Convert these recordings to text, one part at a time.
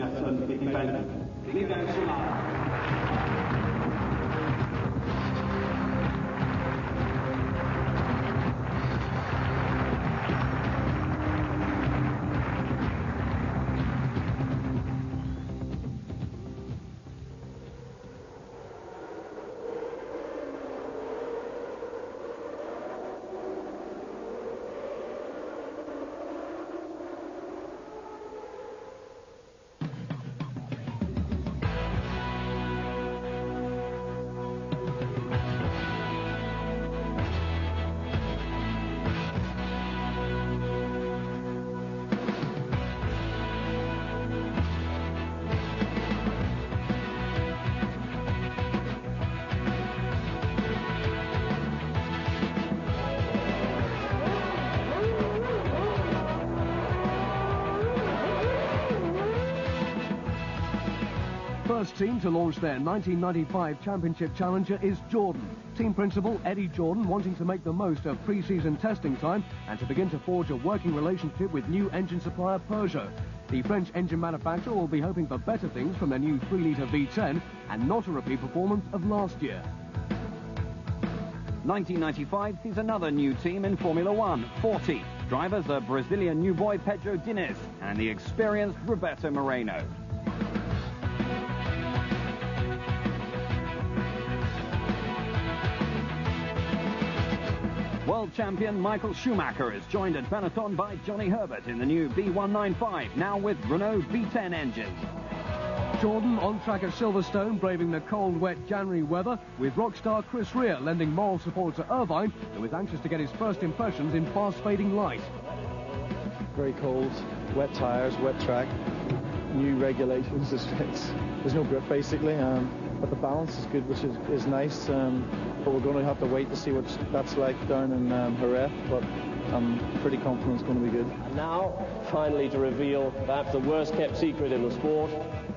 personne d'équipage. L'égal sera. First team to launch their 1995 championship challenger is Jordan. Team principal Eddie Jordan wanting to make the most of pre-season testing time and to begin to forge a working relationship with new engine supplier Peugeot. The French engine manufacturer will be hoping for better things from their new 3-litre V10 and not a repeat performance of last year. 1995 sees another new team in Formula One, 40. Drivers are Brazilian new boy Pedro Diniz and the experienced Roberto Moreno. World champion Michael Schumacher is joined at Benetton by Johnny Herbert in the new B195, now with Renault V10 engines. Jordan on track at Silverstone, braving the cold, wet January weather, with rock star Chris Rea lending moral support to Irvine, who is anxious to get his first impressions in fast-fading light. Very cold, wet tyres, wet track, new regulations. There's no grip basically, but the balance is good, which is nice. But we're going to have to wait to see what that's like down in Jerez, but I'm pretty confident it's going to be good. And now, finally, to reveal perhaps the worst-kept secret in the sport,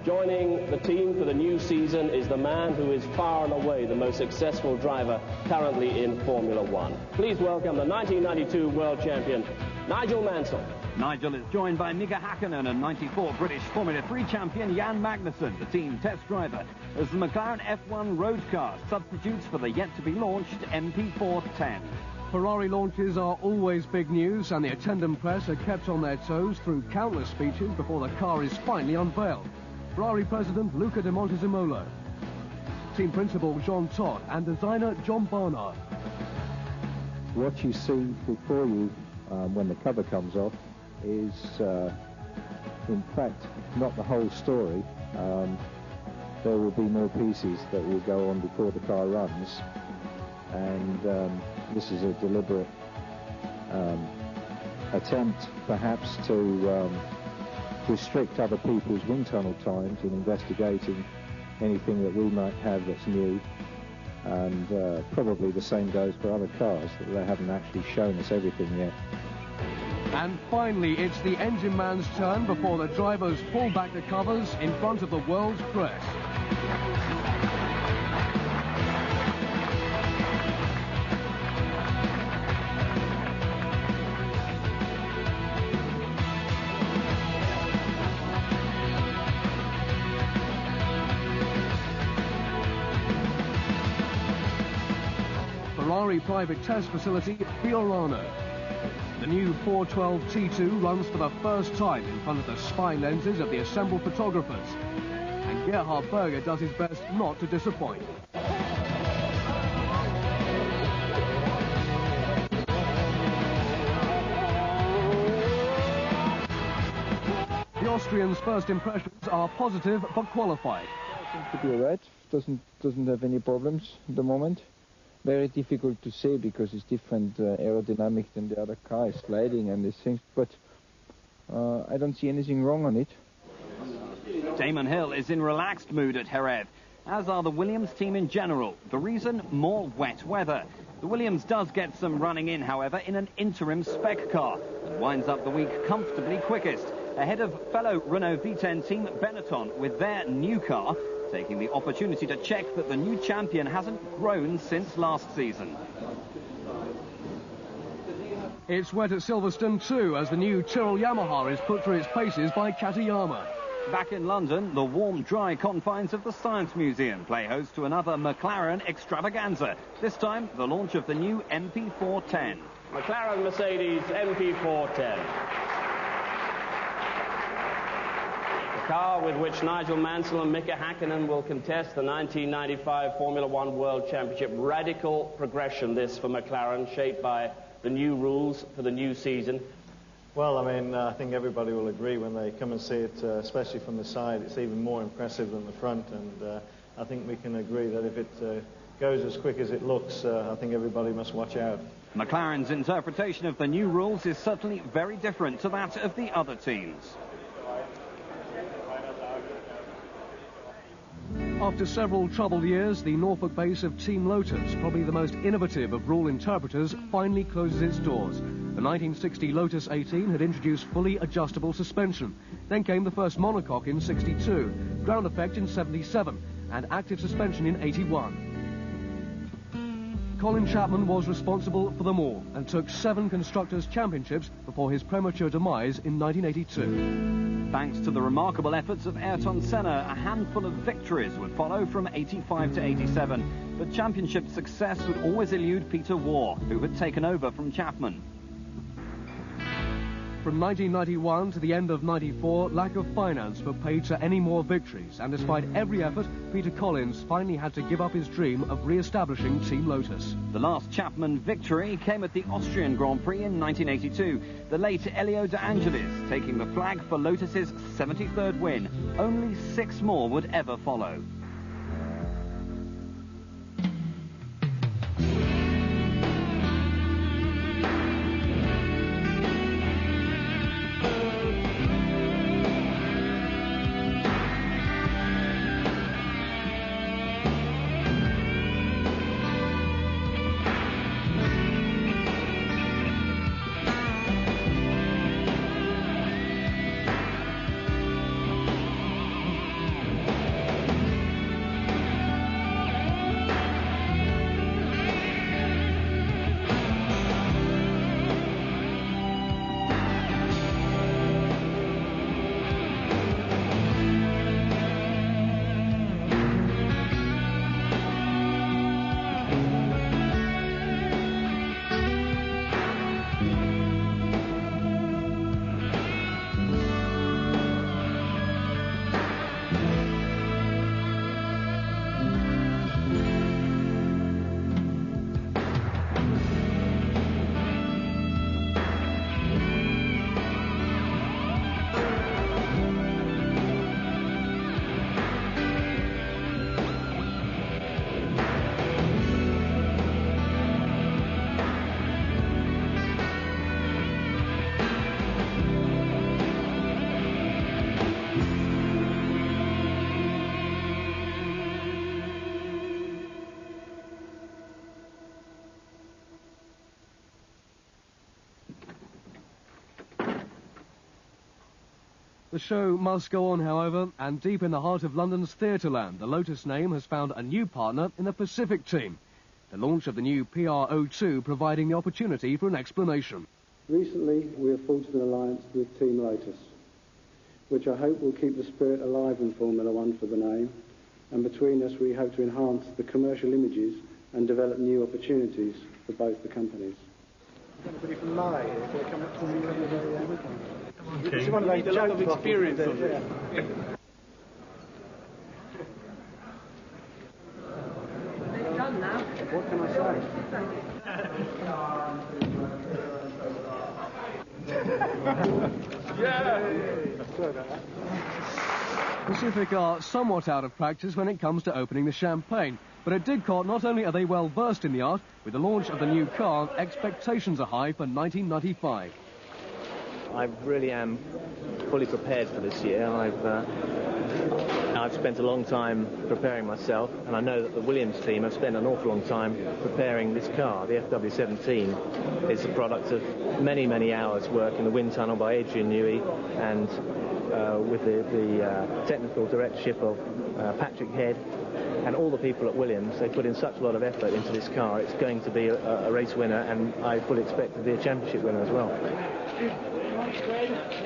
joining the team for the new season is the man who is far and away the most successful driver currently in Formula One. Please welcome the 1992 world champion, Nigel Mansell. Nigel is joined by Mika Hakkinen and 94 British Formula 3 champion Jan Magnussen, the team test driver, as the McLaren F1 road car substitutes for the yet-to-be-launched MP4-10. Ferrari launches are always big news, and the attendant press are kept on their toes through countless speeches before the car is finally unveiled. Ferrari president Luca de Montezemolo, team principal Jean Todt, and designer John Barnard. What you see before you when the cover comes off is in fact not the whole story. There will be more pieces that will go on before the car runs, and this is a deliberate attempt perhaps to restrict other people's wind tunnel times in investigating anything that we might have that's new, and probably the same goes for other cars, that they haven't actually shown us everything yet. And finally, it's the engine man's turn before the drivers pull back the covers in front of the world's press. Ferrari private test facility, Fiorano. The new 412 T2 runs for the first time in front of the spy lenses of the assembled photographers. And Gerhard Berger does his best not to disappoint. The Austrians' first impressions are positive but qualified. Seems to be alright, doesn't have any problems at the moment. Very difficult to say because it's different aerodynamic than the other car, it's sliding and these things, but I don't see anything wrong on it. Damon Hill is in relaxed mood at Jerez, as are the Williams team in general. The reason? More wet weather. The Williams does get some running in, however, in an interim spec car, and winds up the week comfortably quickest, ahead of fellow Renault V10 team Benetton with their new car, taking the opportunity to check that the new champion hasn't grown since last season. It's wet at Silverstone too, as the new Tyrrell Yamaha is put through its paces by Katayama. Back in London, the warm, dry confines of the Science Museum play host to another McLaren extravaganza. This time, the launch of the new MP410. McLaren Mercedes MP410. The car with which Nigel Mansell and Mika Hakkinen will contest the 1995 Formula One World Championship. Radical progression, this, for McLaren, shaped by the new rules for the new season. Well, I mean, I think everybody will agree when they come and see it, especially from the side, it's even more impressive than the front, and I think we can agree that if it goes as quick as it looks, I think everybody must watch out. McLaren's interpretation of the new rules is certainly very different to that of the other teams. After several troubled years, the Norfolk base of Team Lotus, probably the most innovative of rule interpreters, finally closes its doors. The 1960 Lotus 18 had introduced fully adjustable suspension. Then came the first monocoque in 62, ground effect in 77, and active suspension in 81. Colin Chapman was responsible for them all and took 7 Constructors' Championships before his premature demise in 1982. Thanks to the remarkable efforts of Ayrton Senna, a handful of victories would follow from 85 to 87. But championship success would always elude Peter Waugh, who had taken over from Chapman. From 1991 to the end of 94, lack of finance put paid to any more victories, and despite every effort, Peter Collins finally had to give up his dream of re-establishing Team Lotus. The last Chapman victory came at the Austrian Grand Prix in 1982, the late Elio De Angelis taking the flag for Lotus's 73rd win. Only 6 more would ever follow. The show must go on, however, and deep in the heart of London's Theatreland, the Lotus name has found a new partner in the Pacific team. The launch of the new PR02 providing the opportunity for an explanation. Recently, we have forged an alliance with Team Lotus, which I hope will keep the spirit alive in Formula One for the name, and between us we hope to enhance the commercial images and develop new opportunities for both the companies. Anybody from Mali, if they come up to me weekend. Okay. It's one of those a lot of experience of it. Yeah. They've done now. What can I say? Yeah! Pacific are somewhat out of practice when it comes to opening the champagne, but at Didcot not only are they well versed in the art, with the launch of the new car, expectations are high for 1995. I really am fully prepared for this year. I've spent a long time preparing myself, and I know that the Williams team have spent an awful long time preparing this car. The FW17 is the product of many, many hours work in the wind tunnel by Adrian Newey, and with the technical directorship of Patrick Head and all the people at Williams. They put in such a lot of effort into this car. It's going to be a race winner, and I fully expect to be a championship winner as well.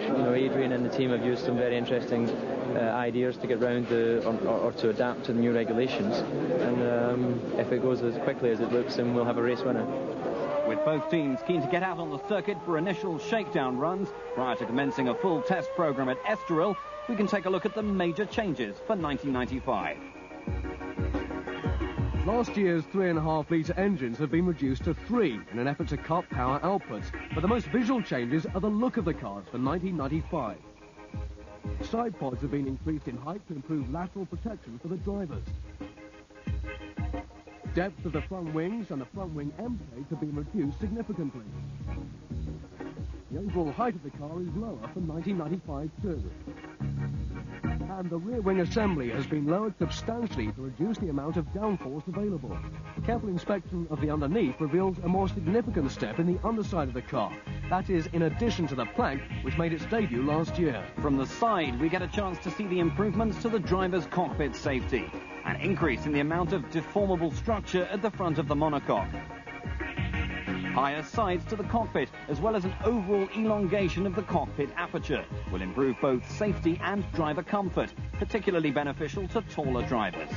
You know, Adrian and the team have used some very interesting ideas to get round or to adapt to the new regulations. And if it goes as quickly as it looks, then we'll have a race winner. With both teams keen to get out on the circuit for initial shakedown runs prior to commencing a full test program at Estoril, we can take a look at the major changes for 1995. Last year's 3.5-litre engines have been reduced to 3 in an effort to cut power outputs, but the most visual changes are the look of the cars for 1995. Side pods have been increased in height to improve lateral protection for the drivers. Depth of the front wings and the front wing end plates have been reduced significantly. The overall height of the car is lower for 1995 too. And the rear wing assembly has been lowered substantially to reduce the amount of downforce available. Careful inspection of the underneath reveals a more significant step in the underside of the car. That is, in addition to the plank, which made its debut last year. From the side, we get a chance to see the improvements to the driver's cockpit safety. An increase in the amount of deformable structure at the front of the monocoque. Higher sides to the cockpit, as well as an overall elongation of the cockpit aperture, will improve both safety and driver comfort, particularly beneficial to taller drivers.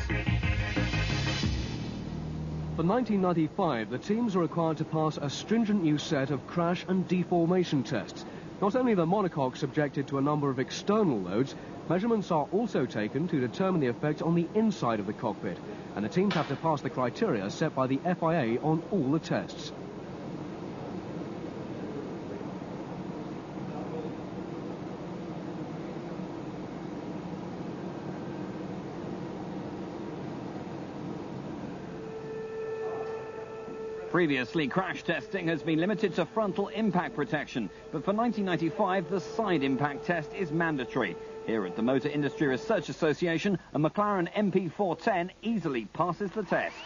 For 1995, the teams are required to pass a stringent new set of crash and deformation tests. Not only the monocoque subjected to a number of external loads, measurements are also taken to determine the effect on the inside of the cockpit, and the teams have to pass the criteria set by the FIA on all the tests. Previously, crash testing has been limited to frontal impact protection, but for 1995, the side impact test is mandatory. Here at the Motor Industry Research Association, a McLaren MP410 easily passes the test.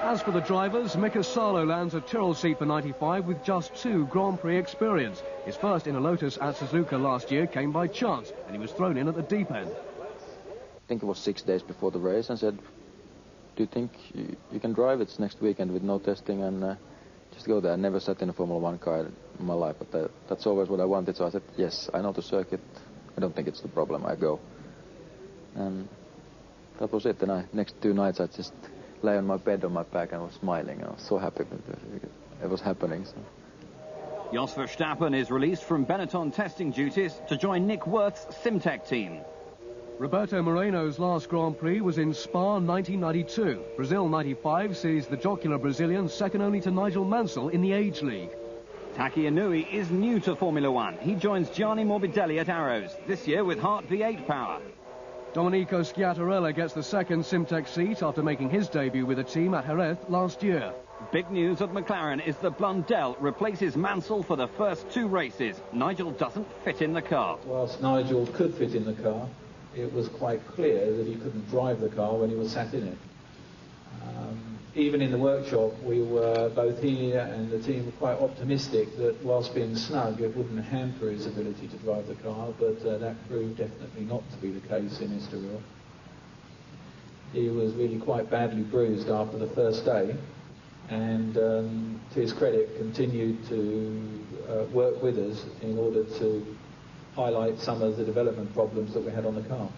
As for the drivers, Mika Salo lands a Tyrrell seat for 95 with just 2 Grand Prix experience. His first in a Lotus at Suzuka last year came by chance, and he was thrown in at the deep end. I think it was 6 days before the race, and said, do you think you can drive? It's next weekend with no testing, and just go there. I never sat in a Formula 1 car in my life, but that's always what I wanted, so I said, yes, I know the circuit. I don't think it's the problem. I go. And that was it. And next 2 nights I just lay on my bed on my back and I was smiling. I was so happy that it was happening. So. Jos Verstappen is released from Benetton testing duties to join Nick Wirth's Simtech team. Roberto Moreno's last Grand Prix was in Spa 1992. Brazil 95 sees the jocular Brazilian second only to Nigel Mansell in the Age League. Taki Inui is new to Formula 1. He joins Gianni Morbidelli at Arrows, this year with Hart V8 power. Domenico Schiattarella gets the second Simtech seat after making his debut with the team at Jerez last year. Big news at McLaren is that Blundell replaces Mansell for the first 2 races. Nigel doesn't fit in the car. Whilst Nigel could fit in the car, it was quite clear that he couldn't drive the car when he was sat in it. Even in the workshop, we were, both he and the team, were quite optimistic that whilst being snug, it wouldn't hamper his ability to drive the car, but that proved definitely not to be the case in Estoril. He was really quite badly bruised after the first day, and to his credit, continued to work with us in order to highlight some of the development problems that we had on the car.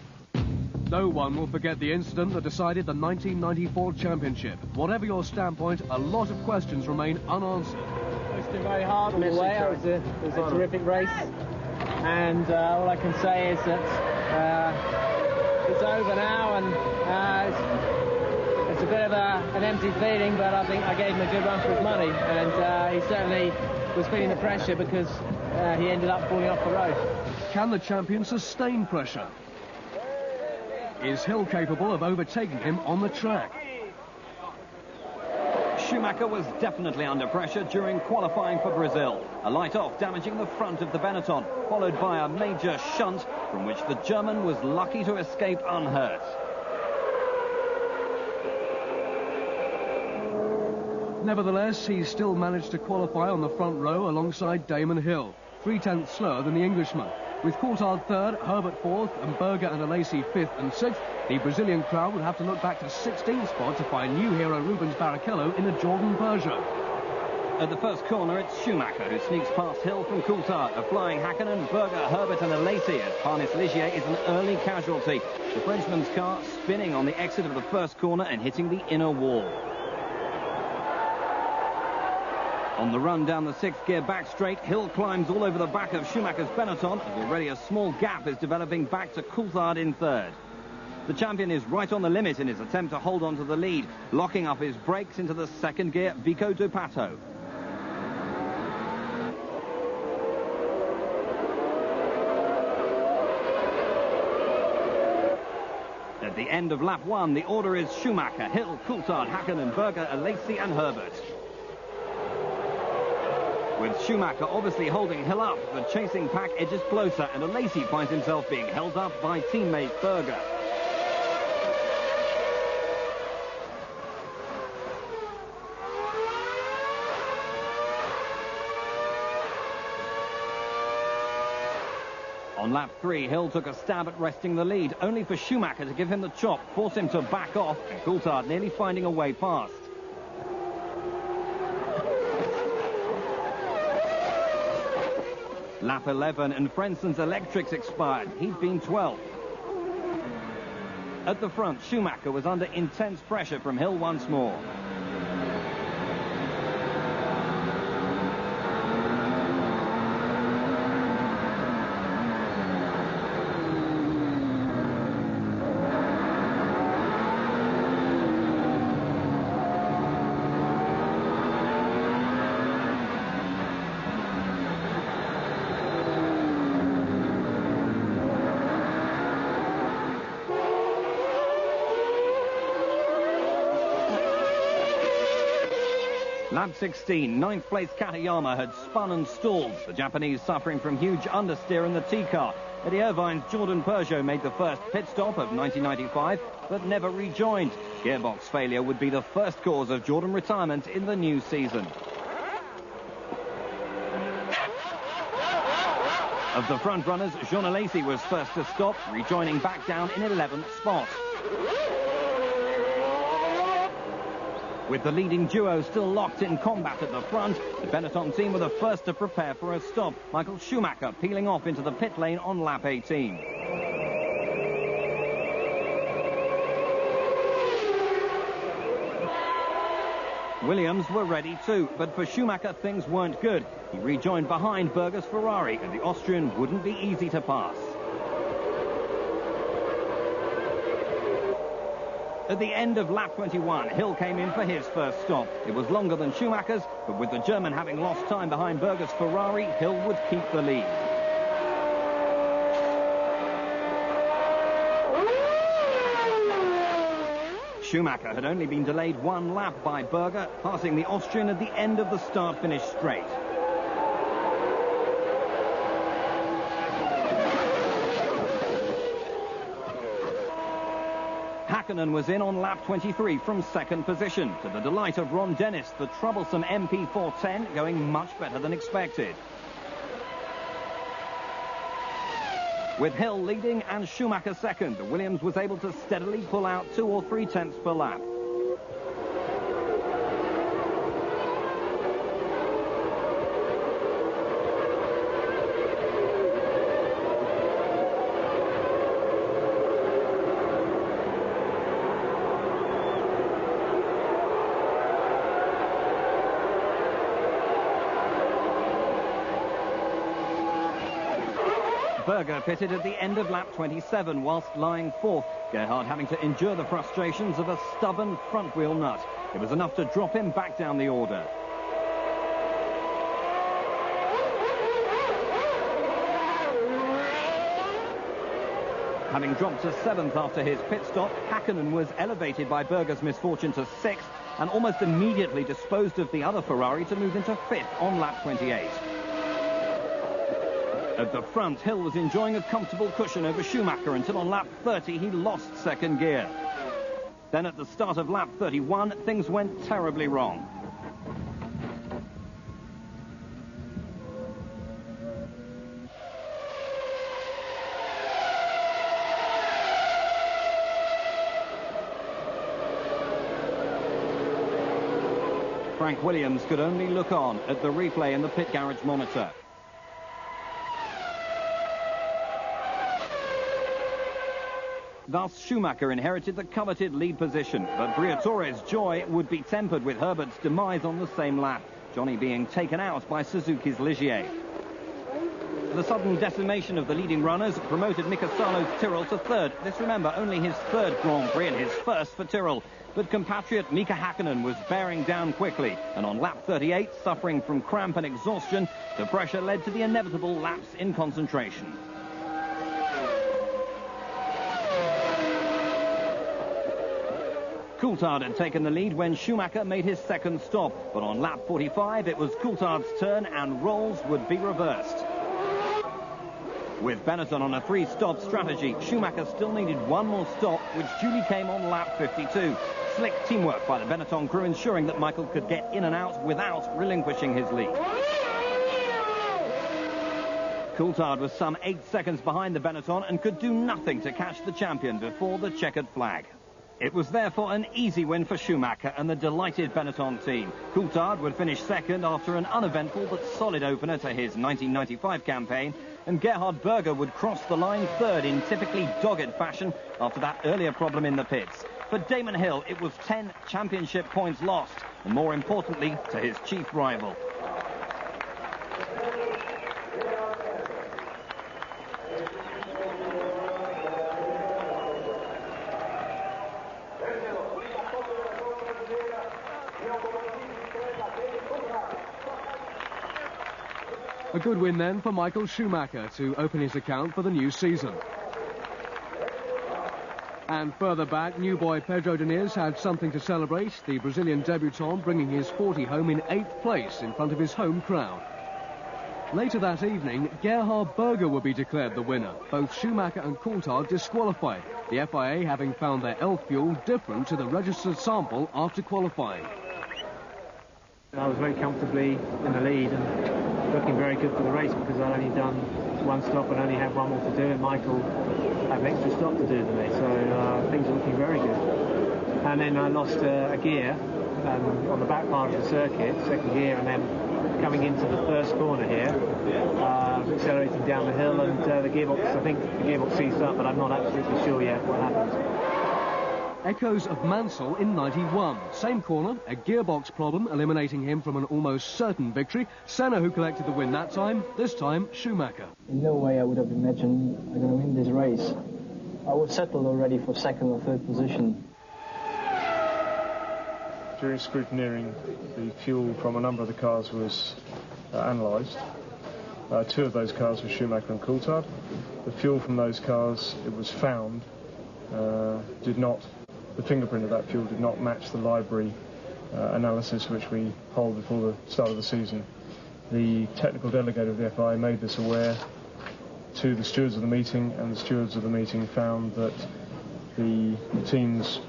No one will forget the incident that decided the 1994 championship. Whatever your standpoint, a lot of questions remain unanswered. It's been very hard all the way. It was a terrific race, and all I can say is that it's over now, and it's a bit of an empty feeling, but I think I gave him a good run for his money, and he certainly was feeling the pressure because he ended up falling off the road. Can the champion sustain pressure? Is Hill capable of overtaking him on the track? Schumacher was definitely under pressure during qualifying for Brazil. A light off damaging the front of the Benetton, followed by a major shunt from which the German was lucky to escape unhurt. Nevertheless, he's still managed to qualify on the front row alongside Damon Hill, 3/10 slower than the Englishman. With Coulthard third, Herbert fourth, and Berger and Alesi fifth and sixth, the Brazilian crowd would have to look back to 16th spot to find new hero Rubens Barrichello in a Jordan Peugeot. At the first corner, it's Schumacher who sneaks past Hill from Coulthard. A flying Hakkinen, Berger, Herbert and Alesi as Parnis Ligier is an early casualty. The Frenchman's car spinning on the exit of the first corner and hitting the inner wall. On the run down the sixth gear back straight, Hill climbs all over the back of Schumacher's Benetton, as already a small gap is developing back to Coulthard in third. The champion is right on the limit in his attempt to hold on to the lead, locking up his brakes into the second gear, Vico Dupato. At the end of lap one, the order is Schumacher, Hill, Coulthard, Hakkinen, Berger, Alesi and Herbert. With Schumacher obviously holding Hill up, the chasing pack edges closer and Alesi finds himself being held up by teammate Berger. On lap 3, Hill took a stab at wresting the lead, only for Schumacher to give him the chop, force him to back off, and Coulthard nearly finding a way past. Lap 11 and Frenson's electrics expired. He'd been 12th. At the front, Schumacher was under intense pressure from Hill once more. Lap 16, 9th place Katayama had spun and stalled, the Japanese suffering from huge understeer in the T-car. Eddie Irvine's Jordan Peugeot made the first pit stop of 1995, but never rejoined. Gearbox failure would be the first cause of Jordan retirement in the new season. Of the front runners, Jean Alesi was first to stop, rejoining back down in 11th spot. With the leading duo still locked in combat at the front, the Benetton team were the first to prepare for a stop. Michael Schumacher peeling off into the pit lane on lap 18. Williams were ready too, but for Schumacher things weren't good. He rejoined behind Berger's Ferrari, and the Austrian wouldn't be easy to pass. At the end of lap 21, Hill came in for his first stop. It was longer than Schumacher's, but with the German having lost time behind Berger's Ferrari, Hill would keep the lead. Schumacher had only been delayed one lap by Berger, passing the Austrian at the end of the start-finish straight. Hakkinen was in on lap 23 from second position, to the delight of Ron Dennis, the troublesome MP410 going much better than expected. With Hill leading and Schumacher second, the Williams was able to steadily pull out 2 or 3 tenths per lap. Berger pitted at the end of lap 27 whilst lying fourth, Gerhard having to endure the frustrations of a stubborn front-wheel nut. It was enough to drop him back down the order. Having dropped to 7th after his pit stop, Hakkinen was elevated by Berger's misfortune to 6th and almost immediately disposed of the other Ferrari to move into 5th on lap 28. At the front, Hill was enjoying a comfortable cushion over Schumacher until on lap 30 he lost second gear. Then at the start of lap 31, things went terribly wrong. Frank Williams could only look on at the replay in the pit garage monitor. Thus, Schumacher inherited the coveted lead position, but Briatore's joy would be tempered with Herbert's demise on the same lap, Johnny being taken out by Suzuki's Ligier. The sudden decimation of the leading runners promoted Mika Salo's Tyrrell to third. This, remember, only his third Grand Prix and his first for Tyrrell. But compatriot Mika Hakkinen was bearing down quickly, and on lap 38, suffering from cramp and exhaustion, the pressure led to the inevitable lapse in concentration. Coulthard had taken the lead when Schumacher made his second stop, but on lap 45 it was Coulthard's turn and roles would be reversed. With Benetton on a three-stop strategy, Schumacher still needed one more stop, which duly came on lap 52. Slick teamwork by the Benetton crew ensuring that Michael could get in and out without relinquishing his lead. Coulthard was some 8 seconds behind the Benetton and could do nothing to catch the champion before the checkered flag. It was therefore an easy win for Schumacher and the delighted Benetton team. Coulthard would finish second after an uneventful but solid opener to his 1995 campaign, and Gerhard Berger would cross the line third in typically dogged fashion after that earlier problem in the pits. For Damon Hill, it was 10 championship points lost, and more importantly, to his chief rival. A good win then for Michael Schumacher to open his account for the new season. And further back, new boy Pedro Diniz had something to celebrate, the Brazilian debutant bringing his 40 home in 8th place in front of his home crowd. Later that evening, Gerhard Berger will be declared the winner, both Schumacher and Coulthard disqualified, the FIA having found their L fuel different to the registered sample after qualifying. I was very comfortably in the lead and looking very good for the race because I'd only done one stop and only had one more to do, and Michael had an extra stop to do than me, so things were looking very good. And then I lost a gear on the back part of the circuit, second gear, and then coming into the first corner here, accelerating down the hill, and the gearbox, I think the gearbox seized up, but I'm not absolutely sure yet what happened. Echoes of Mansell in 91. Same corner, a gearbox problem eliminating him from an almost certain victory. Senna who collected the win that time, this time Schumacher. In no way I would have imagined I'm going to win this race. I was settled already for second or third position. During scrutineering, the fuel from a number of the cars was analysed. 2 of those cars were Schumacher and Coulthard. The fuel from those cars, it was found, the fingerprint of that fuel did not match the library analysis which we hold before the start of the season. The technical delegate of the FIA made this aware to the stewards of the meeting, and the stewards of the meeting found that the teams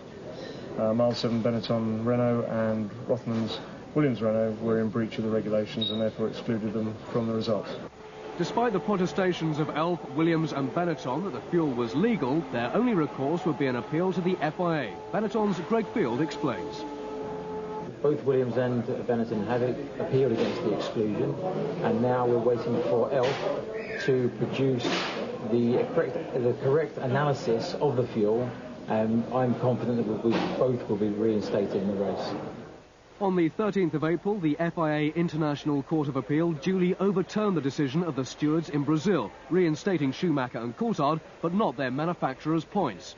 Miles 7 Benetton Renault and Rothmans Williams Renault were in breach of the regulations and therefore excluded them from the results. Despite the protestations of Elf, Williams and Benetton that the fuel was legal, their only recourse would be an appeal to the FIA. Benetton's Greg Field explains. Both Williams and Benetton have appealed against the exclusion, and now we're waiting for Elf to produce the correct analysis of the fuel, and I'm confident that both will be reinstated in the race. On the 13th of April, the FIA International Court of Appeal duly overturned the decision of the stewards in Brazil, reinstating Schumacher and Coulthard, but not their manufacturer's points.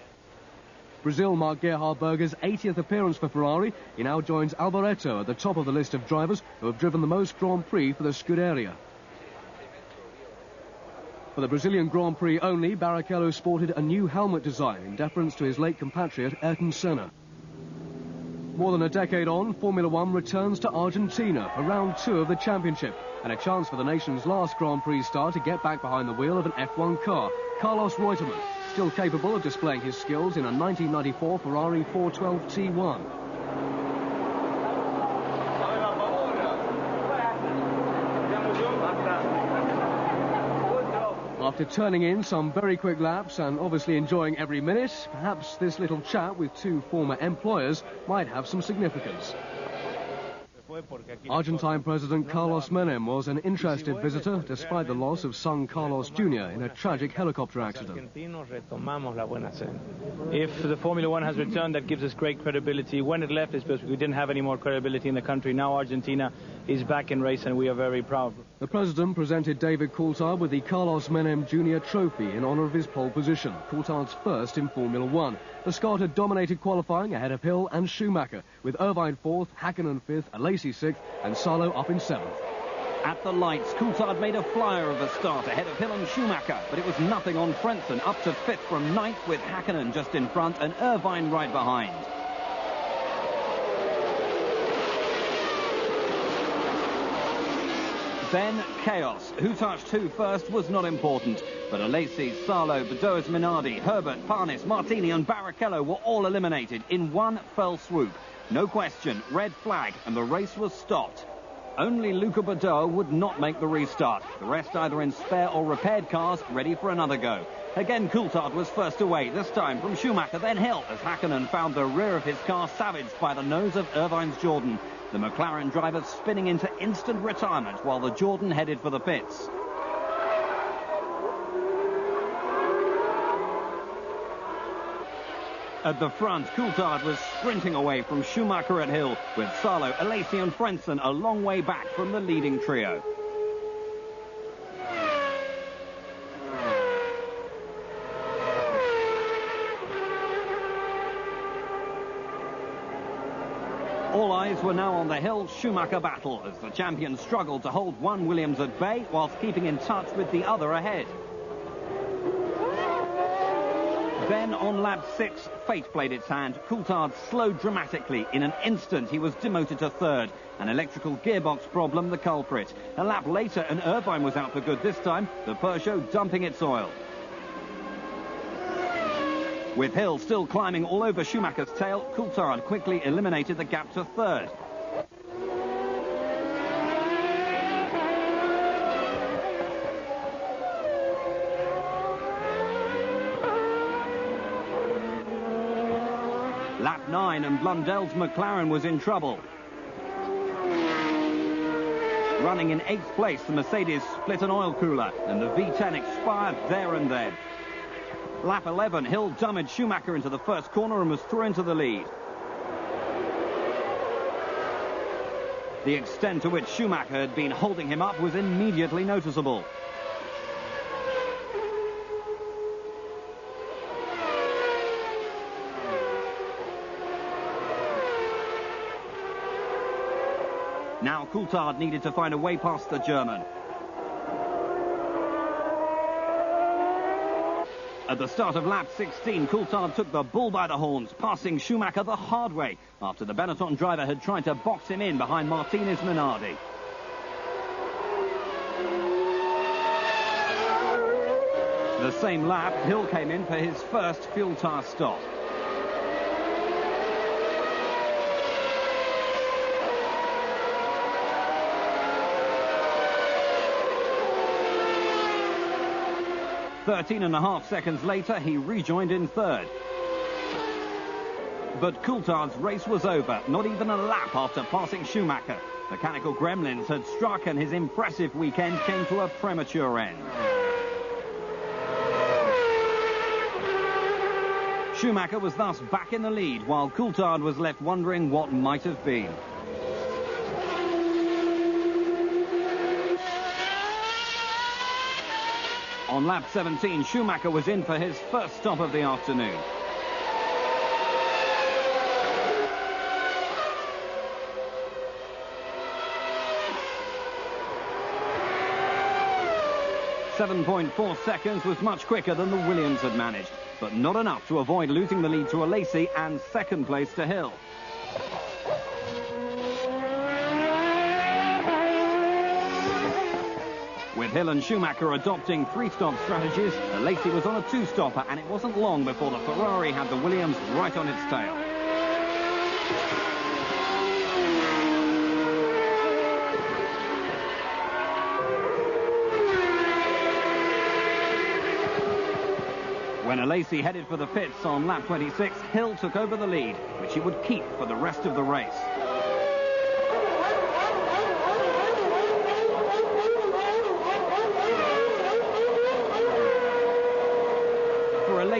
Brazil marked Gerhard Berger's 80th appearance for Ferrari. He now joins Alboreto at the top of the list of drivers who have driven the most Grand Prix for the Scuderia. For the Brazilian Grand Prix only, Barrichello sported a new helmet design in deference to his late compatriot Ayrton Senna. More than a decade on, Formula One returns to Argentina for round 2 of the championship, and a chance for the nation's last Grand Prix star to get back behind the wheel of an F1 car. Carlos Reutemann, still capable of displaying his skills in a 1994 Ferrari 412 T1. After turning in some very quick laps and obviously enjoying every minute, perhaps this little chat with 2 former employers might have some significance. Argentine President Carlos Menem was an interested visitor despite the loss of son Carlos Jr. in a tragic helicopter accident. If the Formula One has returned, that gives us great credibility. When it left, it's because we didn't have any more credibility in the country. Now Argentina is back in race and we are very proud. The President presented David Coulthard with the Carlos Menem Jr. trophy in honour of his pole position, Coulthard's first in Formula One. The Scot had dominated qualifying ahead of Hill and Schumacher, with Irvine 4th, Hakkinen 5th, Alesi 6th and Salo up in 7th. At the lights, Coulthard made a flyer of a start ahead of Hill and Schumacher, but it was nothing on Frentzen, up to 5th from 9th with Hakkinen just in front and Irvine right behind. Then chaos. Who touched who first was not important, but Alesi, Salo, Bedoes Minardi, Herbert, Parnis, Martini and Barrichello were all eliminated in one fell swoop. No question, red flag, and the race was stopped. Only Luca Bedoe would not make the restart. The rest either in spare or repaired cars, ready for another go. Again, Coulthard was first away, this time from Schumacher, then Hill, as Hakkinen found the rear of his car savaged by the nose of Irvine's Jordan. The McLaren driver spinning into instant retirement while the Jordan headed for the pits. At the front, Coulthard was sprinting away from Schumacher at Hill, with Salo, Alesi and Frentzen a long way back from the leading trio. All eyes were now on the Hill-Schumacher battle as the champions struggled to hold one Williams at bay whilst keeping in touch with the other ahead. Then on lap 6, fate played its hand. Coulthard slowed dramatically. In an instant, he was demoted to 3rd. An electrical gearbox problem, the culprit. A lap later, and Irvine was out for good this time, the Peugeot dumping its oil. With Hill still climbing all over Schumacher's tail, Coulthard quickly eliminated the gap to 3rd. Lap 9 and Blundel's McLaren was in trouble. Running in 8th place, the Mercedes split an oil cooler and the V10 expired there and then. Lap 11, Hill dummied Schumacher into the first corner and was through into the lead. The extent to which Schumacher had been holding him up was immediately noticeable. Now Coulthard needed to find a way past the German. At the start of lap 16, Coulthard took the bull by the horns, passing Schumacher the hard way after the Benetton driver had tried to box him in behind Martinez Minardi. The same lap, Hill came in for his first fuel tire stop. .5 seconds later, he rejoined in 3rd. But Coulthard's race was over, not even a lap after passing Schumacher. Mechanical gremlins had struck and his impressive weekend came to a premature end. Schumacher was thus back in the lead, while Coulthard was left wondering what might have been. On lap 17, Schumacher was in for his first stop of the afternoon. .4 seconds was much quicker than the Williams had managed, but not enough to avoid losing the lead to Alesi and 2nd place to Hill. With Hill and Schumacher adopting 3-stop strategies, Alesi was on a 2-stopper, and it wasn't long before the Ferrari had the Williams right on its tail. When Alesi headed for the pits on lap 26, Hill took over the lead, which he would keep for the rest of the race.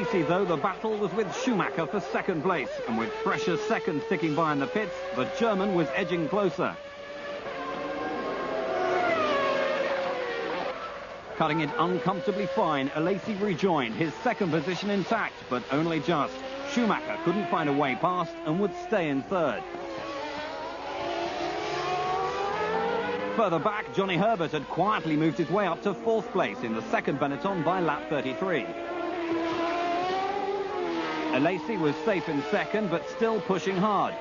Alesi, though, the battle was with Schumacher for second place, and with pressure seconds ticking by in the pits, the German was edging closer. Cutting it uncomfortably fine, Alesi rejoined, his second position intact, but only just. Schumacher couldn't find a way past and would stay in third. Further back, Johnny Herbert had quietly moved his way up to fourth place in the second Benetton by lap 33. Alesi was safe in second, but still pushing hard.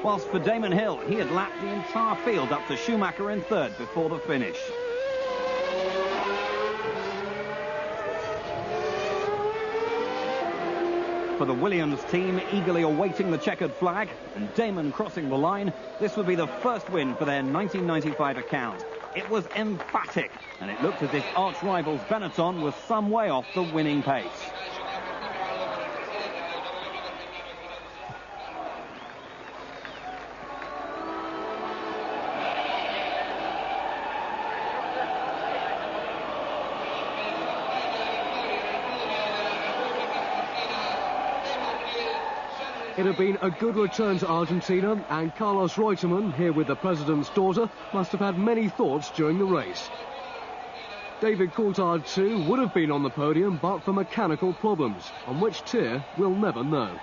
Whilst for Damon Hill, he had lapped the entire field up to Schumacher in third before the finish. For the Williams team, eagerly awaiting the checkered flag, and Damon crossing the line, this would be the first win for their 1995 account. It was emphatic, and it looked as if arch-rivals Benetton was some way off the winning pace. It had been a good return to Argentina, and Carlos Reutemann, here with the president's daughter, must have had many thoughts during the race. David Coulthard too would have been on the podium but for mechanical problems, on which tier we'll never know.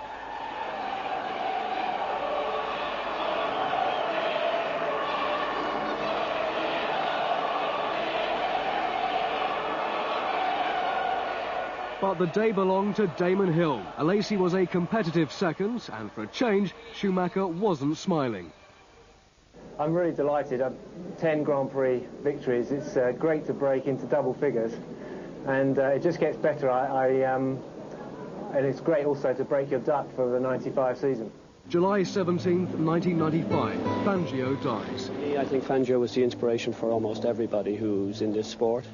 But the day belonged to Damon Hill. Alesi was a competitive second, and for a change, Schumacher wasn't smiling. I'm really delighted. 10 Grand Prix victories. It's great to break into double figures, and it just gets better. And it's great also to break your duck for the 95 season. July 17th, 1995, Fangio dies. I think Fangio was the inspiration for almost everybody who's in this sport,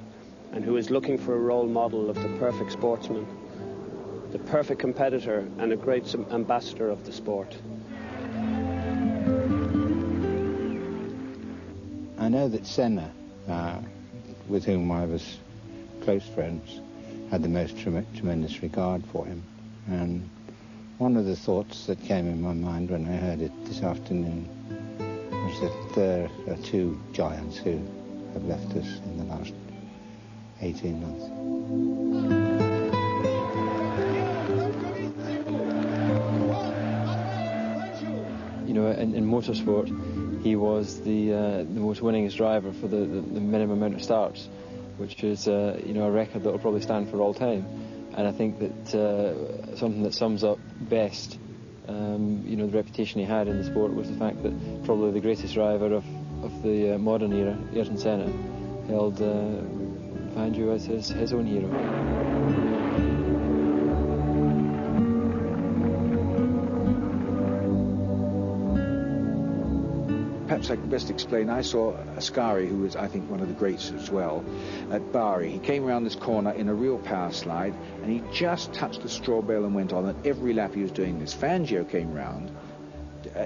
and who is looking for a role model of the perfect sportsman, the perfect competitor, and a great ambassador of the sport. I know that Senna, with whom I was close friends, had the most tremendous regard for him. And one of the thoughts that came in my mind when I heard it this afternoon was that there are two giants who have left us in the last 18 months. You know, in motorsport, he was the most winningest driver for the minimum amount of starts, which is you know, a record that will probably stand for all time. And I think that something that sums up best you know, the reputation he had in the sport was the fact that probably the greatest driver of the modern era, Ayrton Senna, held Fangio as his own hero. Perhaps I can best explain. I saw Ascari, who was, I think, one of the greats as well, at Bari. He came around this corner in a real power slide, and he just touched the straw bale and went on. And every lap he was doing this. Fangio came round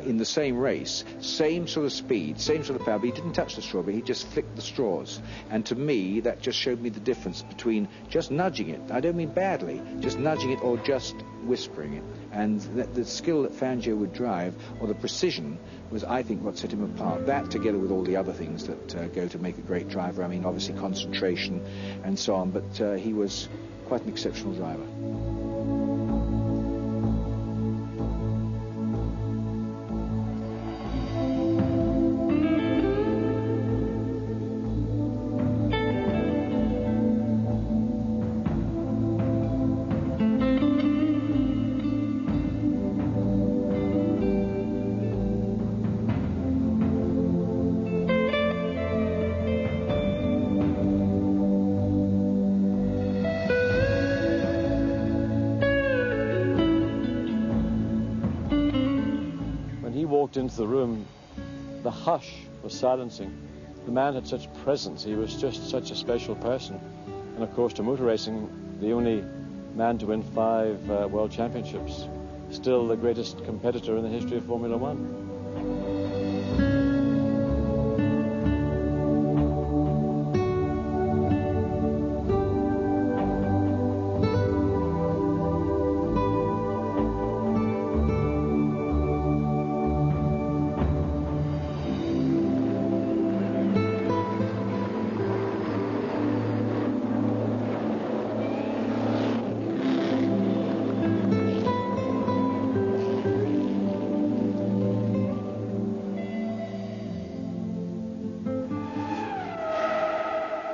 in the same race, same sort of speed, same sort of power, but he didn't touch the straw, but he just flicked the straws. And to me, that just showed me the difference between just nudging it, I don't mean badly, just nudging it or just whispering it. And the skill that Fangio would drive, or the precision, was, I think, what set him apart. That, together with all the other things that go to make a great driver, I mean, obviously concentration and so on, but he was quite an exceptional driver. Into the room, the hush was silencing. The man had such presence. He was just such a special person. And of course, to motor racing, the only man to win 5 world championships, still the greatest competitor in the history of Formula One.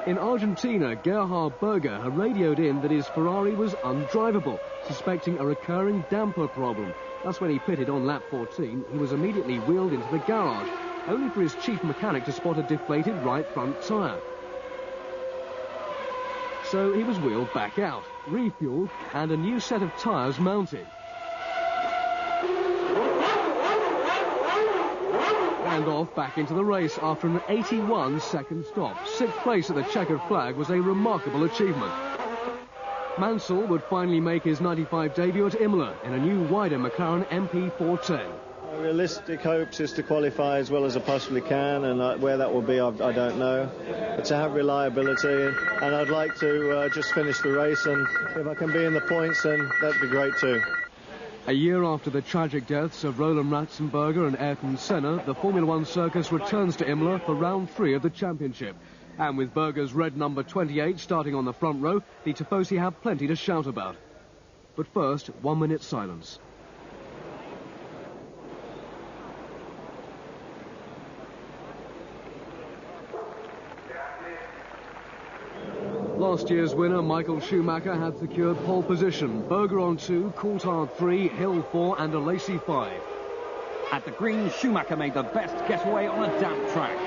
In Argentina, Gerhard Berger had radioed in that his Ferrari was undrivable, suspecting a recurring damper problem. That's when he pitted on lap 14. He was immediately wheeled into the garage, only for his chief mechanic to spot a deflated right front tyre. So he was wheeled back out, refueled, and a new set of tyres mounted. And off back into the race after an 81-second stop. Sixth place at the checkered flag was a remarkable achievement. Mansell would finally make his 95 debut at Imola in a new wider McLaren MP410. Realistic hopes is to qualify as well as I possibly can, and where that will be, I don't know. But to have reliability, and I'd like to just finish the race, and if I can be in the points, then that'd be great too. A year after the tragic deaths of Roland Ratzenberger and Ayrton Senna, the Formula One circus returns to Imola for round 3 of the championship. And with Berger's red number 28 starting on the front row, the Tifosi have plenty to shout about. But first, 1 minute silence. Last year's winner, Michael Schumacher, had secured pole position. Berger on 2, Coulthard 3, Hill 4 and Alesi 5. At the green, Schumacher made the best getaway on a damp track.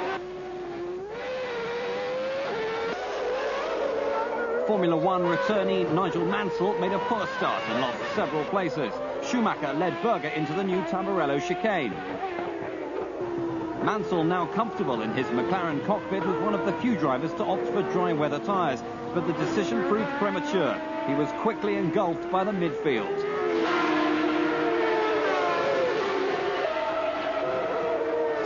Formula One returnee Nigel Mansell made a poor start and lost several places. Schumacher led Berger into the new Tamburello chicane. Mansell now comfortable in his McLaren cockpit was one of the few drivers to opt for dry weather tyres, but the decision proved premature. He was quickly engulfed by the midfield.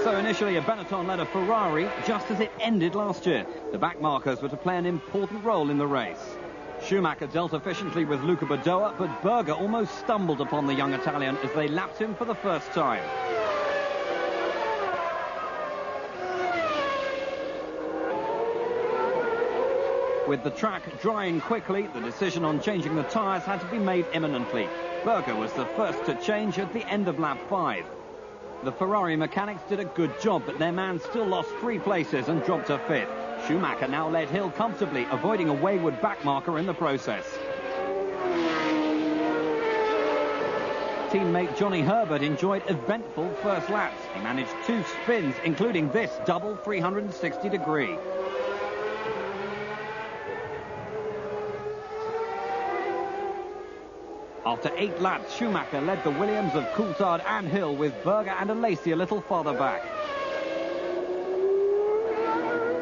So initially a Benetton-led Ferrari, just as it ended last year. The backmarkers were to play an important role in the race. Schumacher dealt efficiently with Luca Badoa, but Berger almost stumbled upon the young Italian as they lapped him for the first time. With the track drying quickly, the decision on changing the tyres had to be made imminently. Berger was the first to change at the end of lap 5. The Ferrari mechanics did a good job, but their man still lost 3 places and dropped to 5th. Schumacher now led Hill comfortably, avoiding a wayward backmarker in the process. Teammate Johnny Herbert enjoyed eventful first laps. He managed 2 spins, including this double 360-degree. After 8 laps, Schumacher led the Williams of Coulthard and Hill, with Berger and Alesi a little farther back.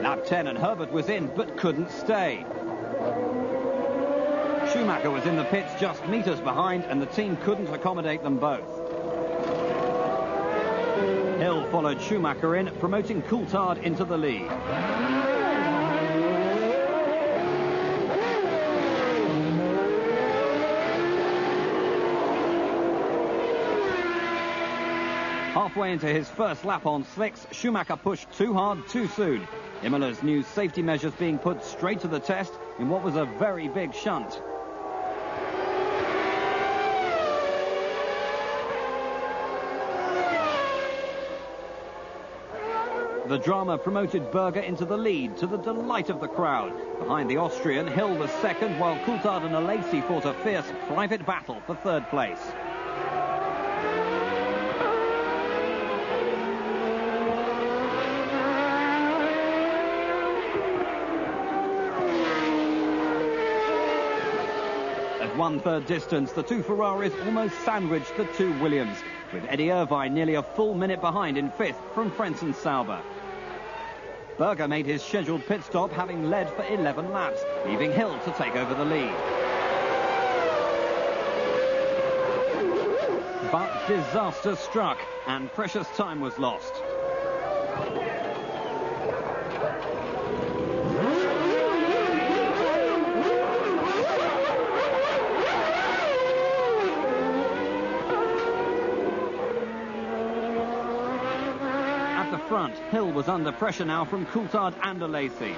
Lap 10 and Herbert was in, but couldn't stay. Schumacher was in the pits just metres behind, and the team couldn't accommodate them both. Hill followed Schumacher in, promoting Coulthard into the lead. Halfway into his first lap on slicks, Schumacher pushed too hard too soon. Imola's new safety measures being put straight to the test in what was a very big shunt. The drama promoted Berger into the lead, to the delight of the crowd. Behind the Austrian, Hill was second, while Coulthard and Alesi fought a fierce private battle for 3rd place. At 1/3 distance, the 2 Ferraris almost sandwiched the 2 Williams, with Eddie Irvine nearly a full minute behind in 5th from Frentzen Sauber. Berger made his scheduled pit stop, having led for 11 laps, leaving Hill to take over the lead. But disaster struck, and precious time was lost. Front, Hill was under pressure now from Coulthard and Alesi.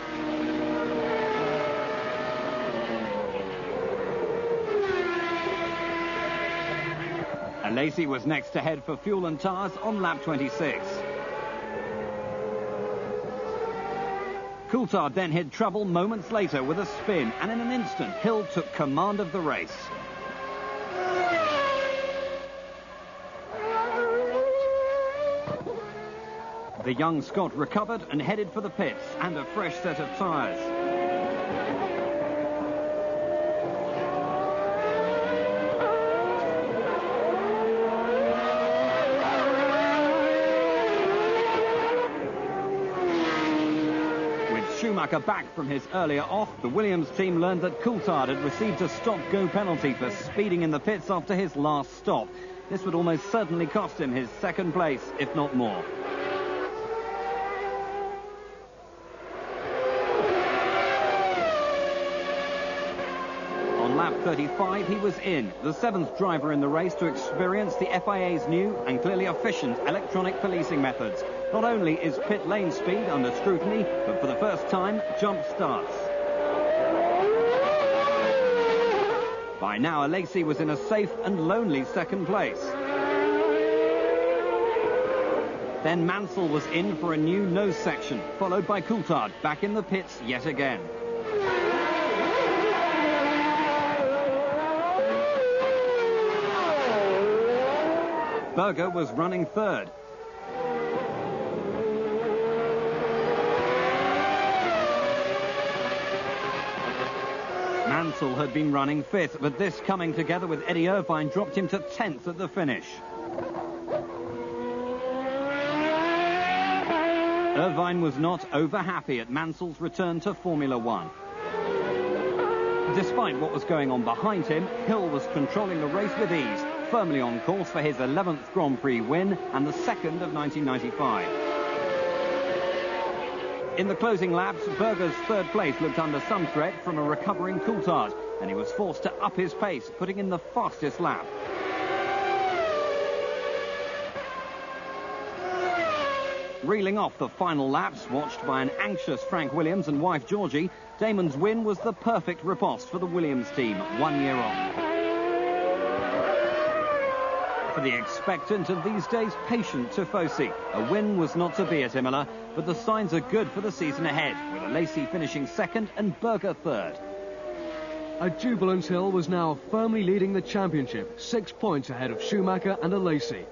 Alesi was next to head for fuel and tyres on lap 26. Coulthard then hid trouble moments later with a spin, and in an instant, Hill took command of the race. The young Scot recovered and headed for the pits and a fresh set of tyres. With Schumacher back from his earlier off, the Williams team learned that Coulthard had received a stop-go penalty for speeding in the pits after his last stop. This would almost certainly cost him his second place, if not more. On lap 35, he was in, the 7th driver in the race to experience the FIA's new and clearly efficient electronic policing methods. Not only is pit lane speed under scrutiny, but for the first time, jump starts. By now, Alesi was in a safe and lonely second place. Then Mansell was in for a new nose section, followed by Coulthard back in the pits yet again. Berger was running third. Mansell had been running fifth, but this coming together with Eddie Irvine dropped him to 10th at the finish. Irvine was not over happy at Mansell's return to Formula One. Despite what was going on behind him, Hill was controlling the race with ease, firmly on course for his 11th Grand Prix win and the 2nd of 1995. In the closing laps, Berger's third place looked under some threat from a recovering Coulthard, and he was forced to up his pace, putting in the fastest lap. Reeling off the final laps, watched by an anxious Frank Williams and wife Georgie, Damon's win was the perfect riposte for the Williams team 1 year on. For the expectant and these days patient Tifosi, a win was not to be at Imola, but the signs are good for the season ahead, with Alesi finishing second and Berger third. A jubilant Hill was now firmly leading the championship, 6 points ahead of Schumacher and Alesi.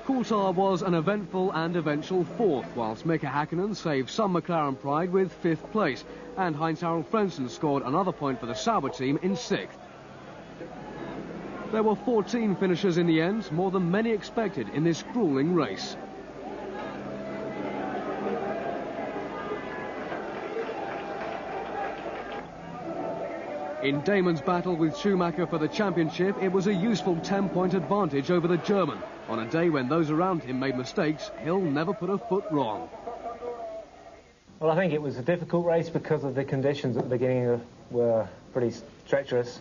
Coulthard was an eventful and eventual fourth, whilst Mika Hakkinen saved some McLaren pride with fifth place, and Heinz-Harald Frentzen scored another point for the Sauber team in sixth. There were 14 finishers in the end, more than many expected in this gruelling race. In Damon's battle with Schumacher for the championship, it was a useful 10-point advantage over the German. On a day when those around him made mistakes, Hill never put a foot wrong. Well, I think it was a difficult race because of the conditions at the beginning were pretty treacherous,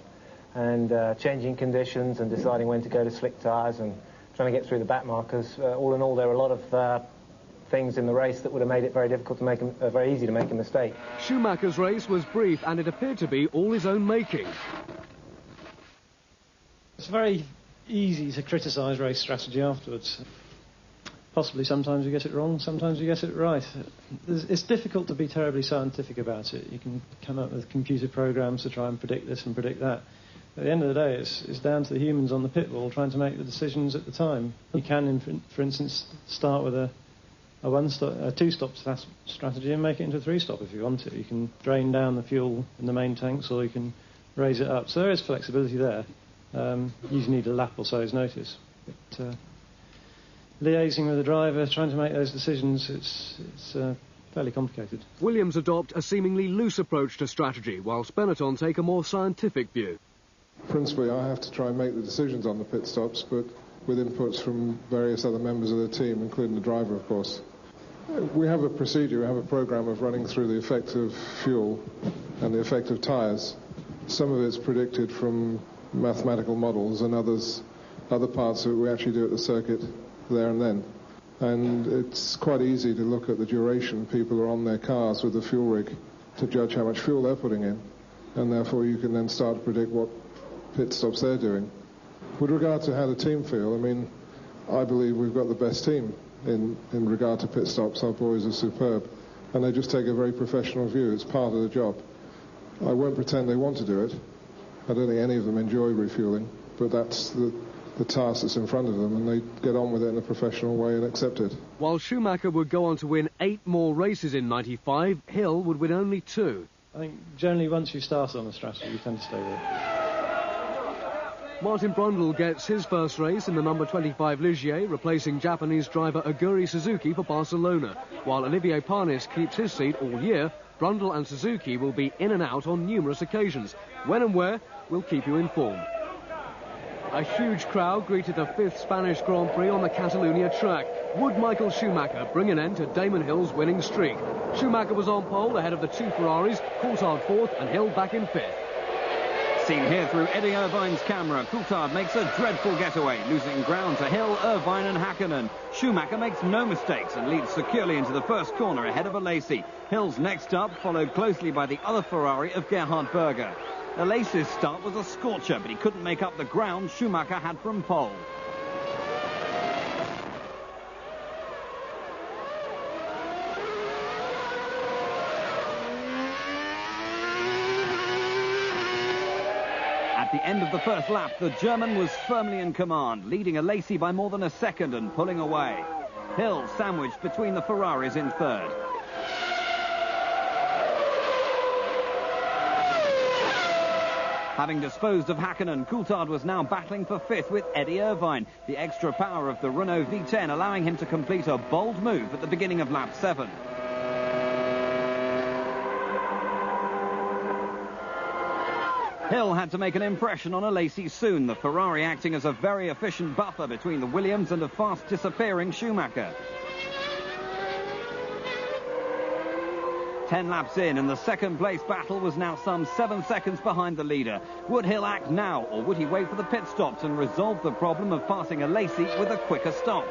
and changing conditions and deciding when to go to slick tyres and trying to get through the back markers. All in all, there were a lot of things in the race that would have made it very difficult to make very easy to make a mistake. Schumacher's race was brief, and it appeared to be all his own making. It's very easy to criticise race strategy afterwards. Possibly sometimes you get it wrong, sometimes you get it right. It's difficult to be terribly scientific about it. You can come up with computer programs to try and predict this and predict that. At the end of the day, it's down to the humans on the pit wall trying to make the decisions at the time. You can, for instance, start with a two-stop strategy and make it into a three-stop if you want to. You can drain down the fuel in the main tanks, or you can raise it up. So there is flexibility there. You usually need a lap or so's notice. But liaising with the driver, trying to make those decisions, it's fairly complicated. Williams adopt a seemingly loose approach to strategy, whilst Benetton take a more scientific view. Principally, I have to try and make the decisions on the pit stops, but with inputs from various other members of the team, including the driver, of course. We have a procedure, we have a program of running through the effect of fuel and the effect of tyres. Some of it's predicted from mathematical models, and other parts of it we actually do at the circuit there and then. And it's quite easy to look at the duration people are on their cars with the fuel rig to judge how much fuel they're putting in, and therefore you can then start to predict what pit stops they're doing. With regard to how the team feel, I mean, I believe we've got the best team in regard to pit stops. Our boys are superb, and they just take a very professional view. It's part of the job. I won't pretend they want to do it. I don't think any of them enjoy refueling, but that's the task that's in front of them, and they get on with it in a professional way and accept it. While Schumacher would go on to win 8 more races in '95, Hill would win only 2. I think generally once you start on a strategy, you tend to stay with it. Martin Brundle gets his first race in the number 25 Ligier, replacing Japanese driver Aguri Suzuki for Barcelona. While Olivier Panis keeps his seat all year, Brundle and Suzuki will be in and out on numerous occasions. When and where, we'll keep you informed. A huge crowd greeted the 5th Spanish Grand Prix on the Catalunya track. Would Michael Schumacher bring an end to Damon Hill's winning streak? Schumacher was on pole ahead of the 2 Ferraris, Coulthard 4th and Hill back in 5th. Seen here through Eddie Irvine's camera, Coulthard makes a dreadful getaway, losing ground to Hill, Irvine and Hakkinen. Schumacher makes no mistakes and leads securely into the first corner ahead of Alesi. Hill's next up, followed closely by the other Ferrari of Gerhard Berger. Alesi's start was a scorcher, but he couldn't make up the ground Schumacher had from pole. At the end of the first lap, the German was firmly in command, leading Alesi by more than a second and pulling away. Hill sandwiched between the Ferraris in 3rd. Having disposed of Hakkinen, Coulthard was now battling for 5th with Eddie Irvine. The extra power of the Renault V10 allowing him to complete a bold move at the beginning of lap 7. Hill had to make an impression on Alesi soon, the Ferrari acting as a very efficient buffer between the Williams and a fast disappearing Schumacher. 10 laps in, and the second place battle was now some 7 seconds behind the leader. Would Hill act now, or would he wait for the pit stops and resolve the problem of passing Alesi with a quicker stop?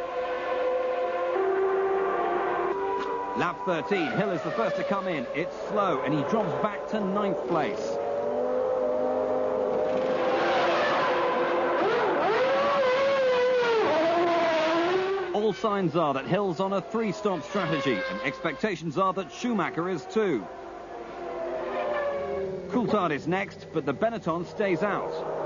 Lap 13, Hill is the first to come in. It's slow, and he drops back to 9th place. All signs are that Hill's on a 3-stop strategy, and expectations are that Schumacher is too. Coulthard is next, but the Benetton stays out.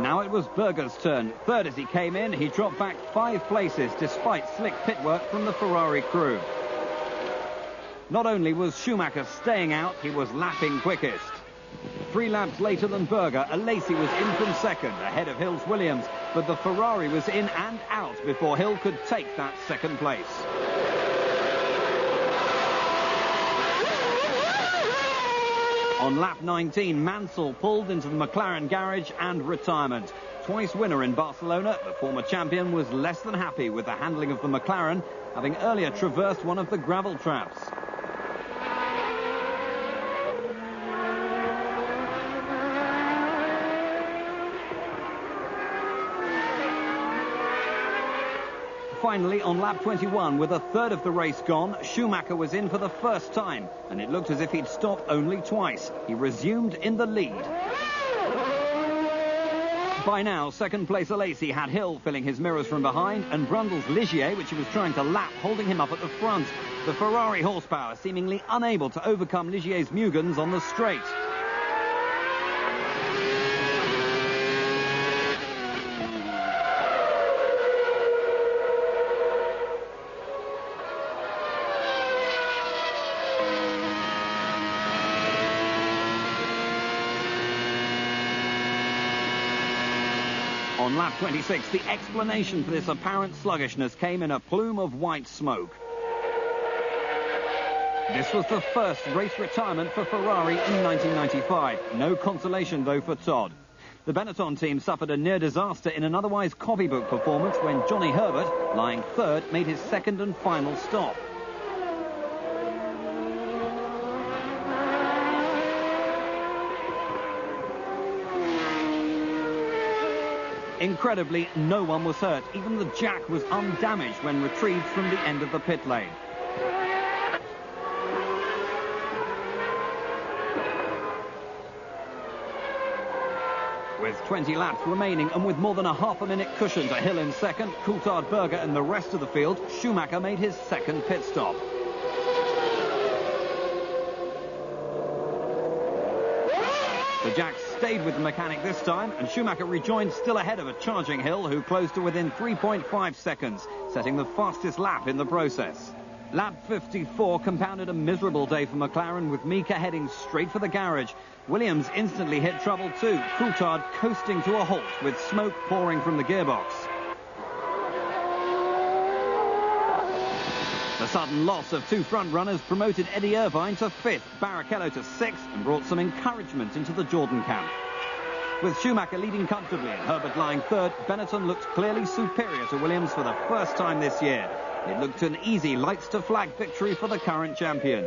Now it was Berger's turn. 3rd as he came in, he dropped back 5 places despite slick pit work from the Ferrari crew. Not only was Schumacher staying out, he was lapping quickest. 3 laps later than Berger, Alesi was in from 2nd, ahead of Hill's Williams, but the Ferrari was in and out before Hill could take that 2nd place. On lap 19, Mansell pulled into the McLaren garage and retirement. Twice winner in Barcelona, the former champion was less than happy with the handling of the McLaren, having earlier traversed one of the gravel traps. Finally, on lap 21, with a 3rd of the race gone, Schumacher was in for the first time, and it looked as if he'd stopped only twice. He resumed in the lead. By now, 2nd place Alesi had Hill filling his mirrors from behind, and Brundle's Ligier, which he was trying to lap, holding him up at the front. The Ferrari horsepower seemingly unable to overcome Ligier's Mugens on the straight. On lap 26, the explanation for this apparent sluggishness came in a plume of white smoke. This was the first race retirement for Ferrari in 1995. No consolation, though, for Todd. The Benetton team suffered a near disaster in an otherwise copybook performance when Johnny Herbert, lying 3rd, made his 2nd and final stop. Incredibly, no one was hurt. Even the jack was undamaged when retrieved from the end of the pit lane. With 20 laps remaining and with more than a half-a-minute cushion to Hill in second, Coulthard, Berger and the rest of the field, Schumacher made his second pit stop. The jack stayed with the mechanic this time, and Schumacher rejoined still ahead of a charging Hill, who closed to within 3.5 seconds, setting the fastest lap in the process. Lap 54 compounded a miserable day for McLaren, with Mika heading straight for the garage. Williams instantly hit trouble too, Coulthard coasting to a halt with smoke pouring from the gearbox. The sudden loss of two front runners promoted Eddie Irvine to 5th, Barrichello to 6th, and brought some encouragement into the Jordan camp. With Schumacher leading comfortably and Herbert lying 3rd, Benetton looked clearly superior to Williams for the first time this year. It looked an easy lights-to-flag victory for the current champion.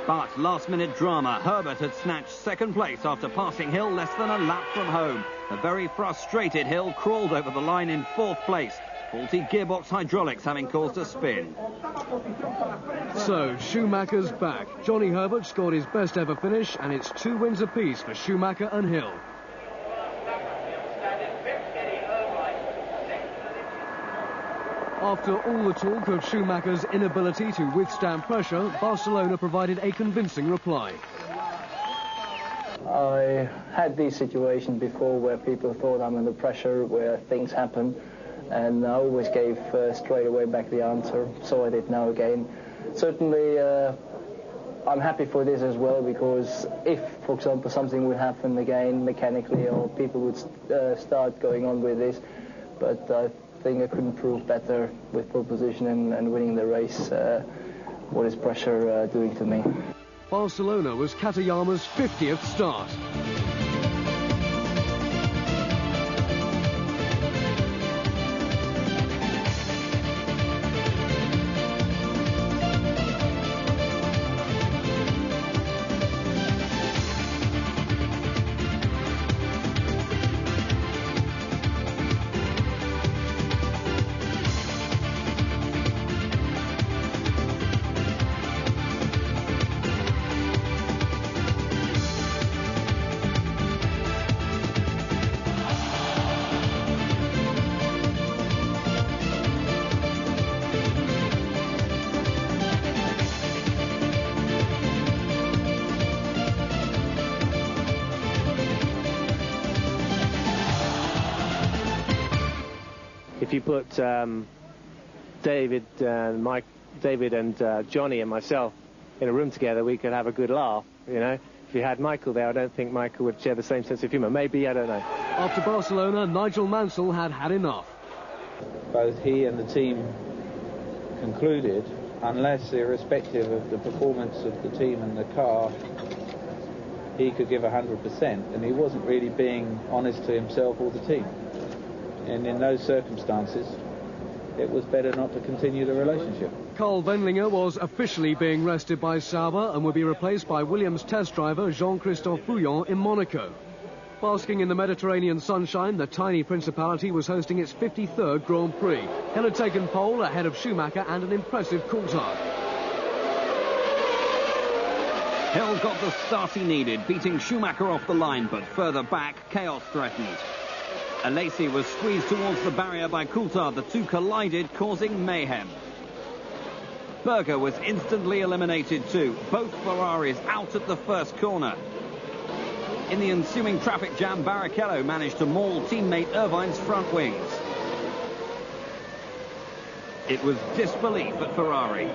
But last-minute drama. Herbert had snatched second place after passing Hill less than a lap from home. The very frustrated Hill crawled over the line in 4th place. Faulty gearbox hydraulics having caused a spin. So, Schumacher's back. Johnny Herbert scored his best ever finish, and it's 2 wins apiece for Schumacher and Hill. After all the talk of Schumacher's inability to withstand pressure, Barcelona provided a convincing reply. I had this situation before where people thought I'm under pressure, where things happen, and I always gave straight away back the answer, so I did now again. Certainly, I'm happy for this as well, because if, for example, something would happen again mechanically, or people would start going on with this, but I think I couldn't prove better with pole position and winning the race. What is pressure doing to me? Barcelona was Katayama's 50th start. If you put David and Johnny and myself in a room together, we could have a good laugh, you know. If you had Michael there, I don't think Michael would share the same sense of humour. Maybe, I don't know. After Barcelona, Nigel Mansell had enough. Both he and the team concluded, unless irrespective of the performance of the team and the car, he could give 100%, and he wasn't really being honest to himself or the team. And in those circumstances, it was better not to continue the relationship. Carl Wendlinger was officially being rested by Sauber and will be replaced by Williams test driver Jean-Christophe Bouillon in Monaco. Basking in the Mediterranean sunshine, the tiny principality was hosting its 53rd Grand Prix. Hill had taken pole ahead of Schumacher and an impressive Coulthard. Hill got the start he needed, beating Schumacher off the line, but further back, chaos threatened. Alesi was squeezed towards the barrier by Coulthard. The two collided, causing mayhem. Berger was instantly eliminated too. Both Ferraris out at the first corner. In the ensuing traffic jam, Barrichello managed to maul teammate Irvine's front wings. It was disbelief at Ferrari.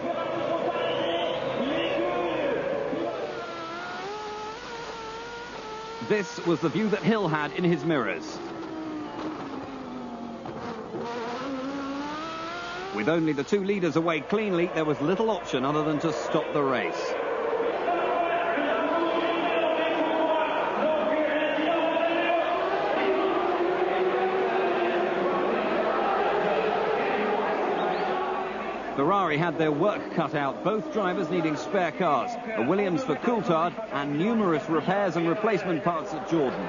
This was the view that Hill had in his mirrors. With only the two leaders away cleanly, there was little option other than to stop the race. Ferrari had their work cut out, both drivers needing spare cars. A Williams for Coulthard and numerous repairs and replacement parts at Jordan.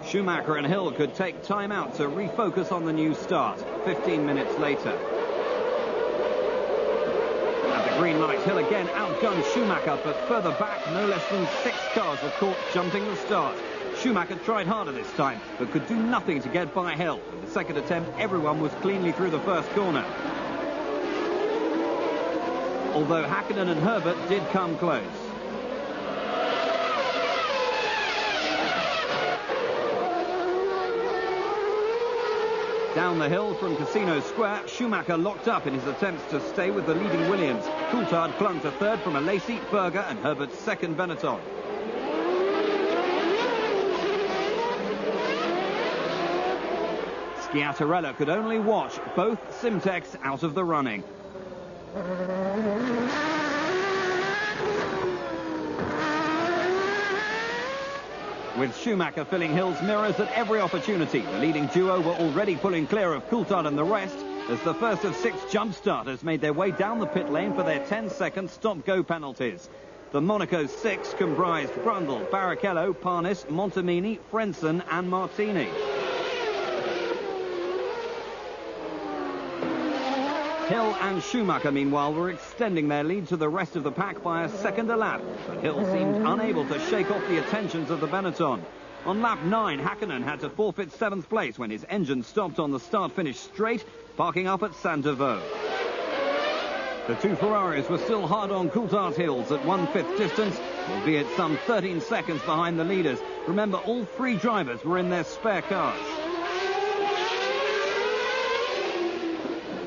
Schumacher and Hill could take time out to refocus on the new start. 15 minutes later. At the green light, Hill again outgunned Schumacher, but further back, no less than 6 cars were caught jumping the start. Schumacher tried harder this time, but could do nothing to get by Hill. With the second attempt, everyone was cleanly through the first corner. Although Hakkinen and Herbert did come close. Down the hill from Casino Square, Schumacher locked up in his attempts to stay with the leading Williams. Coulthard clung to third from Alesi, Berger and Herbert's second Benetton. Schiattarella could only watch, both Simtex out of the running. With Schumacher filling Hill's mirrors at every opportunity, the leading duo were already pulling clear of Coulthard and the rest as the first of 6 jump starters made their way down the pit lane for their 10-second stop-go penalties. The Monaco 6 comprised Brundle, Barrichello, Parnis, Montemini, Frentzen and Martini. Hill and Schumacher, meanwhile, were extending their lead to the rest of the pack by a second a lap, but Hill seemed unable to shake off the attentions of the Benetton. On lap 9, Hakkinen had to forfeit 7th place when his engine stopped on the start-finish straight, parking up at Saint-Devoux. The 2 Ferraris were still hard on Coulthard's heels at 1/5 distance, albeit some 13 seconds behind the leaders. Remember, all 3 drivers were in their spare cars.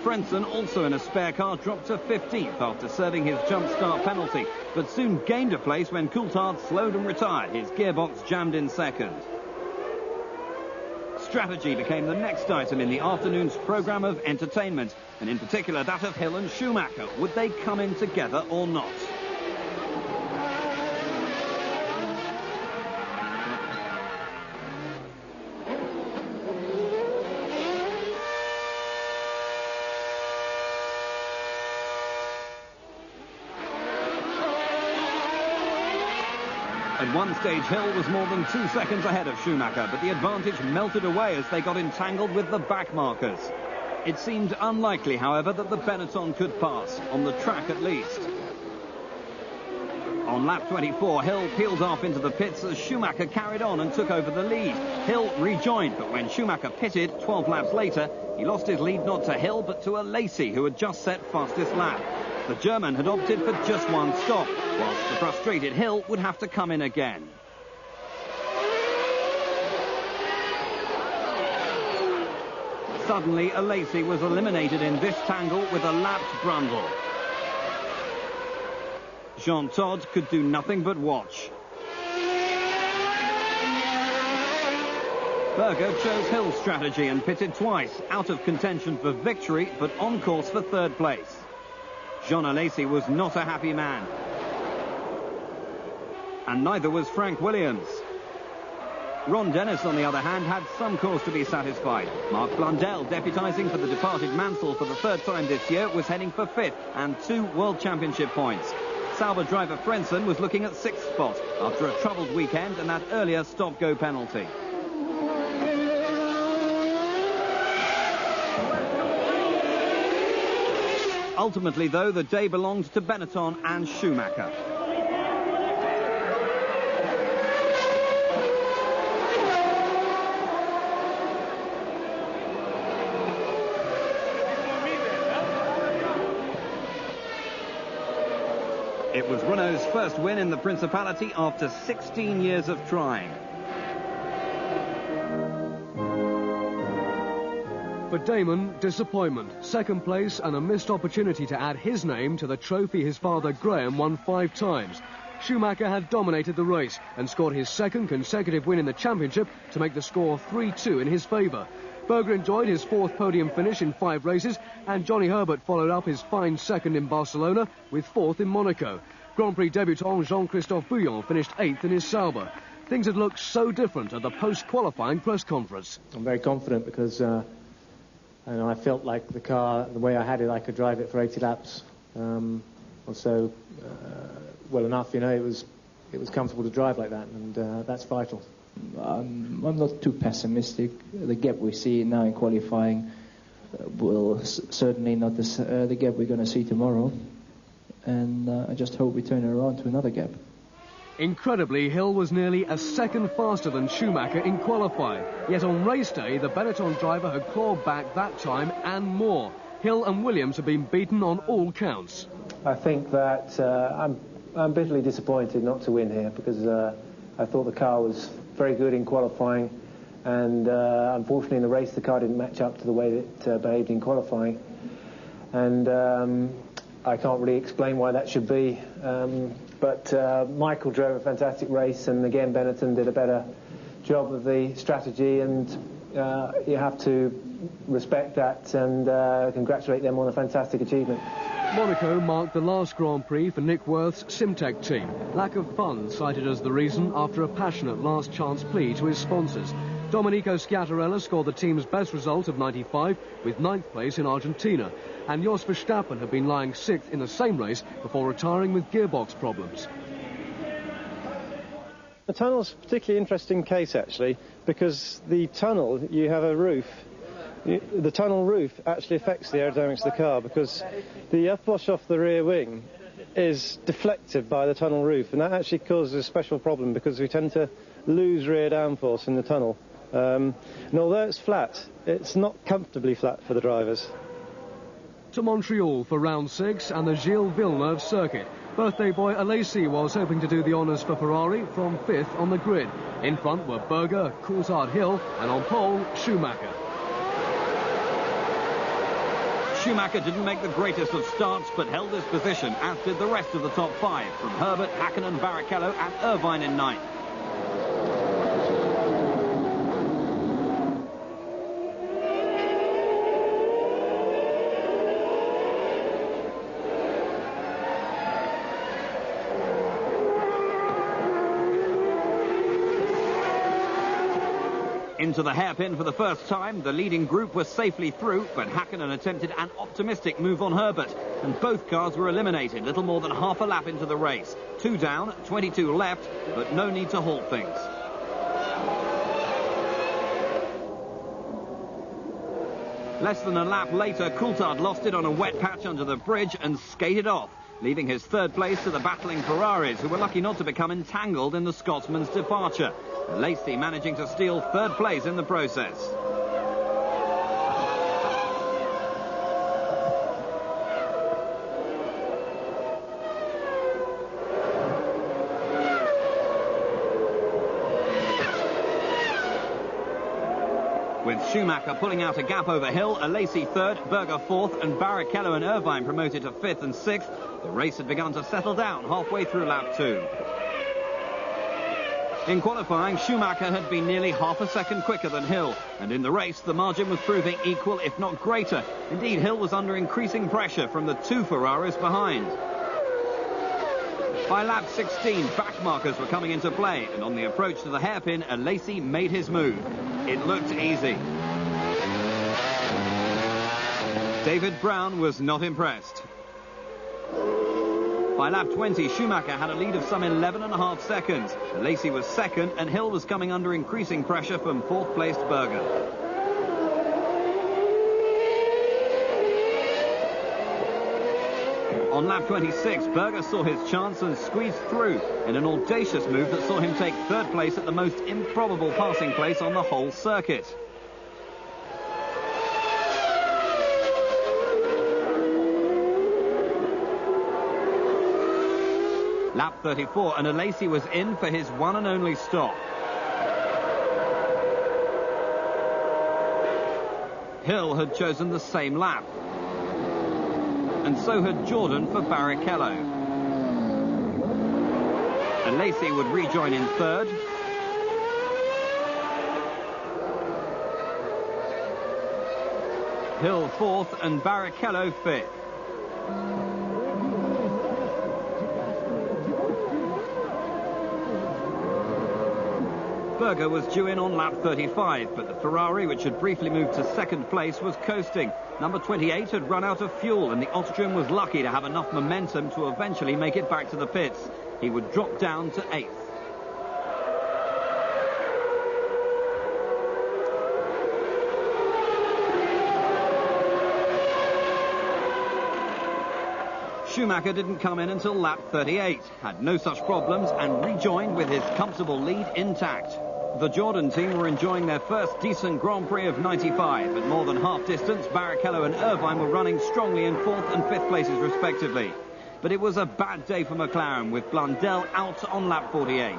Frentzen, also in a spare car, dropped to 15th after serving his jump start penalty, but soon gained a place when Coulthard slowed and retired, his gearbox jammed in second. Strategy became the next item in the afternoon's programme of entertainment, and in particular that of Hill and Schumacher. Would they come in together or not? At one stage, Hill was more than 2 seconds ahead of Schumacher, but the advantage melted away as they got entangled with the back markers. It seemed unlikely, however, that the Benetton could pass, on the track at least. On lap 24, Hill peeled off into the pits as Schumacher carried on and took over the lead. Hill rejoined, but when Schumacher pitted 12 laps later, he lost his lead not to Hill, but to Alesi, who had just set fastest lap. The German had opted for just 1 stop, whilst the frustrated Hill would have to come in again. Suddenly, Alesi was eliminated in this tangle with a lapped Brundle. Jean Todt could do nothing but watch. Berger chose Hill's strategy and pitted twice, out of contention for victory, but on course for 3rd place. Jean Alesi was not a happy man. And neither was Frank Williams. Ron Dennis, on the other hand, had some cause to be satisfied. Mark Blundell, deputising for the departed Mansell for the 3rd time this year, was heading for 5th and 2 World Championship points. Sauber driver Frentzen was looking at 6th spot after a troubled weekend and that earlier stop-go penalty. Ultimately, though, the day belonged to Benetton and Schumacher. It was Renault's first win in the Principality after 16 years of trying. For Damon, disappointment, 2nd place and a missed opportunity to add his name to the trophy his father Graham won 5 times. Schumacher had dominated the race and scored his 2nd consecutive win in the championship to make the score 3-2 in his favour. Berger enjoyed his 4th podium finish in 5 races, and Johnny Herbert followed up his fine 2nd in Barcelona with 4th in Monaco. Grand Prix debutant Jean-Christophe Bouillon finished 8th in his Sauber. Things had looked so different at the post-qualifying press conference. I'm very confident because I felt like the car, the way I had it, I could drive it for 80 laps. Also, well enough, you know, it was comfortable to drive like that, and that's vital. I'm not too pessimistic. The gap we see now in qualifying will certainly not the gap we're going to see tomorrow. And I just hope we turn it around to another gap. Incredibly, Hill was nearly a second faster than Schumacher in qualifying. Yet on race day, the Benetton driver had clawed back that time and more. Hill and Williams have been beaten on all counts. I think that I'm bitterly disappointed not to win here because I thought the car was very good in qualifying, and unfortunately in the race the car didn't match up to the way that it behaved in qualifying. And I can't really explain why that should be, but Michael drove a fantastic race, and again Benetton did a better job of the strategy, and you have to respect that and congratulate them on a fantastic achievement. Monaco marked the last Grand Prix for Nick Worth's Simtech team. Lack of funds cited as the reason after a passionate last-chance plea to his sponsors. Domenico Schiattarella scored the team's best result of 95 with 9th place in Argentina, and Jos Verstappen had been lying 6th in the same race before retiring with gearbox problems. The tunnel's a particularly interesting case, actually, because the tunnel, you have a roof. The tunnel roof actually affects the aerodynamics of the car because the upwash off the rear wing is deflected by the tunnel roof, and that actually causes a special problem because we tend to lose rear downforce in the tunnel. And although it's flat, it's not comfortably flat for the drivers. To Montreal for round 6 and the Gilles Villeneuve circuit. Birthday boy Alesi was hoping to do the honours for Ferrari from 5th on the grid. In front were Berger, Coulthard, Hill, and on pole, Schumacher. Schumacher didn't make the greatest of starts, but held his position, as did the rest of the top 5, from Herbert, Hakkinen, Barrichello and Irvine in 9th. Into the hairpin for the first time. The leading group was safely through, but Hakkinen attempted an optimistic move on Herbert, and both cars were eliminated little more than half a lap into the race. 2 down, 22 left, but no need to halt things. Less than a lap later, Coulthard lost it on a wet patch under the bridge and skated off, leaving his 3rd place to the battling Ferraris, who were lucky not to become entangled in the Scotsman's departure. Lacey managing to steal 3rd place in the process. With Schumacher pulling out a gap over Hill, Alesi 3rd, Berger 4th, and Barrichello and Irvine promoted to 5th and 6th, the race had begun to settle down halfway through lap 2. In qualifying, Schumacher had been nearly half a second quicker than Hill, and in the race the margin was proving equal, if not greater. Indeed, Hill was under increasing pressure from the 2 Ferraris behind. By lap 16, back markers were coming into play, and on the approach to the hairpin, Alesi made his move. It looked easy. David Brown was not impressed. By lap 20, Schumacher had a lead of some 11.5 seconds. Alesi was 2nd, and Hill was coming under increasing pressure from 4th-placed Berger. On lap 26, Berger saw his chance and squeezed through in an audacious move that saw him take 3rd place at the most improbable passing place on the whole circuit. Lap 34, and Alesi was in for his one and only stop. Hill had chosen the same lap, and so had Jordan for Barrichello. Alesi would rejoin in 3rd. Hill 4th and Barrichello 5th. Berger was due in on lap 35, but the Ferrari, which had briefly moved to second place, was coasting. Number 28 had run out of fuel, and the Austrian was lucky to have enough momentum to eventually make it back to the pits. He would drop down to 8th. Schumacher didn't come in until lap 38, had no such problems and rejoined with his comfortable lead intact. The Jordan team were enjoying their first decent Grand Prix of 95. At more than half distance, Barrichello and Irvine were running strongly in 4th and 5th places respectively. But it was a bad day for McLaren, with Blundell out on lap 48.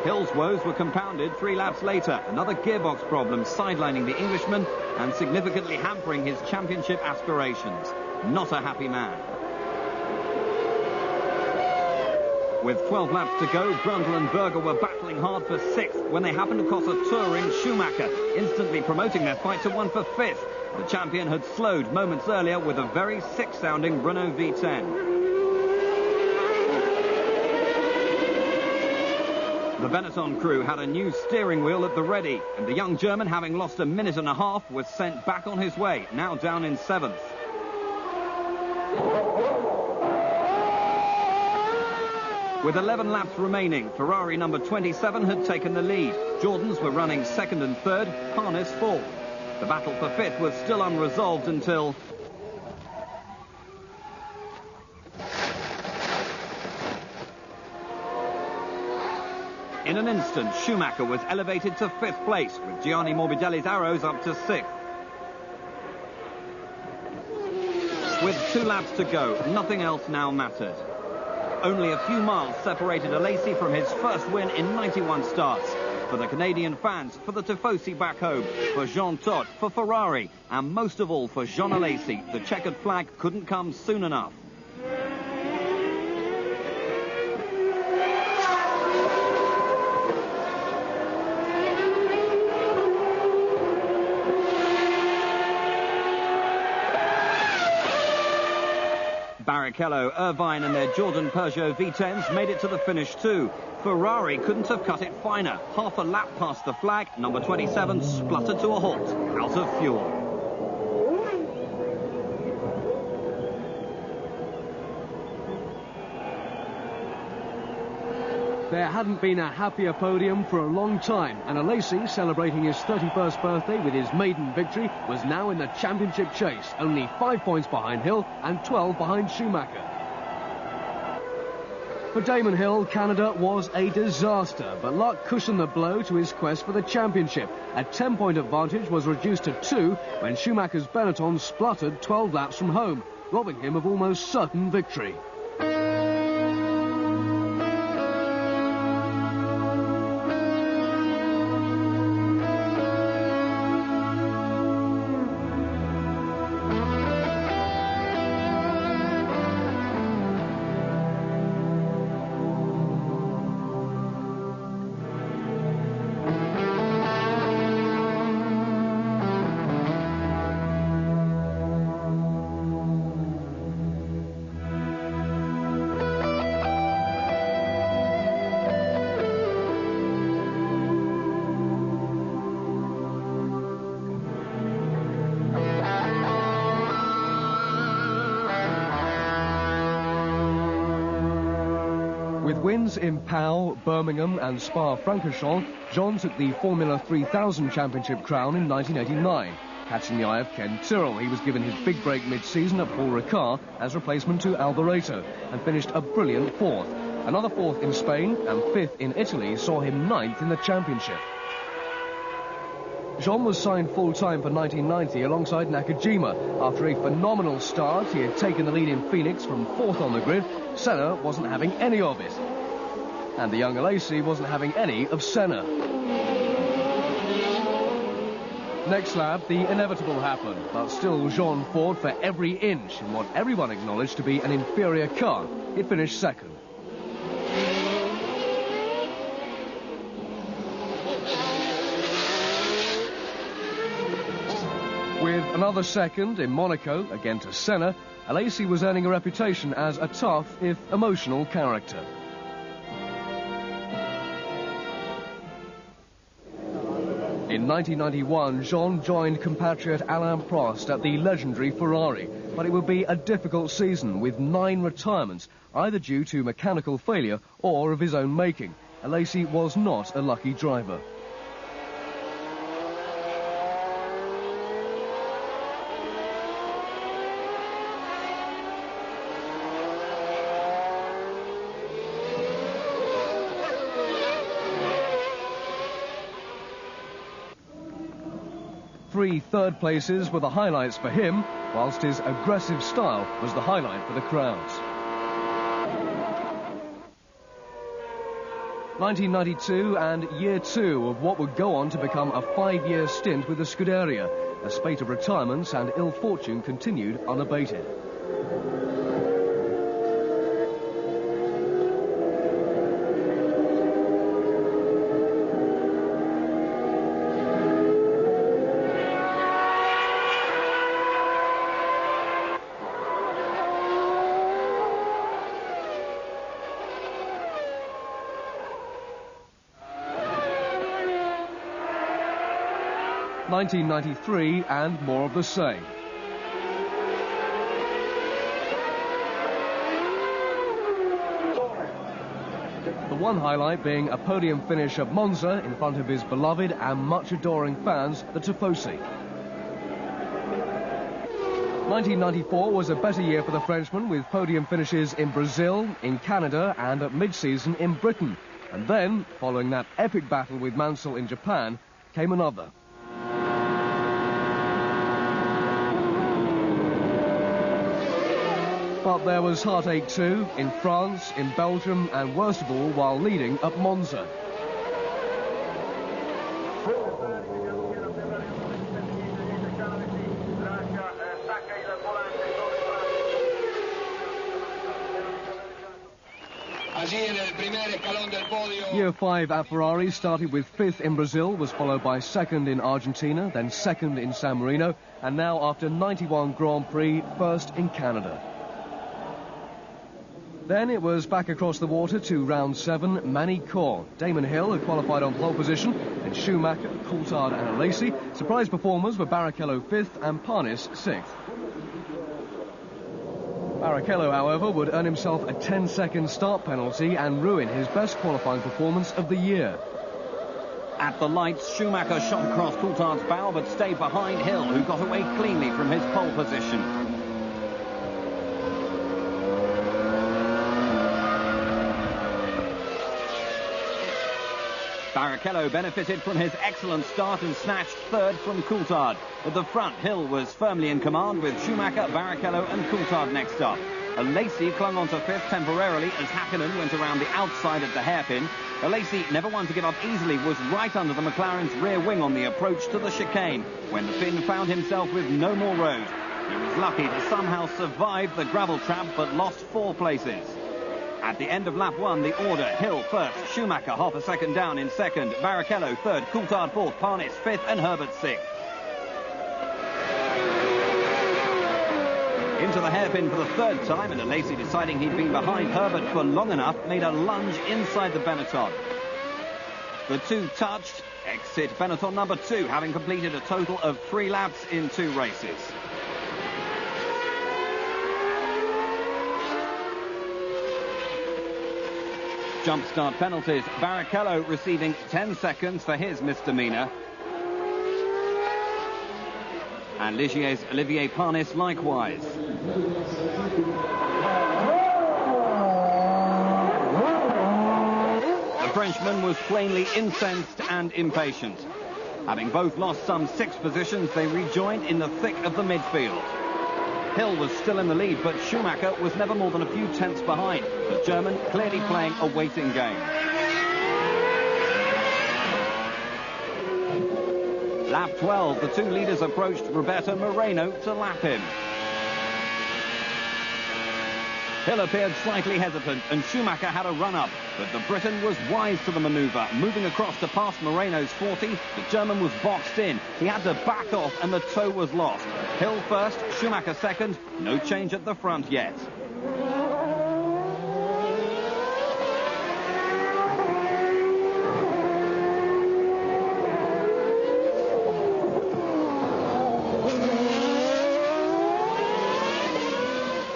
Hill's woes were compounded 3 laps later. Another gearbox problem sidelining the Englishman and significantly hampering his championship aspirations. Not a happy man. With 12 laps to go, Brundle and Berger were battling hard for 6th when they happened across a touring Schumacher, instantly promoting their fight to one for 5th. The champion had slowed moments earlier with a very sick-sounding Renault V10. The Benetton crew had a new steering wheel at the ready, and the young German, having lost a minute and a half, was sent back on his way, now down in 7th. With 11 laps remaining, Ferrari number 27 had taken the lead. Jordans were running 2nd and 3rd, Harness 4th. The battle for 5th was still unresolved until... In an instant, Schumacher was elevated to 5th place, with Gianni Morbidelli's arrows up to 6th. With 2 laps to go, nothing else now mattered. Only a few miles separated Alesi from his first win in 91 starts. For the Canadian fans, for the Tifosi back home, for Jean Todt, for Ferrari, and most of all for Jean Alesi, the checkered flag couldn't come soon enough. Barrichello, Irvine and their Jordan Peugeot V10s made it to the finish too. Ferrari couldn't have cut it finer. Half a lap past the flag, number 27 spluttered to a halt, out of fuel. There hadn't been a happier podium for a long time, and Alesi, celebrating his 31st birthday with his maiden victory, was now in the championship chase, only 5 points behind Hill and 12 behind Schumacher. For Damon Hill, Canada was a disaster, but luck cushioned the blow to his quest for the championship. A 10-point advantage was reduced to 2 when Schumacher's Benetton spluttered 12 laps from home, robbing him of almost certain victory. With wins in Pau, Birmingham and Spa-Francorchamps, Jean took the Formula 3000 Championship crown in 1989. Catching the eye of Ken Tyrrell, he was given his big break mid-season at Paul Ricard as replacement to Alboreto and finished a brilliant 4th. Another 4th in Spain and 5th in Italy saw him 9th in the championship. Jean was signed full-time for 1990 alongside Nakajima. After a phenomenal start, he had taken the lead in Phoenix from 4th on the grid. Senna wasn't having any of it. And the young Alesi wasn't having any of Senna. Next lap, the inevitable happened, but still Jean fought for every inch in what everyone acknowledged to be an inferior car. He finished 2nd. With another second in Monaco, again to Senna, Alesi was earning a reputation as a tough, if emotional, character. In 1991, Jean joined compatriot Alain Prost at the legendary Ferrari, but it would be a difficult season with 9 retirements, either due to mechanical failure or of his own making. Alesi was not a lucky driver. Three third places were the highlights for him, whilst his aggressive style was the highlight for the crowds. 1992 and year 2 of what would go on to become a 5-year stint with the Scuderia. A spate of retirements and ill fortune continued unabated. ...1993 and more of the same. The one highlight being a podium finish at Monza in front of his beloved and much adoring fans, the Tifosi. 1994 was a better year for the Frenchman, with podium finishes in Brazil, in Canada and at mid-season in Britain. And then, following that epic battle with Mansell in Japan, came another. But there was heartache too, in France, in Belgium, and worst of all, while leading at Monza. Year 5 at Ferrari started with 5th in Brazil, was followed by 2nd in Argentina, then 2nd in San Marino, and now after 91 Grand Prix, 1st in Canada. Then it was back across the water to round 7, Manicourt. Damon Hill had qualified on pole position, and Schumacher, Coulthard and Alesi. Surprise performers were Barrichello 5th and Parnis 6th. Barrichello, however, would earn himself a 10-second start penalty and ruin his best qualifying performance of the year. At the lights, Schumacher shot across Coulthard's bow but stayed behind Hill, who got away cleanly from his pole position. Barrichello benefited from his excellent start and snatched 3rd from Coulthard. At the front, Hill was firmly in command with Schumacher, Barrichello and Coulthard next up. Alesi clung on to 5th temporarily as Hakkinen went around the outside at the hairpin. Alesi, never one to give up easily, was right under the McLaren's rear wing on the approach to the chicane when the Finn found himself with no more road. He was lucky to somehow survive the gravel trap but lost 4 places. At the end of lap 1, the order: Hill 1st, Schumacher half a second down in 2nd, Barrichello 3rd, Coulthard 4th, Parnis 5th and Herbert 6th. Into the hairpin for the 3rd time, and Alesi, deciding he'd been behind Herbert for long enough, made a lunge inside the Benetton. The two touched. Exit Benetton number 2, having completed a total of 3 laps in 2 races. Jump start penalties. Barrichello receiving 10 seconds for his misdemeanor. And Ligier's Olivier Parnis likewise. The Frenchman was plainly incensed and impatient. Having both lost some 6 positions, they rejoined in the thick of the midfield. Hill was still in the lead, but Schumacher was never more than a few tenths behind. The German clearly playing a waiting game. Lap 12, the 2 leaders approached Roberto Moreno to lap him. Hill appeared slightly hesitant and Schumacher had a run-up, but the Briton was wise to the manoeuvre. Moving across to pass Moreno's 40, the German was boxed in. He had to back off and the toe was lost. Hill first, Schumacher second, no change at the front yet.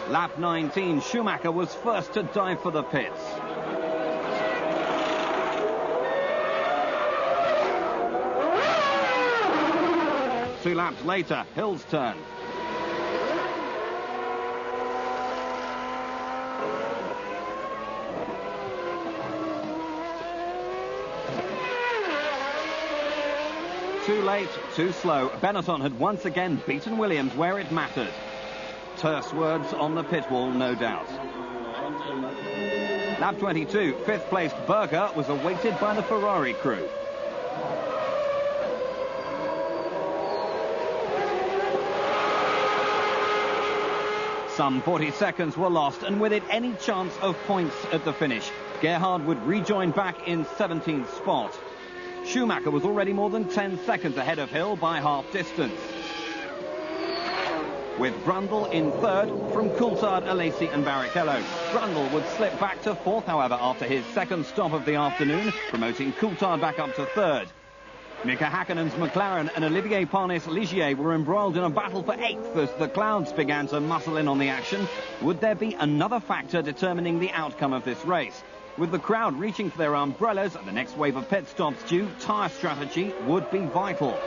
Lap 19, Schumacher was first to dive for the pits. Two laps later, Hill's turn. Too late, too slow. Benetton had once again beaten Williams where it mattered. Terse words on the pit wall, no doubt. Lap 22, fifth-placed Berger was awaited by the Ferrari crew. Some 40 seconds were lost, and with it any chance of points at the finish. Gerhard would rejoin back in 17th spot. Schumacher was already more than 10 seconds ahead of Hill by half distance. With Brundle in third from Coulthard, Alesi and Barrichello. Brundle would slip back to fourth, however, after his second stop of the afternoon, promoting Coulthard back up to third. Mika Häkkinen's McLaren and Olivier Panis-Ligier were embroiled in a battle for eighth as the clouds began to muscle in on the action. Would there be another factor determining the outcome of this race? With the crowd reaching for their umbrellas and the next wave of pit stops due, tyre strategy would be vital.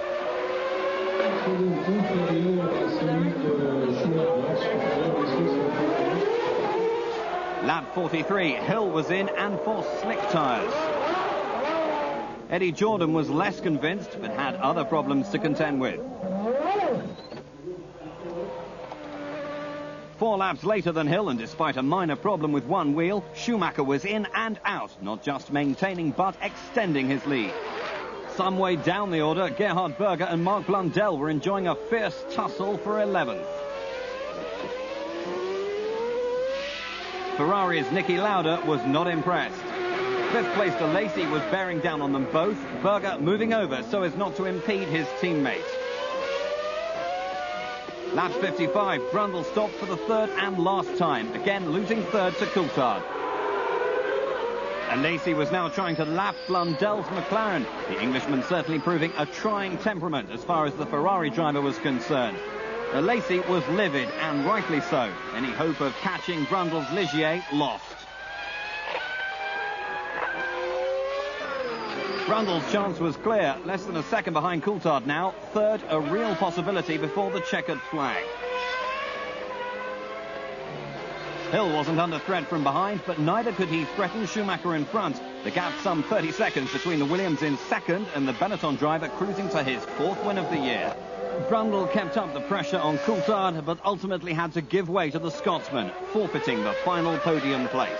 Lap 43, Hill was in and for slick tyres. Eddie Jordan was less convinced but had other problems to contend with. 4 laps later than Hill, and despite a minor problem with one wheel, Schumacher was in and out, not just maintaining but extending his lead. Some way down the order, Gerhard Berger and Marc Blundell were enjoying a fierce tussle for 11th. Ferrari's Niki Lauda was not impressed. Fifth-placed Alesi was bearing down on them both, Berger moving over so as not to impede his teammate. Lap 55, Brundle stopped for the third and last time, again losing third to Coulthard. Alesi was now trying to lap Blundell's McLaren, the Englishman certainly proving a trying temperament as far as the Ferrari driver was concerned. Alesi was livid, and rightly so. Any hope of catching Brundle's Ligier lost. Brundle's chance was clear, less than a second behind Coulthard now. Third, a real possibility before the checkered flag. Hill wasn't under threat from behind, but neither could he threaten Schumacher in front. The gap some 30 seconds between the Williams in second and the Benetton driver cruising to his 4th win of the year. Brundle kept up the pressure on Coulthard, but ultimately had to give way to the Scotsman, forfeiting the final podium place.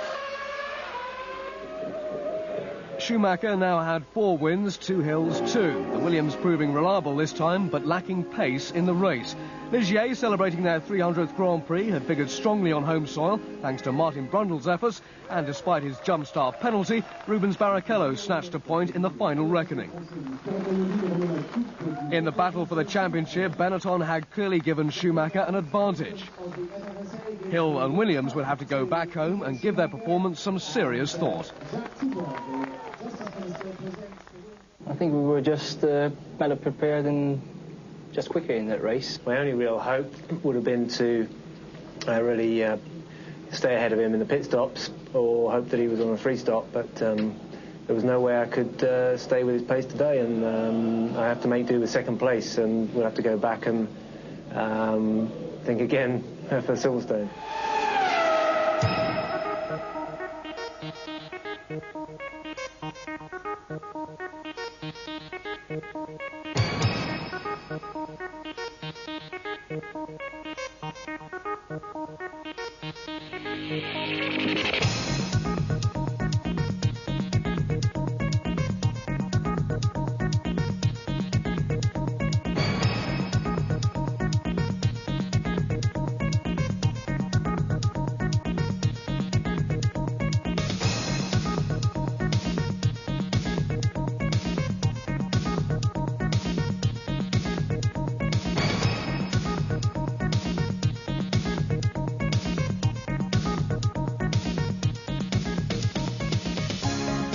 Schumacher now had 4 wins, 2 Hills, 2. The Williams proving reliable this time, but lacking pace in the race. Ligier, celebrating their 300th Grand Prix, had figured strongly on home soil, thanks to Martin Brundle's efforts, and despite his jump start penalty, Rubens Barrichello snatched a point in the final reckoning. In the battle for the championship, Benetton had clearly given Schumacher an advantage. Hill and Williams would have to go back home and give their performance some serious thought. I think we were just better prepared and just quicker in that race. My only real hope would have been to really stay ahead of him in the pit stops, or hope that he was on a free stop, but there was no way I could stay with his pace today, and I have to make do with second place, and we'll have to go back and think again for Silverstone.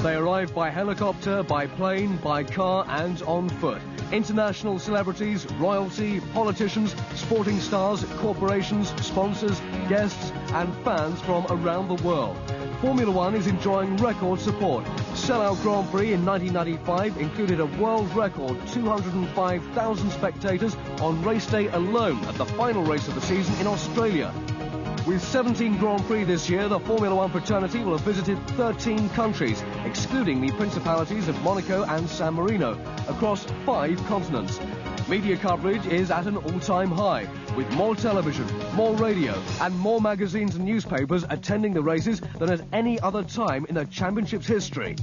They arrive by helicopter, by plane, by car and on foot. International celebrities, royalty, politicians, sporting stars, corporations, sponsors, guests and fans from around the world. Formula One is enjoying record support. Sellout Grand Prix in 1995 included a world record 205,000 spectators on race day alone at the final race of the season in Australia. With 17 Grand Prix this year, the Formula One fraternity will have visited 13 countries, excluding the Principalities of Monaco and San Marino, across 5 continents. Media coverage is at an all-time high, with more television, more radio and more magazines and newspapers attending the races than at any other time in the championship's history.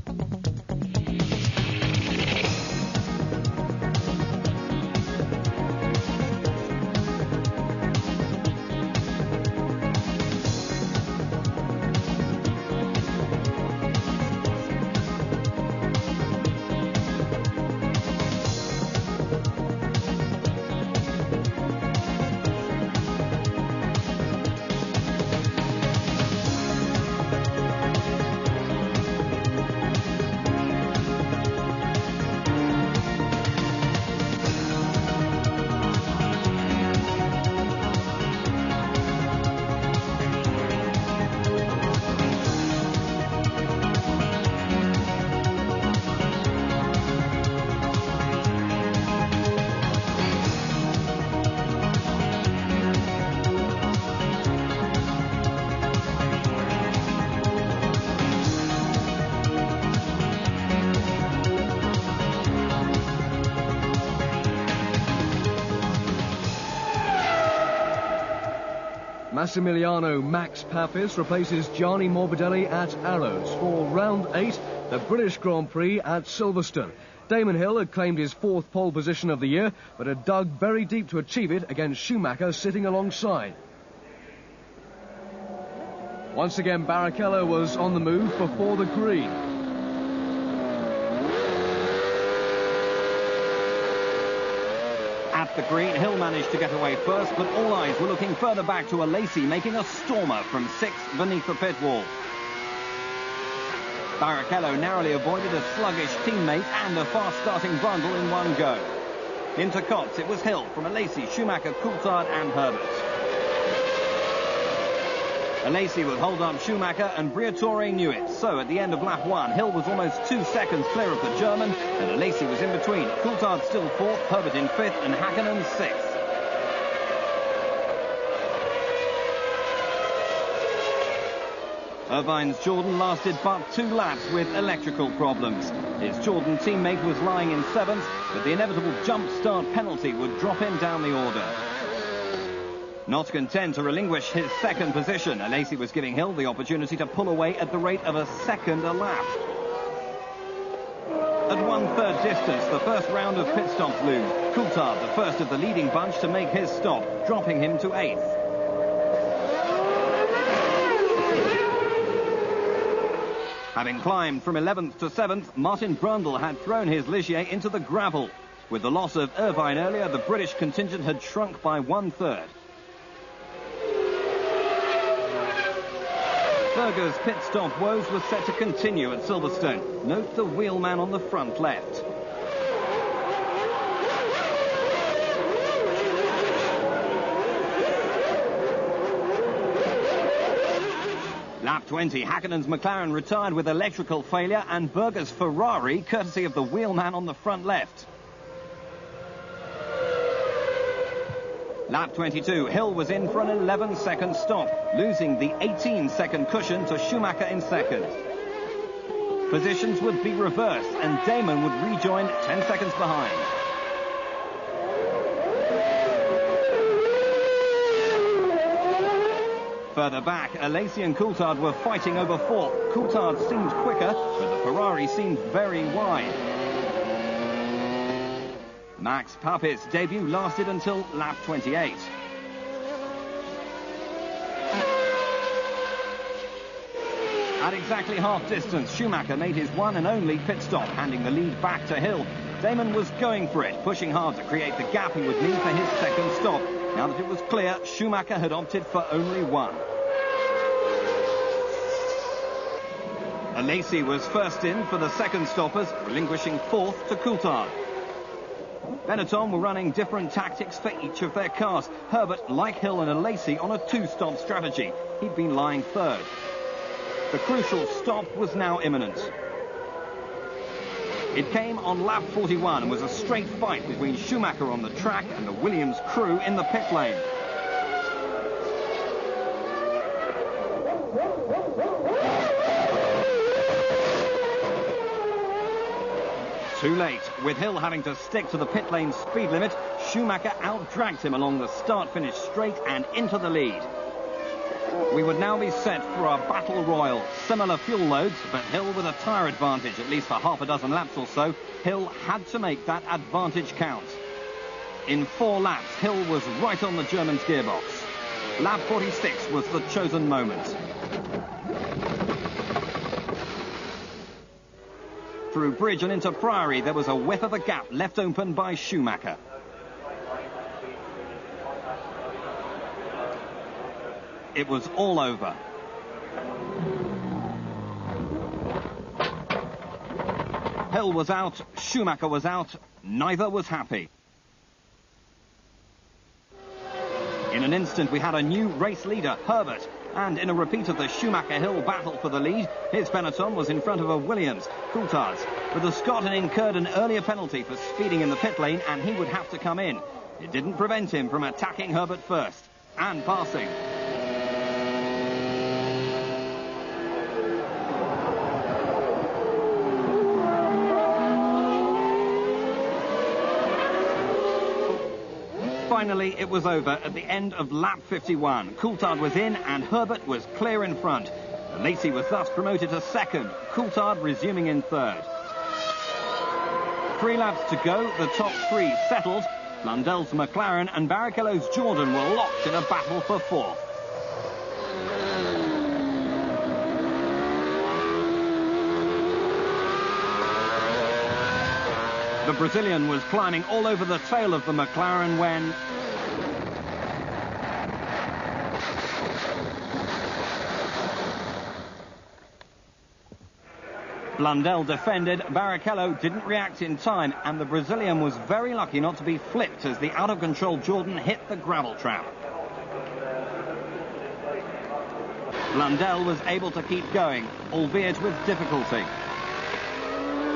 Massimiliano Max Papis replaces Gianni Morbidelli at Arrows for round 8, the British Grand Prix at Silverstone. Damon Hill had claimed his 4th pole position of the year, but had dug very deep to achieve it against Schumacher sitting alongside. Once again, Barrichello was on the move before the green. At the green, Hill managed to get away first, but all eyes were looking further back to Alesi making a stormer from 6th beneath the pit wall. Barrichello narrowly avoided a sluggish teammate and a fast-starting Brundle in one go. Into Kotz, it was Hill from Alesi, Schumacher, Coulthard and Herbert. Alesi would hold up Schumacher and Briatore knew it. So at the end of lap 1, Hill was almost 2 seconds clear of the German and Alesi was in between. Coulthard still 4th, Herbert in 5th and Hakkinen 6th. Irvine's Jordan lasted but 2 laps with electrical problems. His Jordan teammate was lying in 7th, but the inevitable jump start penalty would drop him down the order. Not content to relinquish his 2nd position, Alesi was giving Hill the opportunity to pull away at the rate of a 2nd a lap. At 1/3 distance, the first round of pit stops loomed. Coulthard, the first of the leading bunch to make his stop, dropping him to 8th. Having climbed from 11th to 7th, Martin Brundle had thrown his Ligier into the gravel. With the loss of Irvine earlier, the British contingent had shrunk by 1/3. Berger's pit stop woes were set to continue at Silverstone. Note the wheelman on the front left. Lap 20, Hakkinen's McLaren retired with electrical failure and Berger's Ferrari, courtesy of the wheelman on the front left. Lap 22, Hill was in for an 11-second stop, losing the 18-second cushion to Schumacher in 2nd. Positions would be reversed and Damon would rejoin 10 seconds behind. Further back, Alesi and Coulthard were fighting over 4th. Coulthard seemed quicker, but the Ferrari seemed very wide. Max Papis' debut lasted until lap 28. At exactly half distance, Schumacher made his one and only pit stop, handing the lead back to Hill. Damon was going for it, pushing hard to create the gap he would need for his 2nd stop. Now that it was clear, Schumacher had opted for only one. Lacey was first in for the second stoppers, relinquishing fourth to Coulthard. Benetton were running different tactics for each of their cars. Herbert, like Hill and Lacey, on a two-stop strategy. He'd been lying third. The crucial stop was now imminent. It came on lap 41 and was a straight fight between Schumacher on the track and the Williams crew in the pit lane. Too late. With Hill having to stick to the pit lane speed limit, Schumacher outdragged him along the start-finish straight and into the lead. We would now be set for a battle royal. Similar fuel loads, but Hill with a tyre advantage, at least for half a dozen laps or so. Hill had to make that advantage count. In 4 laps, Hill was right on the German's gearbox. Lap 46 was the chosen moment. Through Bridge and into Priory, there was a whiff of a gap left open by Schumacher. It was all over. Hill was out, Schumacher was out, neither was happy. In an instant, we had a new race leader, Herbert, and in a repeat of the Schumacher-Hill battle for the lead, his Benetton was in front of a Williams, Coulthard's. But the Scot had incurred an earlier penalty for speeding in the pit lane, and he would have to come in. It didn't prevent him from attacking Herbert first, and passing. Finally, it was over at the end of lap 51. Coulthard was in and Herbert was clear in front. Lacey was thus promoted to second, Coulthard resuming in third. 3 laps to go, the top 3 settled. Blundell's McLaren and Barrichello's Jordan were locked in a battle for fourth. The Brazilian was climbing all over the tail of the McLaren when Blundell defended, Barrichello didn't react in time, and the Brazilian was very lucky not to be flipped as the out-of-control Jordan hit the gravel trap. Blundell was able to keep going, albeit with difficulty.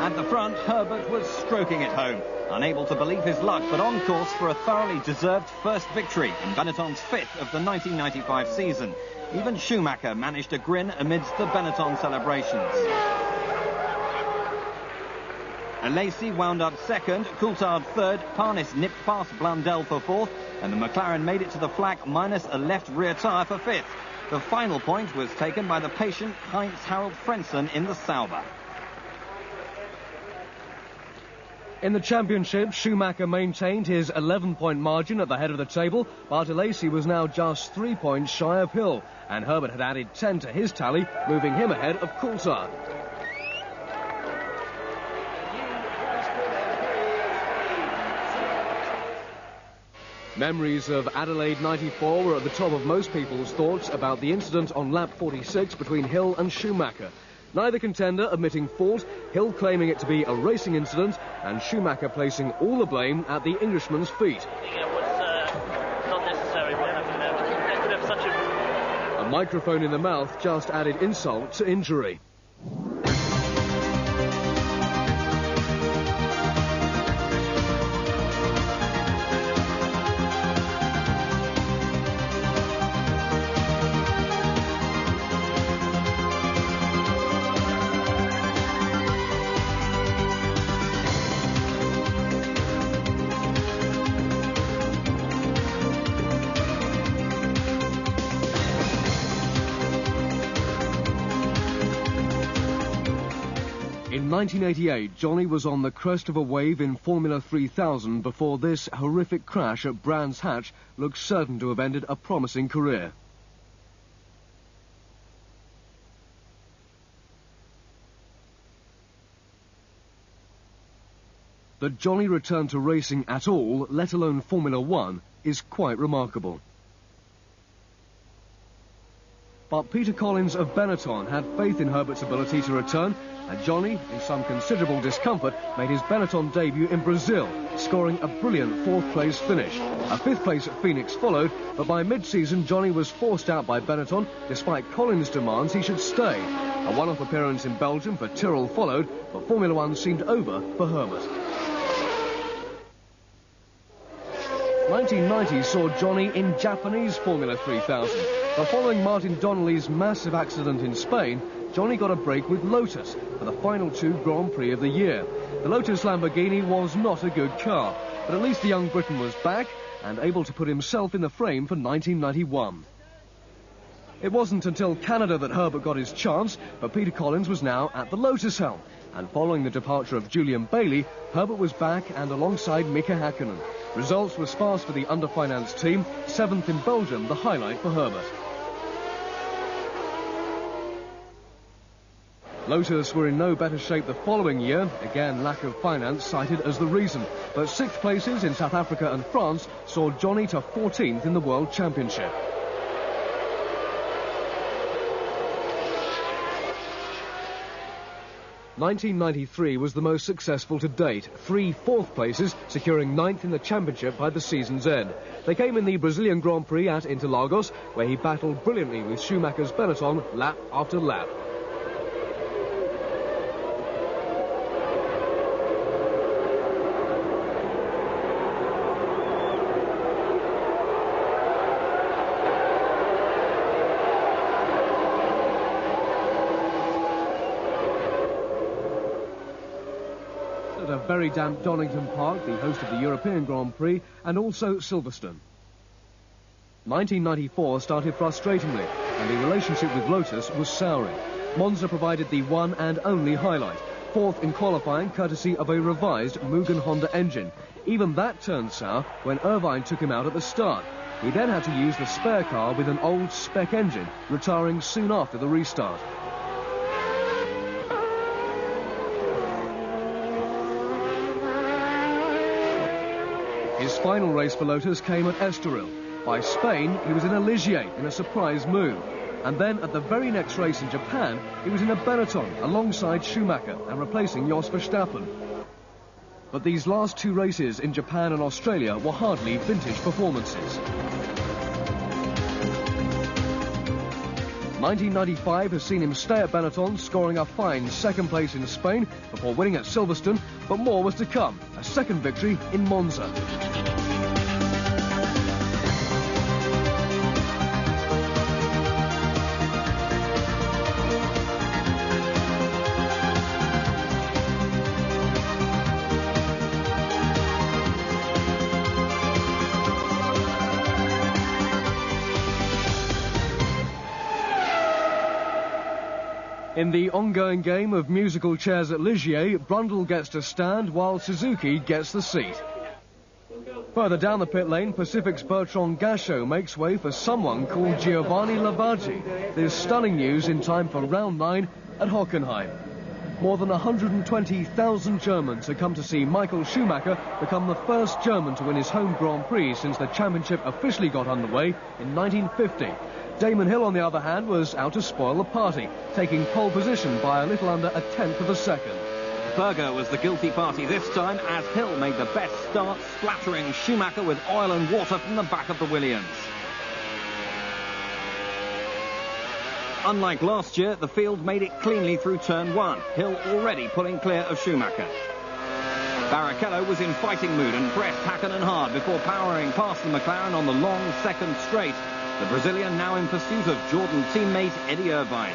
At the front, Herbert was stroking it home, unable to believe his luck, but on course for a thoroughly deserved first victory in Benetton's 5th of the 1995 season. Even Schumacher managed to grin amidst the Benetton celebrations. Lacey wound up second, Coulthard third, Parnis nipped past Blundell for fourth, and the McLaren made it to the flag minus a left rear tyre for fifth. The final point was taken by the patient Heinz-Harald Frentzen in the Sauber. In the championship, Schumacher maintained his 11-point margin at the head of the table, but Lacey was now just 3 points shy of Hill, and Herbert had added 10 to his tally, moving him ahead of Coulthard. Memories of Adelaide 94 were at the top of most people's thoughts about the incident on lap 46 between Hill and Schumacher. Neither contender admitting fault, Hill claiming it to be a racing incident, and Schumacher placing all the blame at the Englishman's feet. It was not necessary what happened there. They could have such A microphone in the mouth just added insult to injury. In 1988, Johnny was on the crest of a wave in Formula 3000 before this horrific crash at Brands Hatch looked certain to have ended a promising career. That Johnny returned to racing at all, let alone Formula 1, is quite remarkable. but Peter Collins of Benetton had faith in Herbert's ability to return, and Johnny, in some considerable discomfort, made his Benetton debut in Brazil, scoring a brilliant fourth-place finish. A fifth place at Phoenix followed, but by mid-season Johnny was forced out by Benetton, despite Collins' demands he should stay. A one-off appearance in Belgium for Tyrrell followed, but Formula One seemed over for Herbert. 1990 saw Johnny in Japanese Formula 3000, but following Martin Donnelly's massive accident in Spain, Johnny got a break with Lotus for the final two Grand Prix of the year. The Lotus Lamborghini was not a good car, but at least the young Briton was back and able to put himself in the frame for 1991. It wasn't until Canada that Herbert got his chance, but Peter Collins was now at the Lotus helm. And following the departure of Julian Bailey, Herbert was back and alongside Mika Häkkinen. Results were sparse for the under-financed team, 7th in Belgium, the highlight for Herbert. Lotus were in no better shape the following year, again lack of finance cited as the reason, but 6th places in South Africa and France saw Johnny to 14th in the World Championship. ...1993 was the most successful to date, 3 fourth places, securing 9th in the championship by the season's end. They came in the Brazilian Grand Prix at Interlagos, where he battled brilliantly with Schumacher's Benetton lap after lap. A very damp Donington Park, the host of the European Grand Prix, and also Silverstone. 1994 started frustratingly, and the relationship with Lotus was souring. Monza provided the one and only highlight, 4th in qualifying courtesy of a revised Mugen Honda engine. Even that turned sour when Irvine took him out at the start. He then had to use the spare car with an old spec engine, retiring soon after the restart. His final race for Lotus came at Estoril. By Spain, he was in a Ligier in a surprise move. And then at the very next race in Japan, he was in a Benetton alongside Schumacher and replacing Jos Verstappen. But these last 2 races in Japan and Australia were hardly vintage performances. 1995 has seen him stay at Benetton, scoring a fine 2nd place in Spain before winning at Silverstone, but more was to come, a 2nd victory in Monza. In the ongoing game of musical chairs at Ligier, Brundle gets to stand while Suzuki gets the seat. Further down the pit lane, Pacific's Bertrand Gachot makes way for someone called Giovanni Lavaggi. There's stunning news in time for round 9 at Hockenheim. More than 120,000 Germans have come to see Michael Schumacher become the first German to win his home Grand Prix since the championship officially got underway in 1950. Damon Hill, on the other hand, was out to spoil the party, taking pole position by a little under a 10th of a second. Berger was the guilty party this time, as Hill made the best start, splattering Schumacher with oil and water from the back of the Williams. Unlike last year, the field made it cleanly through turn 1, Hill already pulling clear of Schumacher. Barrichello was in fighting mood and pressed Häkkinen hard before powering past the McLaren on the long 2nd straight. The Brazilian now in pursuit of Jordan teammate Eddie Irvine.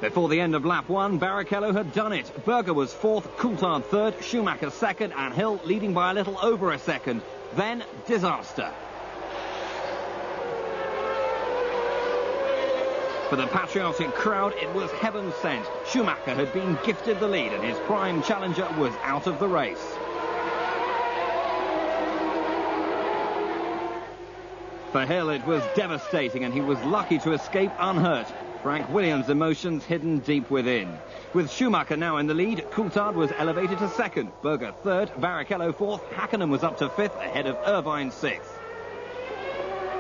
Before the end of lap 1, Barrichello had done it. Berger was 4th, Coulthard 3rd, Schumacher 2nd, and Hill leading by a little over a second. Then, disaster. For the patriotic crowd, it was heaven sent. Schumacher had been gifted the lead and his prime challenger was out of the race. For Hill, it was devastating and he was lucky to escape unhurt. Frank Williams' emotions hidden deep within. With Schumacher now in the lead, Coulthard was elevated to 2nd, Berger 3rd, Barrichello 4th, Häkkinen was up to 5th, ahead of Irvine 6th.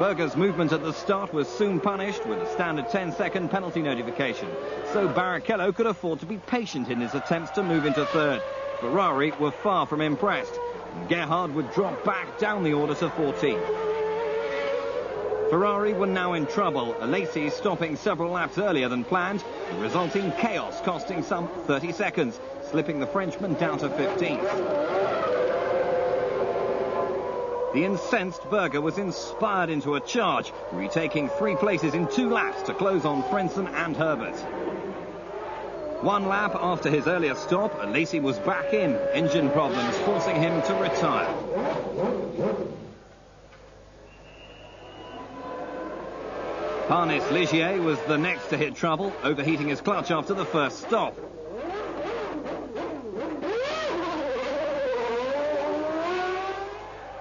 Berger's movement at the start was soon punished with a standard 10-second penalty notification, so Barrichello could afford to be patient in his attempts to move into third. Ferrari were far from impressed, and Gerhard would drop back down the order to 14. Ferrari were now in trouble, Alesi stopping several laps earlier than planned, the resulting chaos costing some 30 seconds, slipping the Frenchman down to 15th. The incensed Berger was inspired into a charge, retaking 3 places in 2 laps to close on Frentzen and Herbert. 1 lap after his earlier stop, Alesi was back in, engine problems forcing him to retire. Harness Ligier was the next to hit trouble, overheating his clutch after the first stop.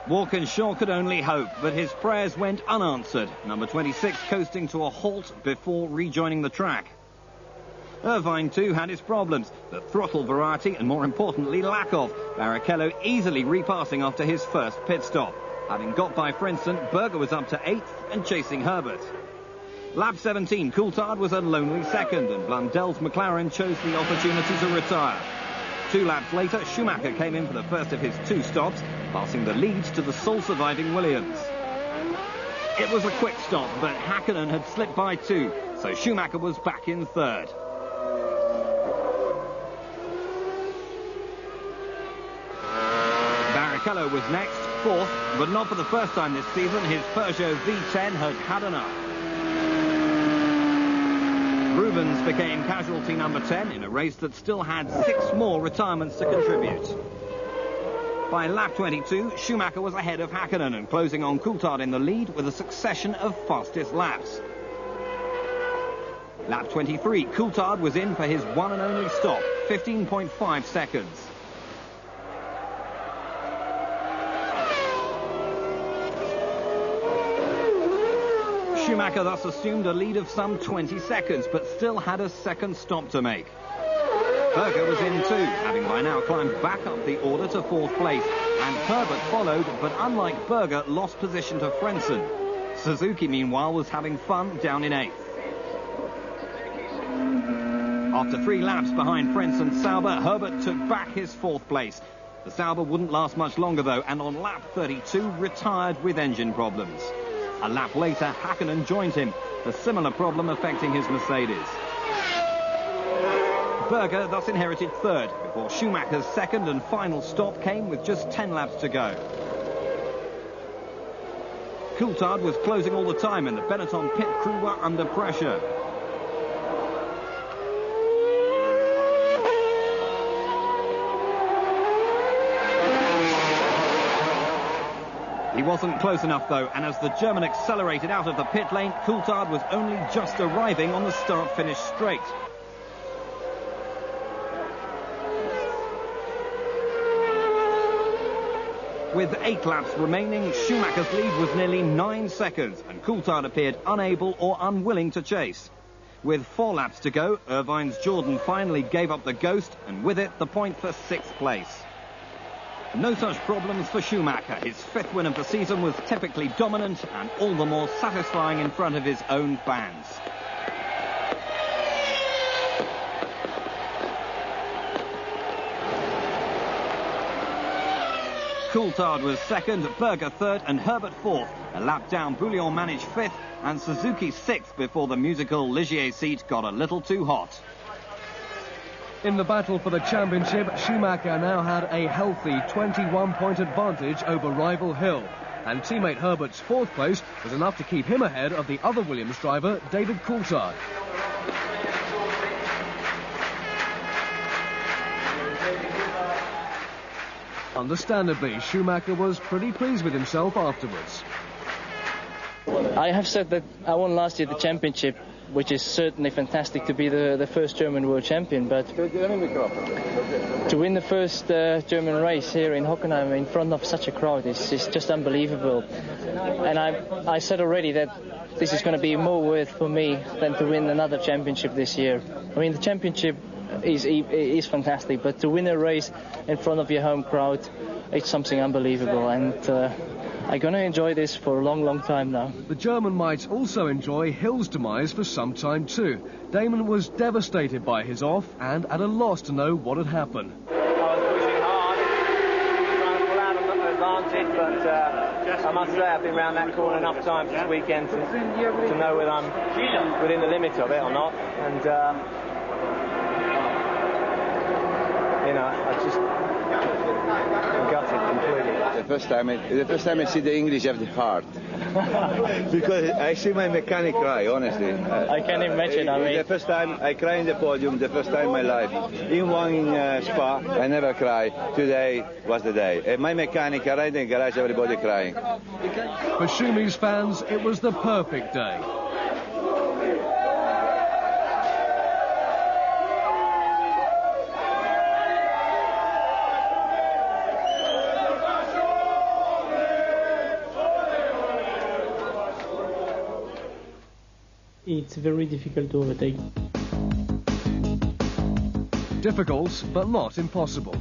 Walkinshaw could only hope, but his prayers went unanswered. Number 26 coasting to a halt before rejoining the track. Irvine too had his problems, the throttle variety and more importantly lack of. Barrichello easily repassing after his first pit stop. Having got by Frentzen, Berger was up to 8th and chasing Herbert. Lap 17, Coulthard was a lonely second and Blundel's McLaren chose the opportunity to retire. 2 laps later, Schumacher came in for the first of his 2 stops, passing the lead to the sole surviving Williams. It was a quick stop, but Häkkinen had slipped by 2, so Schumacher was back in third. Barrichello was next, 4th, but not for the first time this season. His Peugeot V10 had enough. Rubens became casualty number 10 in a race that still had 6 more retirements to contribute. By lap 22, Schumacher was ahead of Häkkinen and closing on Coulthard in the lead with a succession of fastest laps. Lap 23, Coulthard was in for his one and only stop, 15.5 seconds. Schumacher thus assumed a lead of some 20 seconds, but still had a second stop to make. Berger was in too, having by now climbed back up the order to 4th place, and Herbert followed, but unlike Berger, lost position to Frentzen. Suzuki, meanwhile, was having fun down in 8th. After 3 laps behind Frentzen's Sauber, Herbert took back his 4th place. The Sauber wouldn't last much longer though, and on lap 32 retired with engine problems. A lap later, Häkkinen joined him, a similar problem affecting his Mercedes. Berger thus inherited 3rd, before Schumacher's second and final stop came with just 10 laps to go. Coulthard was closing all the time, and the Benetton pit crew were under pressure. He wasn't close enough though, and as the German accelerated out of the pit lane, Coulthard was only just arriving on the start-finish straight. With 8 laps remaining, Schumacher's lead was nearly 9 seconds, and Coulthard appeared unable or unwilling to chase. With 4 laps to go, Irvine's Jordan finally gave up the ghost, and with it, the point for 6th place. No such problems for Schumacher. His 5th win of the season was typically dominant and all the more satisfying in front of his own fans. Coulthard was 2nd, Berger 3rd and Herbert 4th. A lap down, Bouillon managed 5th and Suzuki 6th before the musical Ligier seat got a little too hot. In the battle for the championship, Schumacher now had a healthy 21-point advantage over rival Hill. And teammate Herbert's 4th place was enough to keep him ahead of the other Williams driver, David Coulthard. Understandably, Schumacher was pretty pleased with himself afterwards. I have said that I won last year the championship, which is certainly fantastic to be the first German world champion, but to win the first German race here in Hockenheim in front of such a crowd is just unbelievable. And I said already that this is going to be more worth for me than to win another championship this year. I mean, the championship is fantastic, but to win a race in front of your home crowd, it's something unbelievable. And I'm going to enjoy this for a long, long time now. The German might also enjoy Hill's demise for some time too. Damon was devastated by his off and at a loss to know what had happened. I was pushing hard, trying to pull out an advantage, but I must say I've been around that corner enough times this weekend to know whether I'm within the limit of it or not. And, you know, I just... I'm gutted completely. The first time I see the English have the heart. Because I see my mechanic cry, honestly. I can imagine, I mean... The first time I cry in the podium, the first time in my life. In one in Spa, I never cry. Today was the day. And my mechanic arrived in the garage, everybody crying. For Schumi's fans, it was the perfect day. It's very difficult to overtake. Difficult, but not impossible.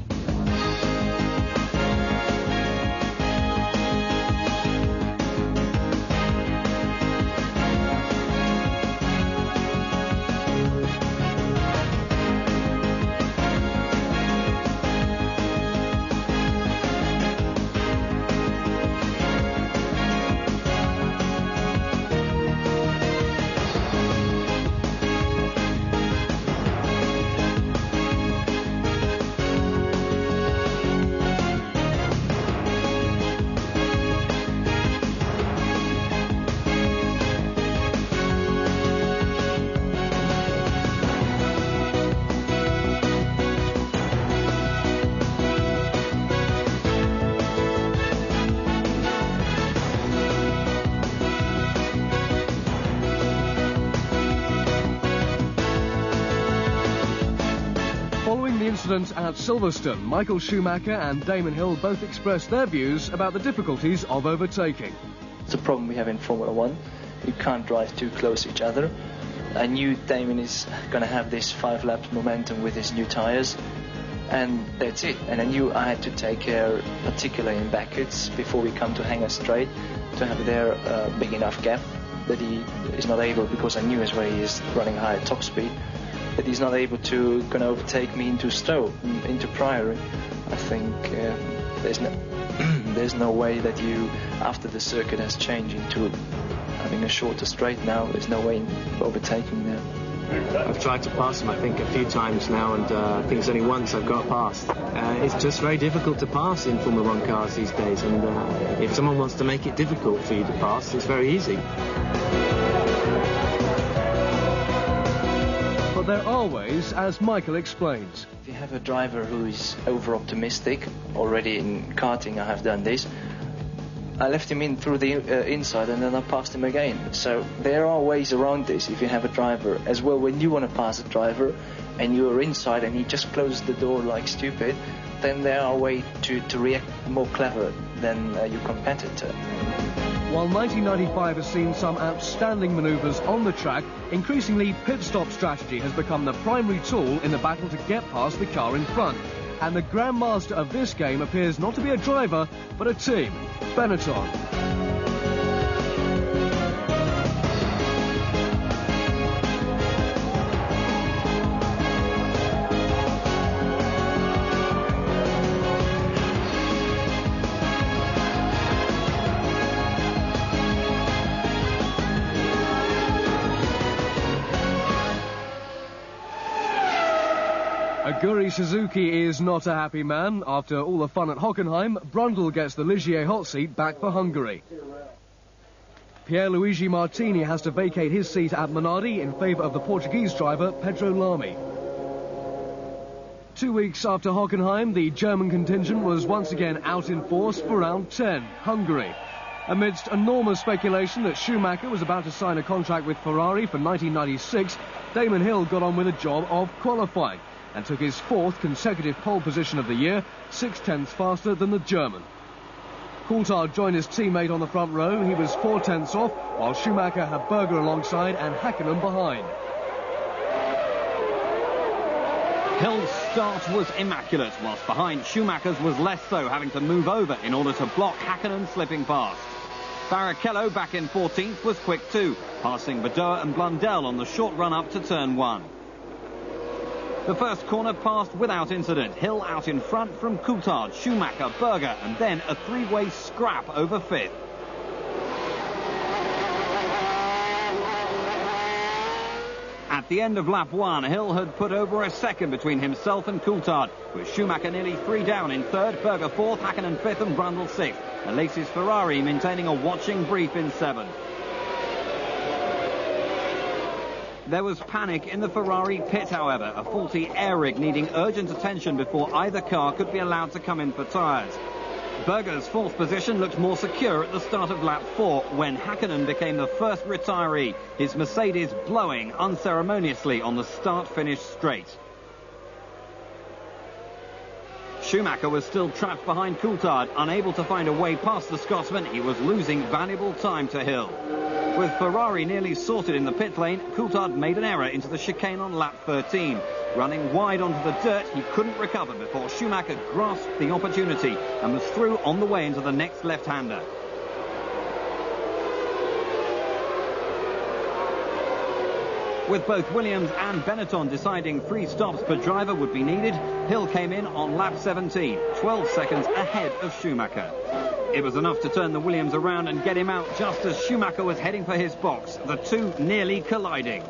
Incident at Silverstone, Michael Schumacher and Damon Hill both expressed their views about the difficulties of overtaking. It's a problem we have in Formula 1. You can't drive too close to each other. I knew Damon is going to have this 5 laps momentum with his new tyres, and that's it. And I knew I had to take care, particularly in Beckett, before we come to Hangar Straight, to have there a big enough gap that he is not able, because I knew as well he is running high at top speed, that he's not able to going to overtake me into Stowe, into Priory. I think there's no way that you, after the circuit has changed into having a shorter straight now, there's no way overtaking there. I've tried to pass him, I think, a few times now, and I think it's only once I've got past. It's just very difficult to pass in Formula 1 cars these days, and if someone wants to make it difficult for you to pass, it's very easy. But there are ways, as Michael explains. If you have a driver who is over-optimistic, already in karting I have done this, I left him in through the inside and then I passed him again. So there are ways around this if you have a driver. As well, when you want to pass a driver and you're inside and he just closes the door like stupid, then there are ways to react more clever than your competitor. While 1995 has seen some outstanding manoeuvres on the track, increasingly pit stop strategy has become the primary tool in the battle to get past the car in front. And the grandmaster of this game appears not to be a driver, but a team, Benetton. Aguri Suzuki is not a happy man. After all the fun at Hockenheim, Brundle gets the Ligier hot seat back for Hungary. Pierluigi Martini has to vacate his seat at Minardi in favour of the Portuguese driver Pedro Lamy. 2 weeks after Hockenheim, the German contingent was once again out in force for round 10, Hungary. Amidst enormous speculation that Schumacher was about to sign a contract with Ferrari for 1996, Damon Hill got on with the job of qualifying and took his 4th consecutive pole position of the year, 6/10 faster than the German. Coulthard joined his teammate on the front row. He was 4/10 off, while Schumacher had Berger alongside and Hakkinen behind. Hill's start was immaculate, whilst behind Schumacher's was less so, having to move over in order to block Hakkinen slipping past. Barrichello, back in 14th, was quick too, passing Bedoya and Blundell on the short run up to turn 1. The first corner passed without incident. Hill out in front from Coulthard, Schumacher, Berger, and then a three-way scrap over 5th. At the end of lap 1, Hill had put over a second between himself and Coulthard, with Schumacher nearly 3 down in 3rd, Berger 4th, Hakkinen 5th and Brundle 6th. And Lacey's Ferrari maintaining a watching brief in 7th. There was panic in the Ferrari pit, however, a faulty air rig needing urgent attention before either car could be allowed to come in for tyres. Berger's 4th position looked more secure at the start of lap 4 when Hakkinen became the first retiree, his Mercedes blowing unceremoniously on the start-finish straight. Schumacher was still trapped behind Coulthard, unable to find a way past the Scotsman. He was losing valuable time to Hill. With Ferrari nearly sorted in the pit lane, Coulthard made an error into the chicane on lap 13. Running wide onto the dirt, he couldn't recover before Schumacher grasped the opportunity and was through on the way into the next left-hander. With both Williams and Benetton deciding 3 stops per driver would be needed, Hill came in on lap 17, 12 seconds ahead of Schumacher. It was enough to turn the Williams around and get him out just as Schumacher was heading for his box, the two nearly colliding.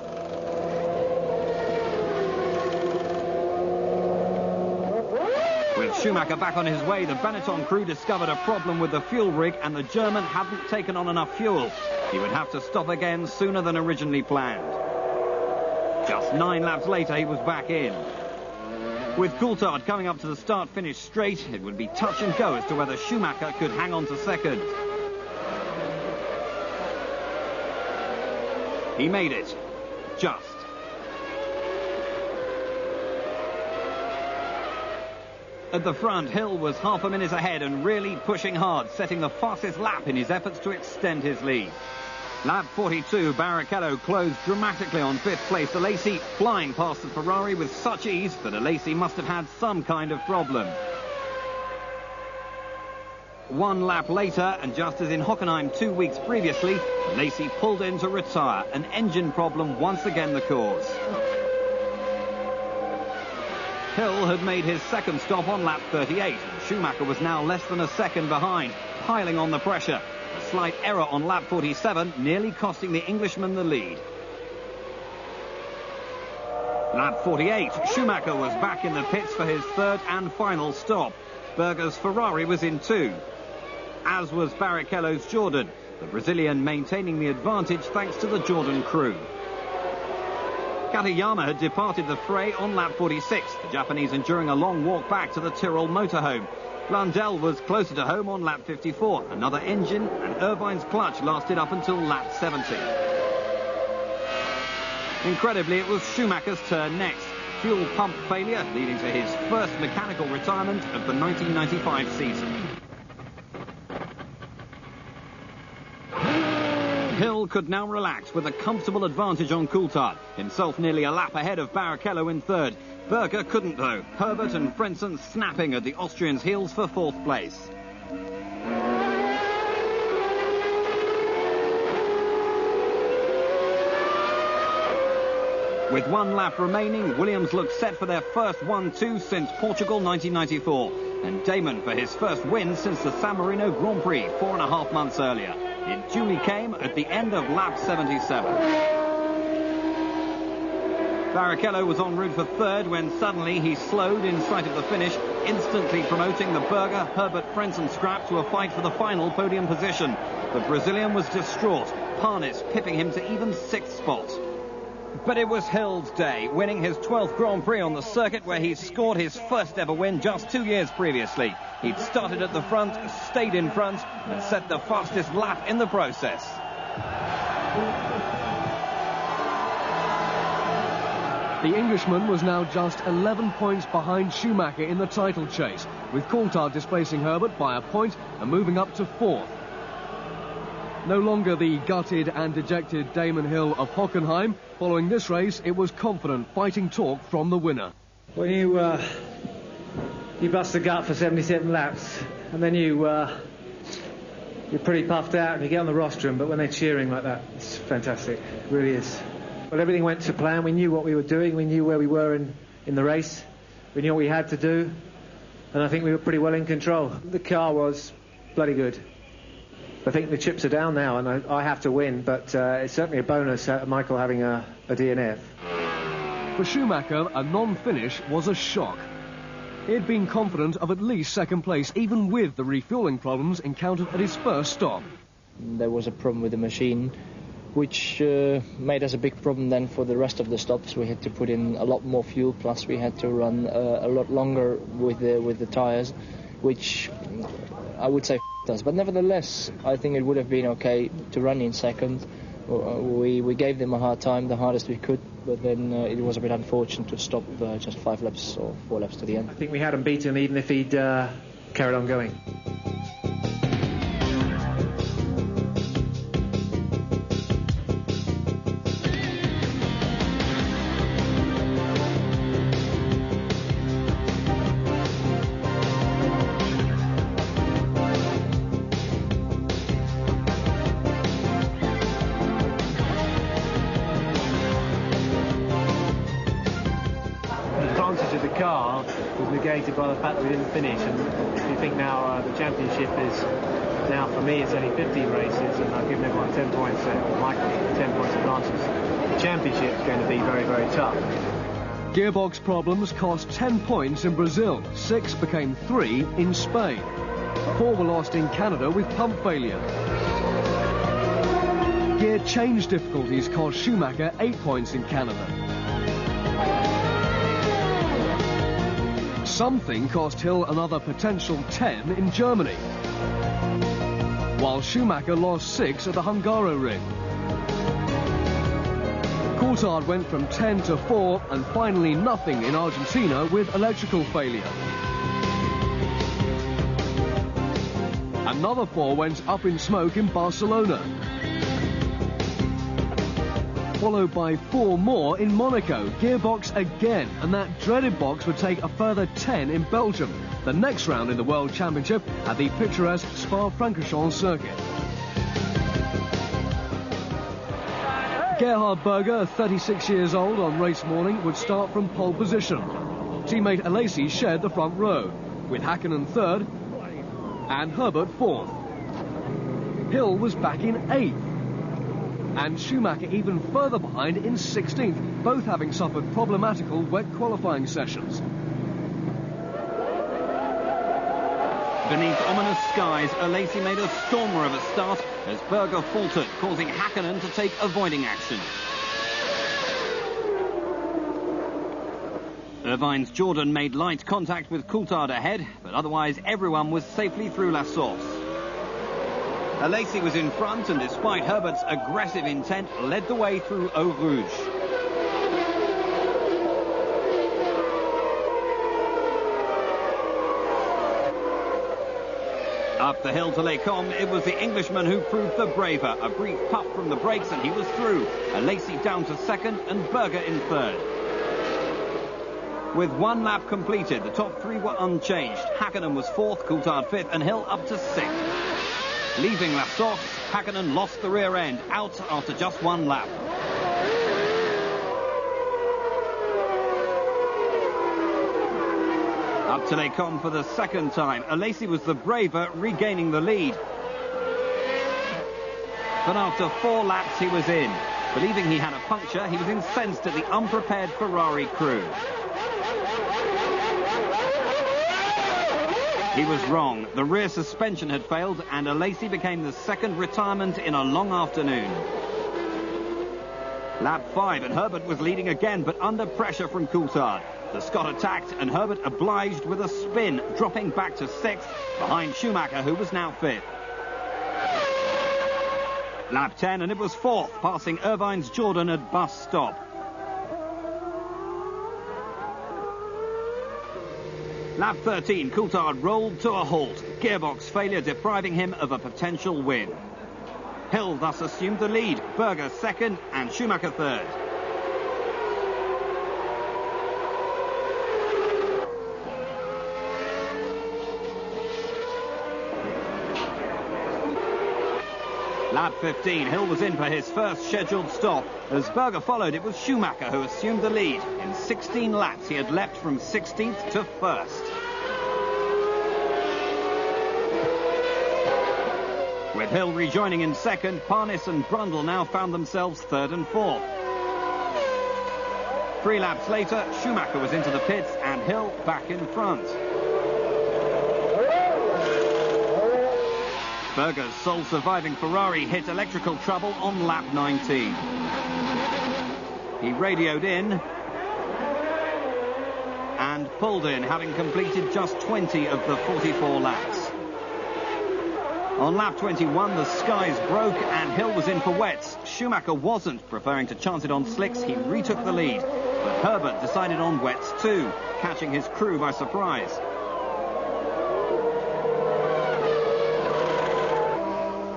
With Schumacher back on his way, the Benetton crew discovered a problem with the fuel rig and the German hadn't taken on enough fuel. He would have to stop again sooner than originally planned. Just 9 laps later, he was back in. With Coulthard coming up to the start-finish straight, it would be touch and go as to whether Schumacher could hang on to second. He made it. Just. At the front, Hill was half a minute ahead and really pushing hard, setting the fastest lap in his efforts to extend his lead. Lap 42, Barrichello closed dramatically on 5th place. Alesi flying past the Ferrari with such ease that Alesi must have had some kind of problem. 1 lap later, and just as in Hockenheim 2 weeks previously, Alesi pulled in to retire. An engine problem once again the cause. Hill had made his second stop on lap 38. Schumacher was now less than a second behind, piling on the pressure. A slight error on lap 47, nearly costing the Englishman the lead. Lap 48, Schumacher was back in the pits for his 3rd and final stop. Berger's Ferrari was in 2, as was Barrichello's Jordan, the Brazilian maintaining the advantage thanks to the Jordan crew. Katayama had departed the fray on lap 46, the Japanese enduring a long walk back to the Tyrrell motorhome. Blundell was closer to home on lap 54. Another engine, and Irvine's clutch lasted up until lap 70. Incredibly, it was Schumacher's turn next. Fuel pump failure leading to his first mechanical retirement of the 1995 season. Hill could now relax with a comfortable advantage on Coulthard, himself nearly a lap ahead of Barrichello in 3rd. Berger couldn't though. Herbert and Frentzen snapping at the Austrians' heels for 4th place. With 1 lap remaining, Williams looked set for their first 1-2 since Portugal 1994, and Damon for his first win since the San Marino Grand Prix 4.5 months earlier. It duly came at the end of lap 77. Barrichello was en route for 3rd when suddenly he slowed in sight of the finish, instantly promoting the Berger Herbert Frentzen scrap to a fight for the final podium position. The Brazilian was distraught, harness pipping him to even 6th spot. But it was Hill's day, winning his 12th Grand Prix on the circuit where he scored his first ever win just 2 years previously. He'd started at the front, stayed in front, and set the fastest lap in the process. The Englishman was now just 11 points behind Schumacher in the title chase, with Coulthard displacing Herbert by a point and moving up to 4th. No longer the gutted and dejected Damon Hill of Hockenheim. Following this race, it was confident fighting talk from the winner. When you bust the gut for 77 laps, and then you're pretty puffed out and you get on the rostrum, but when they're cheering like that, it's fantastic. It really is. Well, everything went to plan. We knew what we were doing. We knew where we were in the race. We knew what we had to do. And I think we were pretty well in control. The car was bloody good. I think the chips are down now, and I have to win, but it's certainly a bonus Michael having a DNF. For Schumacher, a non-finish was a shock. He had been confident of at least second place, even with the refuelling problems encountered at his first stop. There was a problem with the machine, which made us a big problem then for the rest of the stops. We had to put in a lot more fuel, plus we had to run a lot longer with the tyres, which I would say us. But nevertheless, I think it would have been okay to run in second. We gave them a hard time, the hardest we could, but then it was a bit unfortunate to stop just 5 laps or 4 laps to the end. I think we had him beaten even if he'd carried on going. Car was negated by the fact that we didn't finish, and if you think now the championship is now, for me, it's only 15 races, and I've given everyone 10 points, Michael 10 points advantage. The championship is going to be very, very tough. Gearbox problems cost 10 points in Brazil, 6 became 3 in Spain. 4 were lost in Canada with pump failure. Gear change difficulties cost Schumacher 8 points in Canada. Something cost Hill another potential 10 in Germany, while Schumacher lost 6 at the Hungaroring. Coulthard went from 10 to 4 and finally nothing in Argentina with electrical failure. Another 4 went up in smoke in Barcelona, followed by 4 more in Monaco. Gearbox again, and that dreaded box would take a further 10 in Belgium, the next round in the World Championship at the picturesque Spa-Francorchamps circuit. Gerhard Berger, 36 years old on race morning, would start from pole position. Teammate Alesi shared the front row, with Hakkinen third and Herbert fourth. Hill was back in 8th. And Schumacher even further behind in 16th, both having suffered problematical wet qualifying sessions. Beneath ominous skies, Alesi made a stormer of a start as Berger faltered, causing Hakkinen to take avoiding action. Irvine's Jordan made light contact with Coulthard ahead, but otherwise everyone was safely through La Source. Alesi was in front and, despite Herbert's aggressive intent, led the way through Eau Rouge. Up the hill to Les Combes, it was the Englishman who proved the braver. A brief puff from the brakes and he was through. Alesi down to second and Berger in third. With 1 lap completed, the top 3 were unchanged. Hakkinen was 4th, Coulthard 5th and Hill up to 6th. Leaving La Source, Hakkinen lost the rear end, out after just 1 lap. Up to Les Combes for the second time. Alesi was the braver, regaining the lead. But after 4 laps, he was in. Believing he had a puncture, he was incensed at the unprepared Ferrari crew. He was wrong. The rear suspension had failed and Alesi became the second retirement in a long afternoon. Lap 5 and Herbert was leading again, but under pressure from Coulthard. The Scot attacked and Herbert obliged with a spin, dropping back to 6th behind Schumacher, who was now 5th. Lap 10 and it was 4th, passing Irvine's Jordan at bus stop. Lap 13, Coulthard rolled to a halt, gearbox failure depriving him of a potential win. Hill thus assumed the lead, Berger second and Schumacher third. Lap 15, Hill was in for his first scheduled stop. As Berger followed, it was Schumacher who assumed the lead. In 16 laps, he had leapt from 16th to 1st. With Hill rejoining in second, Parnis and Brundle now found themselves 3rd and 4th. 3 laps later, Schumacher was into the pits and Hill back in front. Berger's sole surviving Ferrari hit electrical trouble on lap 19. He radioed in and pulled in, having completed just 20 of the 44 laps. On lap 21, the skies broke and Hill was in for wets. Schumacher wasn't, preferring to chance it on slicks. He retook the lead, but Herbert decided on wets too, catching his crew by surprise.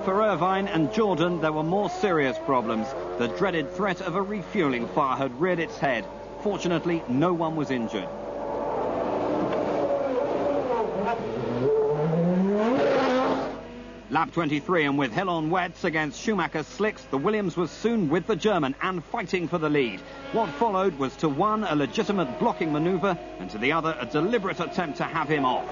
For Irvine and Jordan, there were more serious problems. The dreaded threat of a refueling fire had reared its head. Fortunately, no one was injured. Lap 23, and with Hill on wets against Schumacher's slicks, the Williams was soon with the German and fighting for the lead. What followed was to one a legitimate blocking manoeuvre and to the other a deliberate attempt to have him off.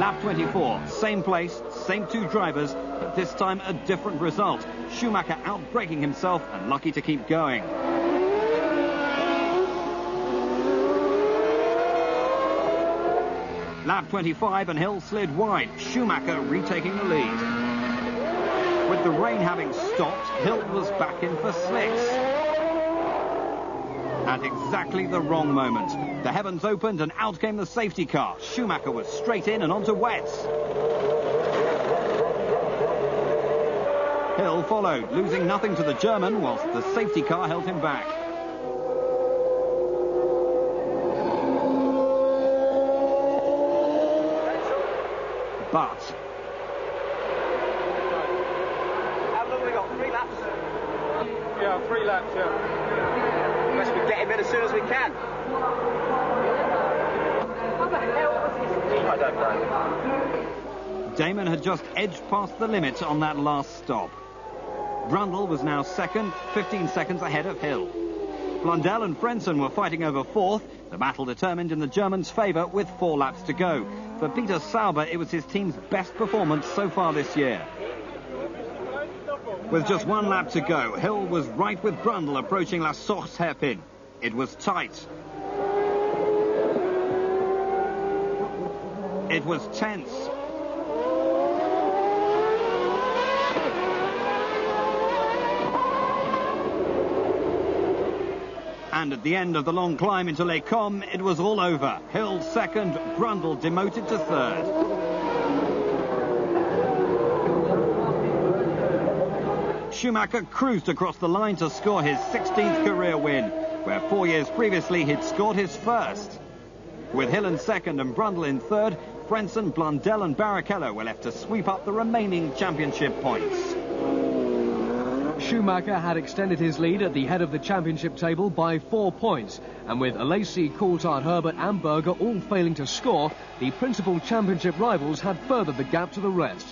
Lap 24, same place, same 2 drivers, but this time a different result. Schumacher outbraking himself and lucky to keep going. Lap 25 and Hill slid wide, Schumacher retaking the lead. With the rain having stopped, Hill was back in for slicks. At exactly the wrong moment. The heavens opened and out came the safety car. Schumacher was straight in and onto wets. Hill followed, losing nothing to the German, whilst the safety car held him back. But how long have we got? 3 laps? Yeah, 3 laps, yeah. Unless we get him in as soon as we can. I don't know. Damon had just edged past the limit on that last stop. Brundle was now second, 15 seconds ahead of Hill. Blundell and Frentzen were fighting over 4th, the battle determined in the Germans' favour with 4 laps to go. For Peter Sauber, it was his team's best performance so far this year. With just 1 lap to go, Hill was right with Brundle approaching La Source hairpin. It was tight. It was tense. And at the end of the long climb into Les Combes, it was all over. Hill second, Brundle demoted to 3rd. Schumacher cruised across the line to score his 16th career win, where 4 years previously he'd scored his first. With Hill in second and Brundle in 3rd, Frentzen, Blundell and Barrichello were left to sweep up the remaining championship points. Schumacher had extended his lead at the head of the championship table by 4 points, and with Alesi, Coulthard, Herbert and Berger all failing to score, the principal championship rivals had furthered the gap to the rest.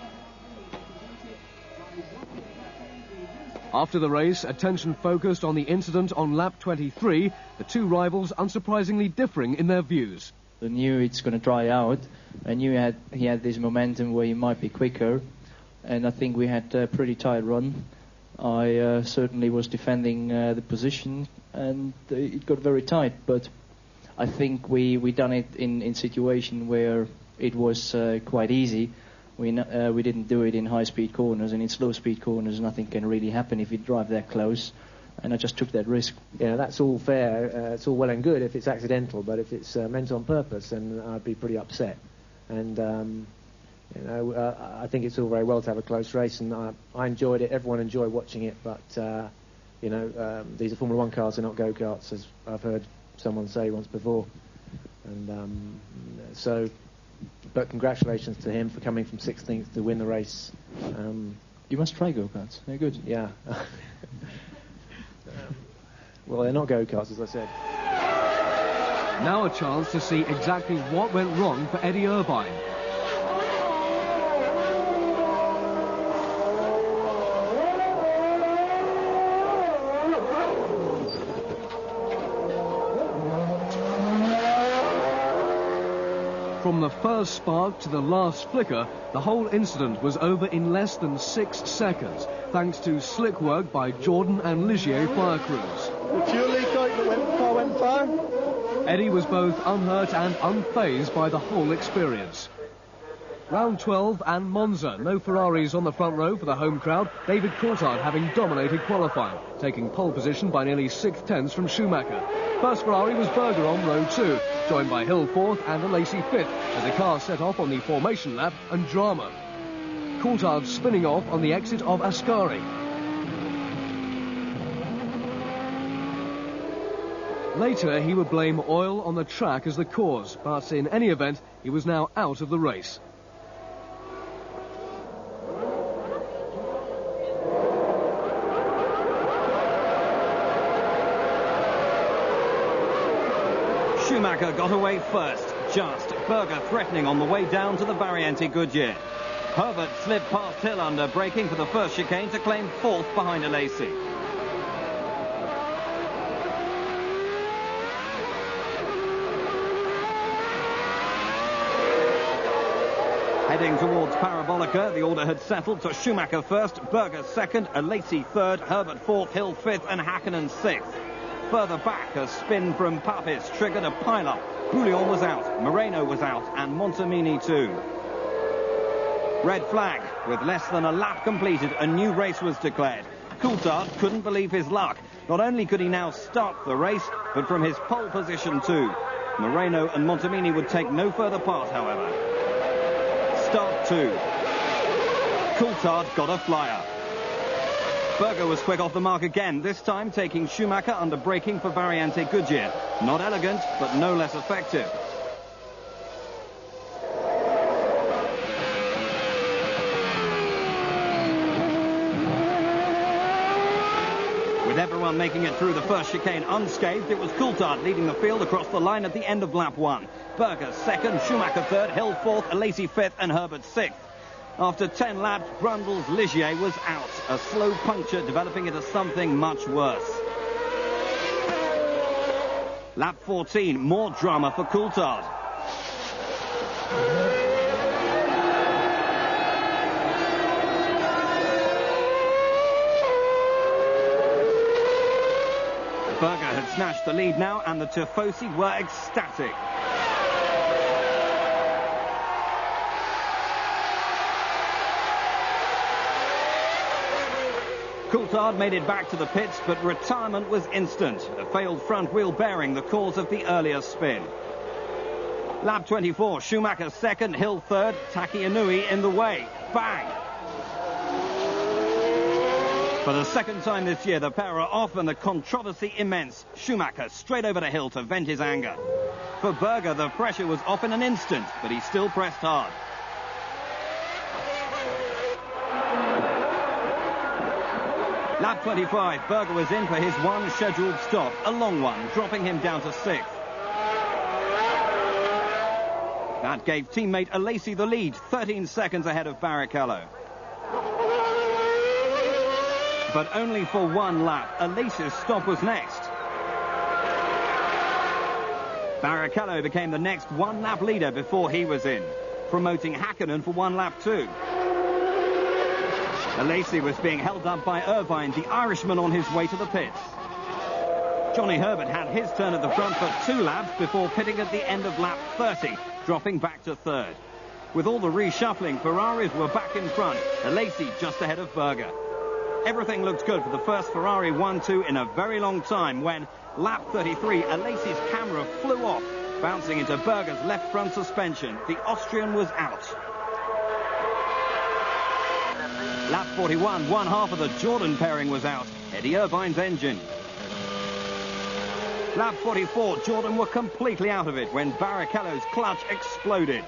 After the race, attention focused on the incident on lap 23, the 2 rivals unsurprisingly differing in their views. I knew it's going to dry out. I knew he had this momentum where he might be quicker, and I think we had a pretty tight run. I certainly was defending the position, and it got very tight, but I think we done it in situation where it was quite easy. We didn't do it in high-speed corners, and in slow-speed corners nothing can really happen if you drive that close, and I just took that risk. Yeah, that's all fair. It's all well and good if it's accidental, but if it's meant on purpose, then I'd be pretty upset. And I think it's all very well to have a close race, and I enjoyed it. Everyone enjoyed watching it, but these are Formula 1 cars, they're not go-karts, as I've heard someone say once before. And but congratulations to him for coming from 16th to win the race. You must try go-karts. They're good. Yeah. Well, they're not go-karts, as I said. Now a chance to see exactly what went wrong for Eddie Irvine. from the first spark to the last flicker, the whole incident was over in less than 6 seconds, thanks to slick work by Jordan and Ligier fire crews. The fuel leak out, the car went fire. Eddie was both unhurt and unfazed by the whole experience. Round 12 and Monza. No Ferraris on the front row for the home crowd. David Coulthard having dominated qualifying, taking pole position by nearly 6/10 from Schumacher. First Ferrari was Berger on row 2, joined by Hill 4th and Alesi 5th, as the car set off on the formation lap and drama. Coulthard spinning off on the exit of Ascari. Later, he would blame oil on the track as the cause, but in any event, he was now out of the race. Schumacher got away first, just. Berger threatening on the way down to the Variante Goodyear. Herbert slipped past Hill under braking for the first chicane to claim 4th behind Alesi. Heading towards Parabolica, the order had settled to Schumacher first, Berger second, Alesi third, Herbert 4th, Hill 5th and Hakkinen 6th. Further back, a spin from Papis triggered a pile-up. Bouillon was out, Moreno was out, and Montemini too. Red flag. With less than a lap completed, a new race was declared. Coulthard couldn't believe his luck. Not only could he now start the race, but from his pole position too. Moreno and Montemini would take no further part, however. Start 2. Coulthard got a flyer. Berger was quick off the mark again, this time taking Schumacher under braking for Variante Goodyear. Not elegant, but no less effective. With everyone making it through the first chicane unscathed, it was Coulthard leading the field across the line at the end of lap 1. Berger second, Schumacher third, Hill 4th, Alesi 5th and Herbert 6th. After 10 laps, Brundle's Ligier was out, a slow puncture developing into something much worse. Lap 14, more drama for Coulthard. Berger had snatched the lead now, and the Tifosi were ecstatic. Coulthard made it back to the pits, but retirement was instant. A failed front wheel bearing, the cause of the earlier spin. Lap 24, Schumacher second, Hill third, Taki Inui in the way. Bang! For the second time this year, the pair are off and the controversy immense. Schumacher straight over to Hill to vent his anger. For Berger, the pressure was off in an instant, but he still pressed hard. Lap 25, Berger was in for his one scheduled stop, a long one, dropping him down to 6th. That gave teammate Alesi the lead, 13 seconds ahead of Barrichello. But only for one lap. Alesi's stop was next. Barrichello became the next one-lap leader before he was in, promoting Hakkinen for one lap too. Alesi was being held up by Irvine, the Irishman on his way to the pits. Johnny Herbert had his turn at the front for 2 laps before pitting at the end of lap 30, dropping back to 3rd. With all the reshuffling, Ferraris were back in front, Alesi just ahead of Berger. Everything looked good for the first Ferrari 1-2 in a very long time when, lap 33, Alesi's camera flew off, bouncing into Berger's left front suspension. The Austrian was out. Lap 41, one half of the Jordan pairing was out, Eddie Irvine's engine. Lap 44, Jordan were completely out of it when Barrichello's clutch exploded.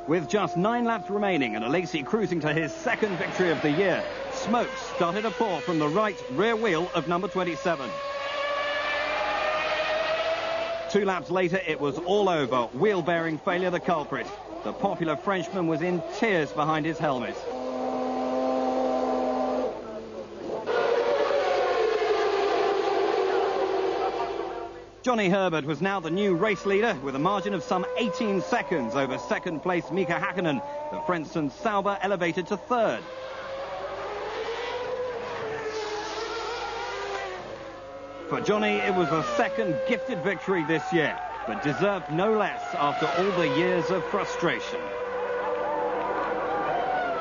With just 9 laps remaining and Alesi cruising to his second victory of the year, smoke started to pour from the right rear wheel of number 27. 2 laps later, it was all over. Wheel bearing failure the culprit. The popular Frenchman was in tears behind his helmet. Johnny Herbert was now the new race leader with a margin of some 18 seconds over second-place Mika Hakkinen. The Frentzen Sauber elevated to third. For Johnny, it was a second gifted victory this year, but deserved no less after all the years of frustration.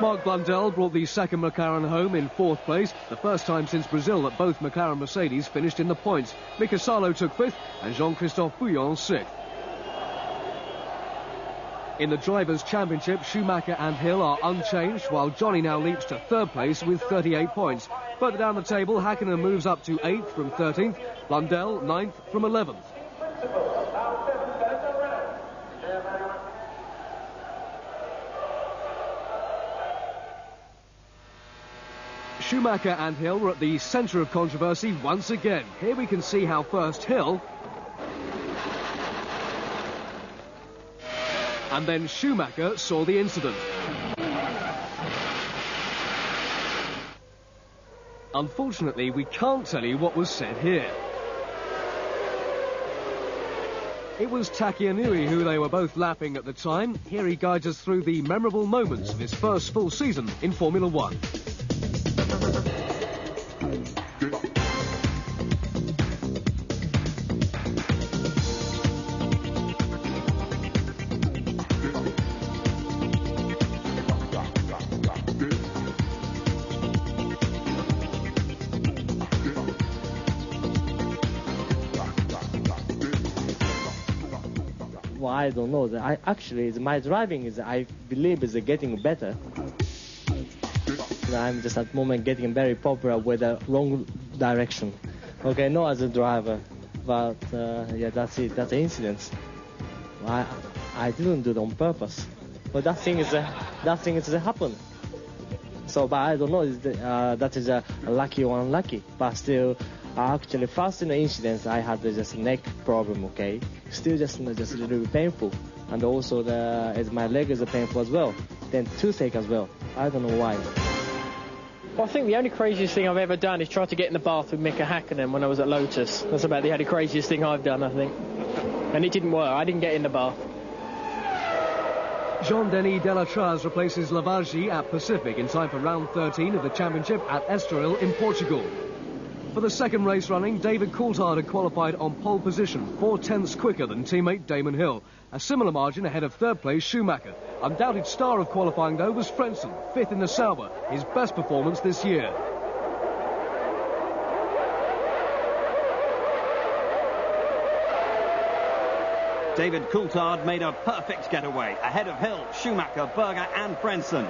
Mark Blundell brought the second McLaren home in fourth place, the first time since Brazil that both McLaren and Mercedes finished in the points. Mika Salo took fifth and Jean-Christophe Bouillon sixth. In the Drivers' Championship, Schumacher and Hill are unchanged, while Johnny now leaps to third place with 38 points. Further down the table, Hakkinen moves up to 8th from 13th, Blundell 9th from 11th. Schumacher and Hill were at the centre of controversy once again. Here we can see how first Hill and then Schumacher saw the incident. Unfortunately, we can't tell you what was said here. It was Taki Inui who they were both lapping at the time. Here he guides us through the memorable moments of his first full season in Formula One. Well, I don't know. My driving I believe, is getting better. I'm just at the moment getting very popular with the wrong direction. Okay, not as a driver, but yeah, that's it. That's an incident. I didn't do it on purpose, but that thing is happened. So, but I don't know. That is a lucky or unlucky. But still, actually, first in the incident, I had just neck problem. Okay, still just a little bit painful, and also my leg is painful as well. Then toothache as well. I don't know why. Well, I think the only craziest thing I've ever done is try to get in the bath with Mika Hakkinen when I was at Lotus. That's about the only craziest thing I've done, I think. And it didn't work. I didn't get in the bath. Jean-Denis Delatraz replaces Lavargie at Pacific in time for round 13 of the championship at Estoril in Portugal. For the second race running, David Coulthard had qualified on pole position, 4/10ths quicker than teammate Damon Hill. A similar margin ahead of third place Schumacher. Undoubted star of qualifying, though, was Frentzen, 5th in the Sauber, his best performance this year. David Coulthard made a perfect getaway, ahead of Hill, Schumacher, Berger and Frentzen.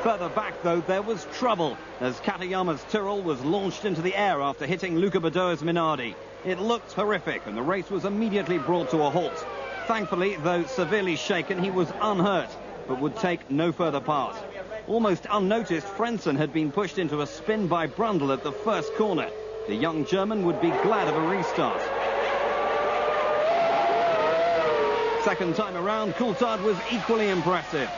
Further back, though, there was trouble, as Katayama's Tyrrell was launched into the air after hitting Luca Badoer's Minardi. It looked horrific, and the race was immediately brought to a halt. Thankfully, though severely shaken, he was unhurt, but would take no further part. Almost unnoticed, Frentzen had been pushed into a spin by Brundle at the first corner. The young German would be glad of a restart. Second time around, Coulthard was equally impressive.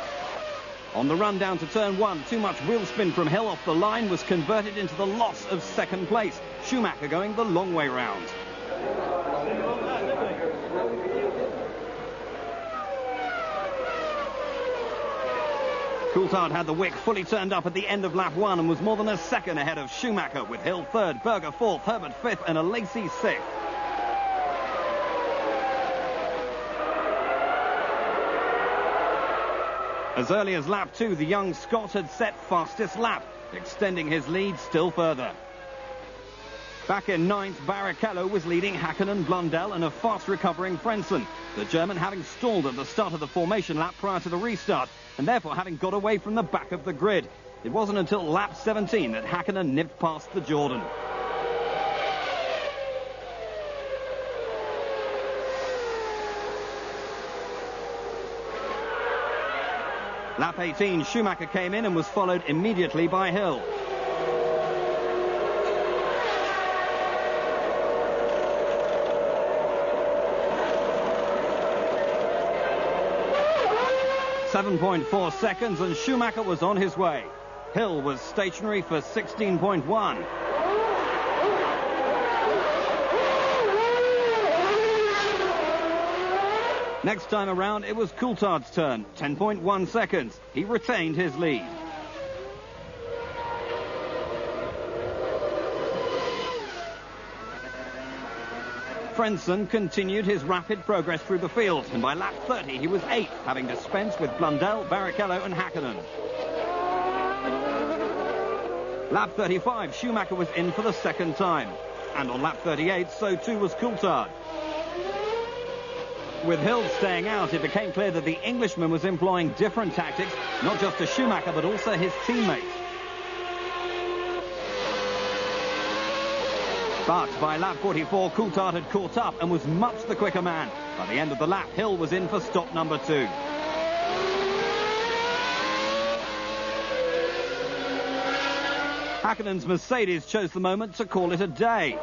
On the run down to turn 1, too much wheel spin from Hill off the line was converted into the loss of second place. Schumacher going the long way round. Coulthard had the wick fully turned up at the end of lap 1 and was more than a second ahead of Schumacher, with Hill third, Berger fourth, Herbert fifth and Alesi sixth. As early as lap 2, the young Scot had set fastest lap, extending his lead still further. Back in 9th, Barrichello was leading Hakkinen, Blundell and a fast-recovering Frentzen, the German having stalled at the start of the formation lap prior to the restart, and therefore having got away from the back of the grid. It wasn't until lap 17 that Hakkinen nipped past the Jordan. Lap 18, Schumacher came in and was followed immediately by Hill. .4 seconds and Schumacher was on his way. Hill was stationary for 16.1. Next time around, it was Coulthard's turn. 10.1 seconds. He retained his lead. Frentzen continued his rapid progress through the field, and by lap 30 he was 8th, having dispensed with Blundell, Barrichello and Hakkinen. Lap 35, Schumacher was in for the second time. And on lap 38, so too was Coulthard. With Hill staying out, it became clear that the Englishman was employing different tactics, not just to Schumacher, but also his teammates. But by lap 44, Coulthard had caught up and was much the quicker man. By the end of the lap, Hill was in for stop number 2. Hakkinen's Mercedes chose the moment to call it a day.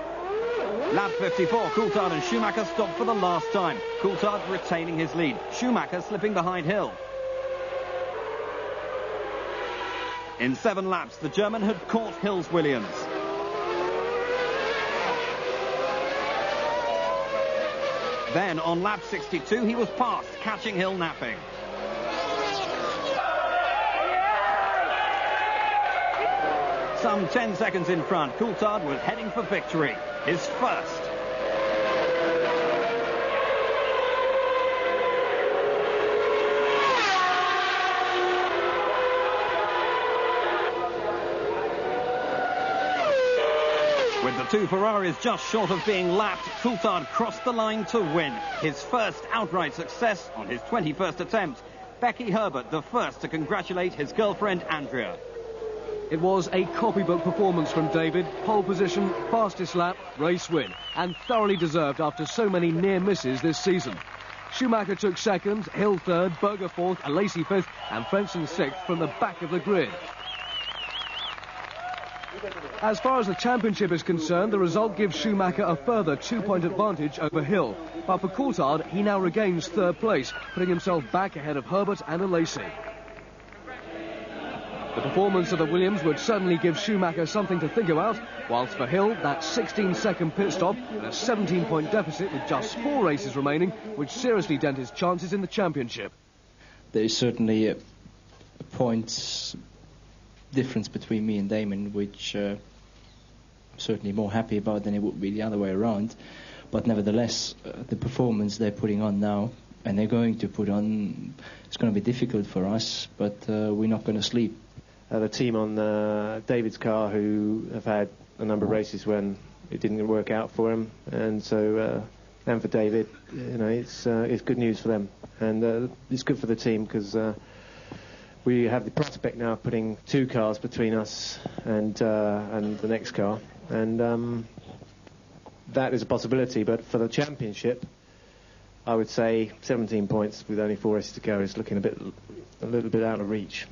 Lap 54, Coulthard and Schumacher stopped for the last time. Coulthard retaining his lead, Schumacher slipping behind Hill. In 7 laps, the German had caught Hill's Williams. Then, on lap 62, he was passed, catching Hill napping. Some 10 seconds in front, Coulthard was heading for victory, his first. With the 2 Ferraris just short of being lapped, Coulthard crossed the line to win. His first outright success on his 21st attempt. Becky Herbert, the first to congratulate his girlfriend Andrea. It was a copybook performance from David. Pole position, fastest lap, race win. And thoroughly deserved after so many near misses this season. Schumacher took second, Hill third, Berger fourth, Alesi fifth, and Frentzen sixth from the back of the grid. As far as the championship is concerned, the result gives Schumacher a further 2-point advantage over Hill. But for Coulthard, he now regains third place, putting himself back ahead of Herbert and Alesi. The performance of the Williams would certainly give Schumacher something to think about, whilst for Hill, that 16-second pit stop and a 17-point deficit with just 4 races remaining would seriously dent his chances in the championship. There is certainly a points difference between me and Damon, which I'm certainly more happy about than it would be the other way around. But nevertheless, the performance they're putting on now, and they're going to put on, it's going to be difficult for us, but we're not going to sleep. The team on David's car, who have had a number of races when it didn't work out for him, and so and for David, you know, it's good news for them, and it's good for the team because we have the prospect now of putting 2 cars between us and the next car, and that is a possibility. But for the championship, I would say 17 points with only 4 races to go is looking a little bit out of reach.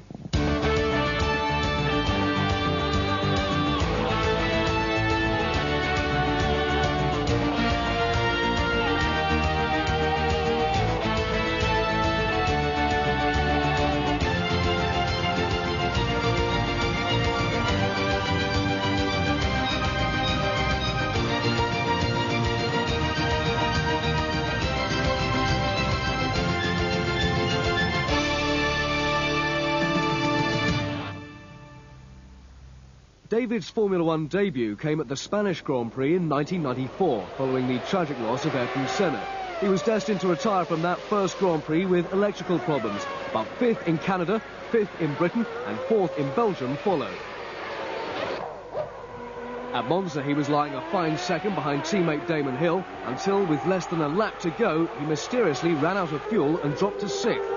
David's Formula One debut came at the Spanish Grand Prix in 1994, following the tragic loss of Ayrton Senna. He was destined to retire from that first Grand Prix with electrical problems, but 5th in Canada, 5th in Britain and 4th in Belgium followed. At Monza, he was lying a fine second behind teammate Damon Hill, until with less than a lap to go, he mysteriously ran out of fuel and dropped to 6th.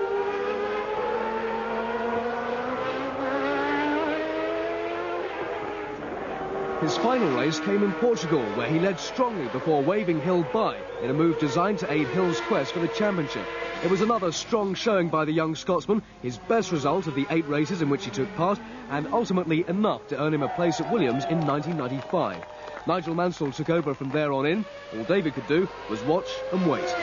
His final race came in Portugal, where he led strongly before waving Hill by in a move designed to aid Hill's quest for the championship. It was another strong showing by the young Scotsman, his best result of the 8 races in which he took part, and ultimately enough to earn him a place at Williams in 1995. Nigel Mansell took over from there on in. All David could do was watch and wait.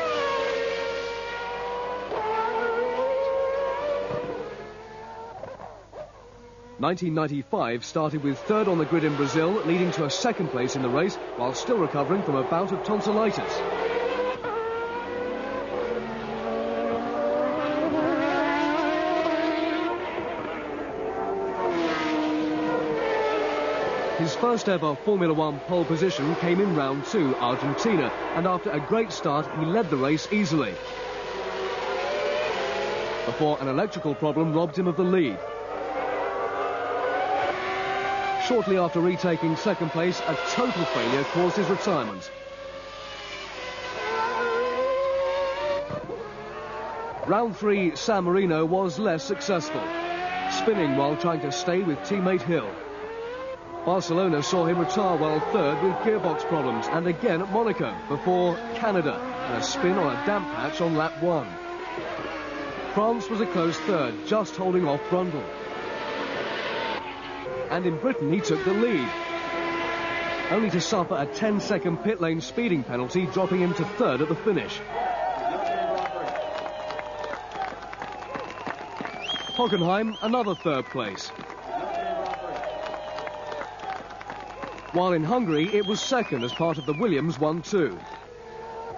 ...1995 started with 3rd on the grid in Brazil, leading to a 2nd place in the race, while still recovering from a bout of tonsillitis. His first ever Formula One pole position came in round 2, Argentina, and after a great start, he led the race easily. Before an electrical problem robbed him of the lead. Shortly after retaking second place, a total failure caused his retirement. Round 3, San Marino was less successful, spinning while trying to stay with teammate Hill. Barcelona saw him retire while third with gearbox problems, and again at Monaco before Canada and a spin on a damp patch on lap 1. France was a close third, just holding off Brundle. And in Britain he took the lead, only to suffer a 10-second pit lane speeding penalty, dropping him to third at the finish. Hockenheim, another third place. While in Hungary, it was second as part of the Williams 1-2.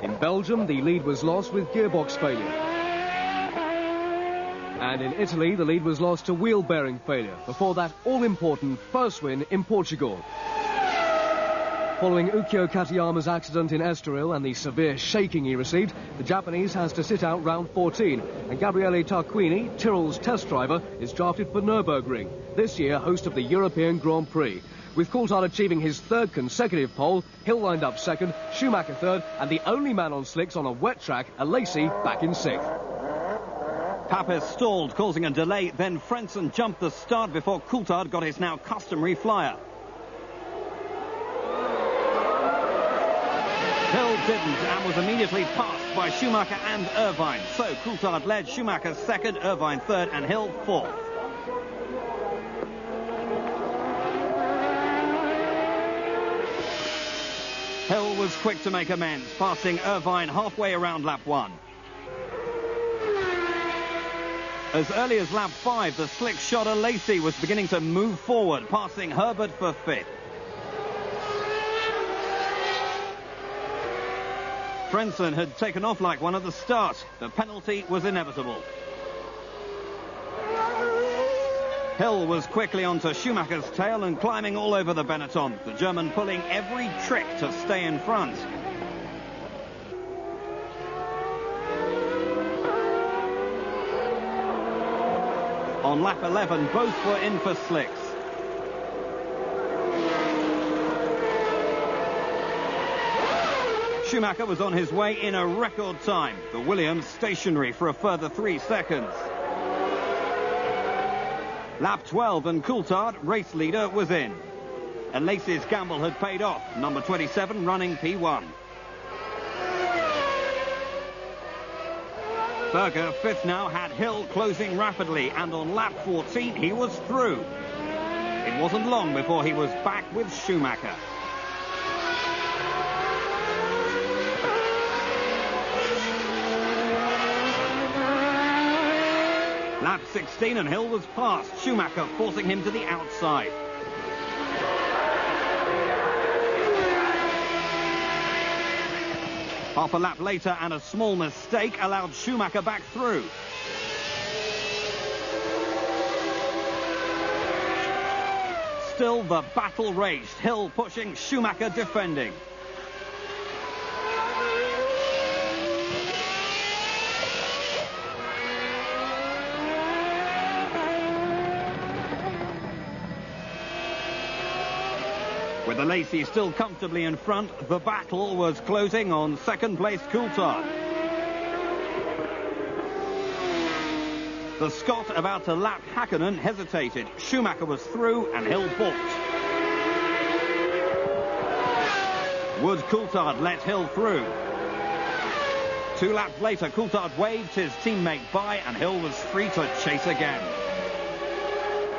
In Belgium, the lead was lost with gearbox failure. And in Italy, the lead was lost to wheel bearing failure. Before that, all-important first win in Portugal. Following Ukyo Katayama's accident in Estoril and the severe shaking he received, the Japanese has to sit out round 14. And Gabriele Tarquini, Tyrrell's test driver, is drafted for Nürburgring, this year host of the European Grand Prix. With Coulthard achieving his third consecutive pole, Hill lined up second, Schumacher third, and the only man on slicks on a wet track, Alesi, back in sixth. Papis stalled, causing a delay, then Frentzen jumped the start before Coulthard got his now customary flyer. Hill didn't and was immediately passed by Schumacher and Irvine. So Coulthard led, Schumacher second, Irvine third, and Hill fourth. Hill was quick to make amends, passing Irvine halfway around lap 1. As early as lap 5, the slick shot Alesi was beginning to move forward, passing Herbert for fifth. Frentzen had taken off like one at the start. The penalty was inevitable. Hill was quickly onto Schumacher's tail and climbing all over the Benetton, the German pulling every trick to stay in front. On lap 11, both were in for slicks. Schumacher was on his way in a record time. The Williams stationary for a further 3 seconds. Lap 12 and Coulthard, race leader, was in. Alesi's gamble had paid off. Number 27 running P1. Berger, fifth now, had Hill closing rapidly, and on lap 14 he was through. It wasn't long before he was back with Schumacher. Lap 16 and Hill was past, Schumacher forcing him to the outside. Half a lap later and a small mistake allowed Schumacher back through. Still the battle raged, Hill pushing, Schumacher defending. With Alesi still comfortably in front, the battle was closing on second-place Coulthard. The Scot about to lap Häkkinen hesitated. Schumacher was through and Hill balked. Would Coulthard let Hill through? 2 laps later, Coulthard waved his teammate by and Hill was free to chase again.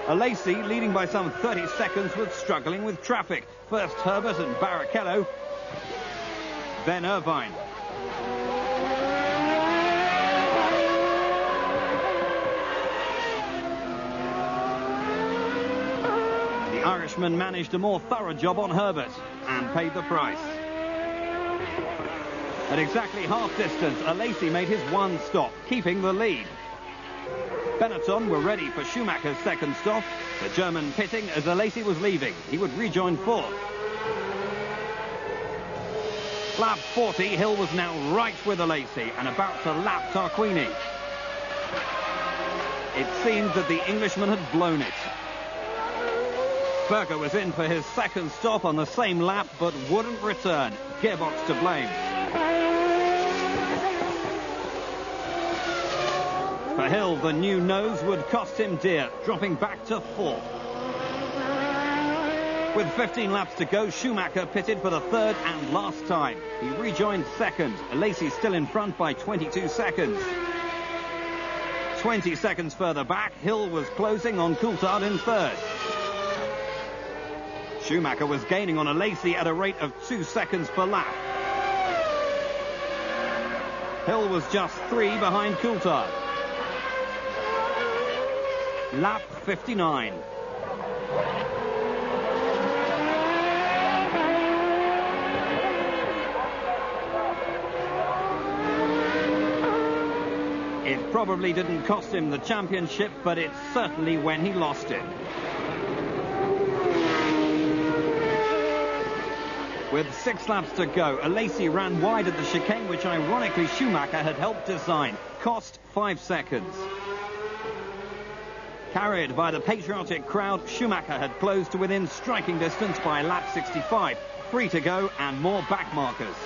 Alesi, leading by some 30 seconds, was struggling with traffic. First Herbert and Barrichello, then Irvine. The Irishman managed a more thorough job on Herbert and paid the price. At exactly half distance, Alesi made his one stop, keeping the lead. Benetton were ready for Schumacher's second stop. The German pitting as Alesi was leaving. He would rejoin fourth. Lap 40, Hill was now right with Alesi and about to lap Tarquini. It seemed that the Englishman had blown it. Berger was in for his second stop on the same lap, but wouldn't return. Gearbox to blame. For Hill, the new nose would cost him dear, dropping back to fourth. With 15 laps to go, Schumacher pitted for the third and last time. He rejoined second. Alesi still in front by 22 seconds. 20 seconds further back, Hill was closing on Coulthard in third. Schumacher was gaining on Alesi at a rate of 2 seconds per lap. Hill was just 3 behind Coulthard. Lap 59. It probably didn't cost him the championship, but it's certainly when he lost it. With 6 laps to go, Alesi ran wide at the chicane, which ironically Schumacher had helped design. Cost 5 seconds. Carried by the patriotic crowd, Schumacher had closed to within striking distance by lap 65. 3 to go and more back markers.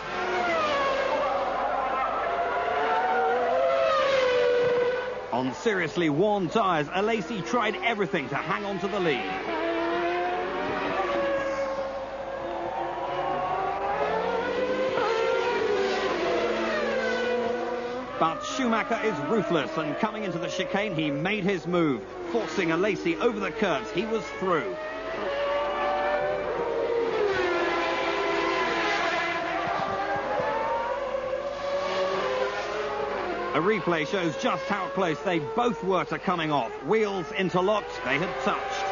On seriously worn tyres, Alesi tried everything to hang on to the lead. But Schumacher is ruthless, and coming into the chicane, he made his move, forcing Alesi over the curbs. He was through. A replay shows just how close they both were to coming off. Wheels interlocked, they had touched.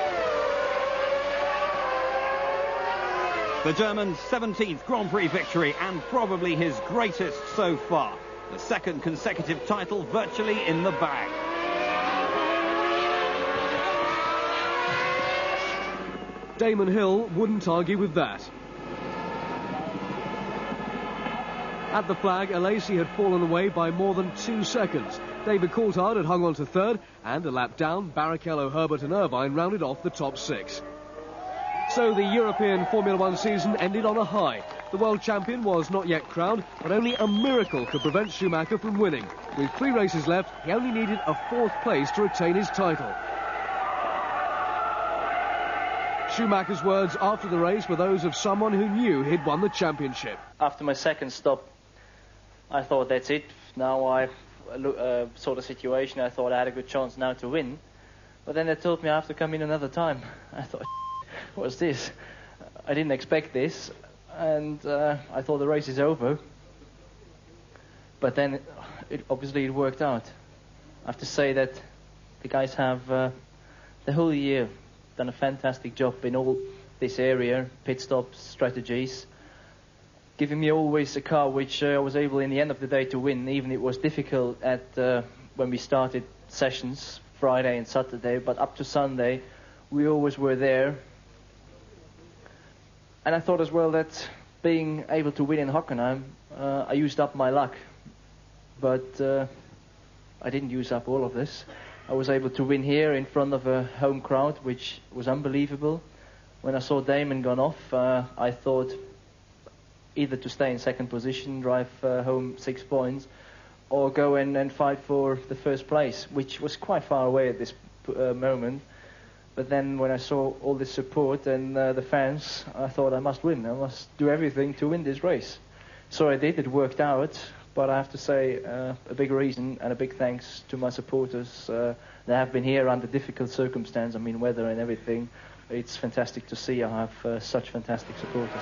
The German's 17th Grand Prix victory, and probably his greatest so far. The second consecutive title virtually in the bag. Damon Hill wouldn't argue with that. At the flag, Alesi had fallen away by more than 2 seconds. David Coulthard had hung on to third, and a lap down, Barrichello, Herbert and Irvine rounded off the top 6. So the European Formula One season ended on a high. The world champion was not yet crowned, but only a miracle could prevent Schumacher from winning. With 3 races left, he only needed a 4th place to retain his title. Schumacher's words after the race were those of someone who knew he'd won the championship. After my second stop, I thought that's it. Now I saw the situation. I thought I had a good chance now to win. But then they told me I have to come in another time. I thought, what's this? I didn't expect this. And I thought the race is over. But then, obviously, it worked out. I have to say that the guys have, the whole year, done a fantastic job in all this area, pit stops, strategies, giving me always a car which I was able in the end of the day to win, even it was difficult at when we started sessions, Friday and Saturday, but up to Sunday, we always were there. And I thought as well that being able to win in Hockenheim, I used up my luck, but I didn't use up all of this. I was able to win here in front of a home crowd, which was unbelievable. When I saw Damon gone off, I thought either to stay in second position, drive home 6 points, or go in and fight for the first place, which was quite far away at this moment. But then when I saw all this support and the fans, I thought I must win. I must do everything to win this race. So I did. It worked out. But I have to say a big reason and a big thanks to my supporters. They have been here under difficult circumstances. I mean, weather and everything. It's fantastic to see I have such fantastic supporters.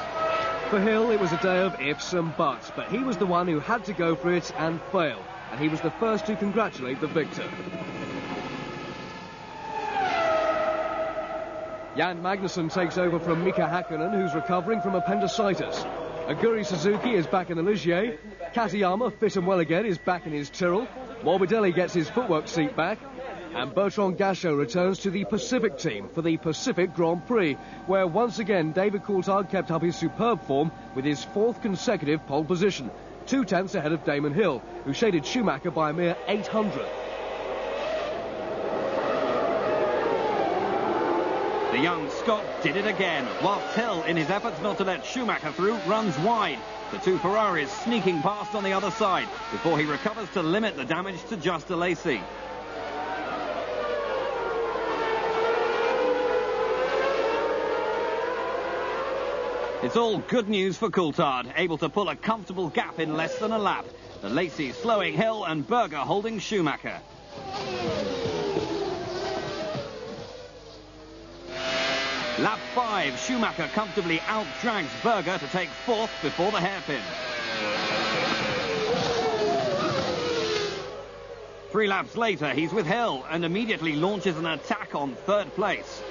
For Hill, it was a day of ifs and buts, but he was the one who had to go for it and fail. And he was the first to congratulate the victor. Jan Magnussen takes over from Mika Hakkinen, who's recovering from appendicitis. Aguri Suzuki is back in the Ligier. Katayama, fit and well again, is back in his Tyrrell. Morbidelli gets his footwork seat back. And Bertrand Gachot returns to the Pacific team for the Pacific Grand Prix, where once again David Coulthard kept up his superb form with his 4th consecutive pole position, 2 tenths ahead of Damon Hill, who shaded Schumacher by a mere 800. The young Scot did it again, whilst Hill, in his efforts not to let Schumacher through, runs wide. The 2 Ferraris sneaking past on the other side before he recovers to limit the damage to just a Lacey. It's all good news for Coulthard, able to pull a comfortable gap in less than a lap. The Lacey slowing Hill and Berger holding Schumacher. Lap 5, Schumacher comfortably out-drags Berger to take 4th before the hairpin. 3 laps later, he's with Hill and immediately launches an attack on 3rd place.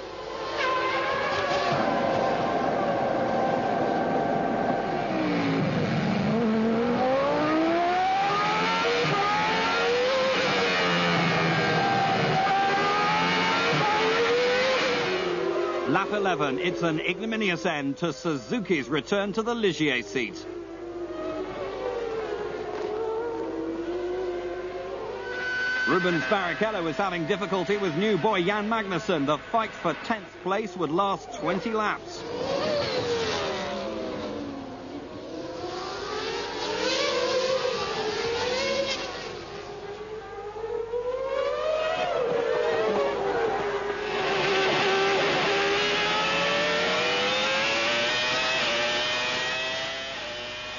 Lap 11, it's an ignominious end to Suzuki's return to the Ligier seat. Rubens Barrichello is having difficulty with new boy Jan Magnussen. The fight for 10th place would last 20 laps.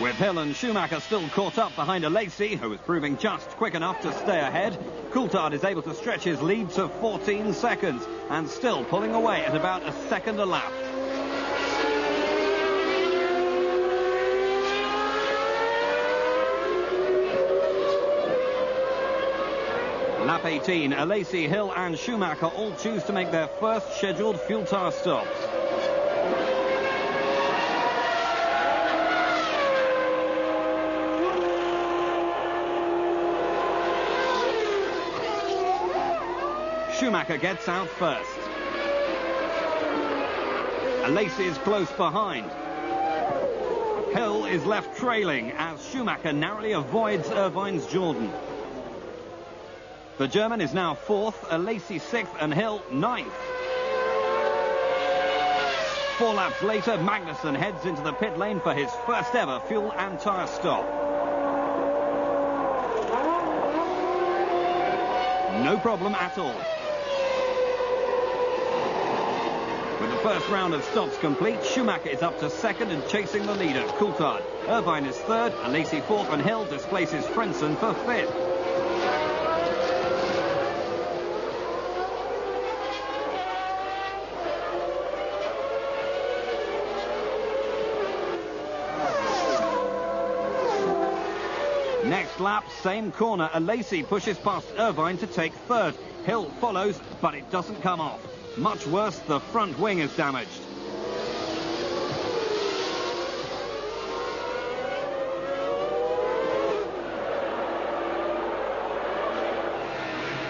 With Hill and Schumacher still caught up behind a Lacey, who is proving just quick enough to stay ahead, Coulthard is able to stretch his lead to 14 seconds and still pulling away at about a second a lap. Lap 18, Lacey, Hill and Schumacher all choose to make their first scheduled fuel tire stops. Schumacher gets out first. Lacey is close behind. Hill is left trailing as Schumacher narrowly avoids Irvine's Jordan. The German is now 4th, Lacey 6th and Hill 9th. 4 laps later, Magnussen heads into the pit lane for his first ever fuel and tyre stop. No problem at all. With the first round of stops complete, Schumacher is up to 2nd and chasing the leader, Coulthard. Irvine is 3rd, Lacey 4th, and Hill displaces Frentzen for 5th. Next lap, same corner, Lacey pushes past Irvine to take 3rd. Hill follows, but it doesn't come off. Much worse, the front wing is damaged.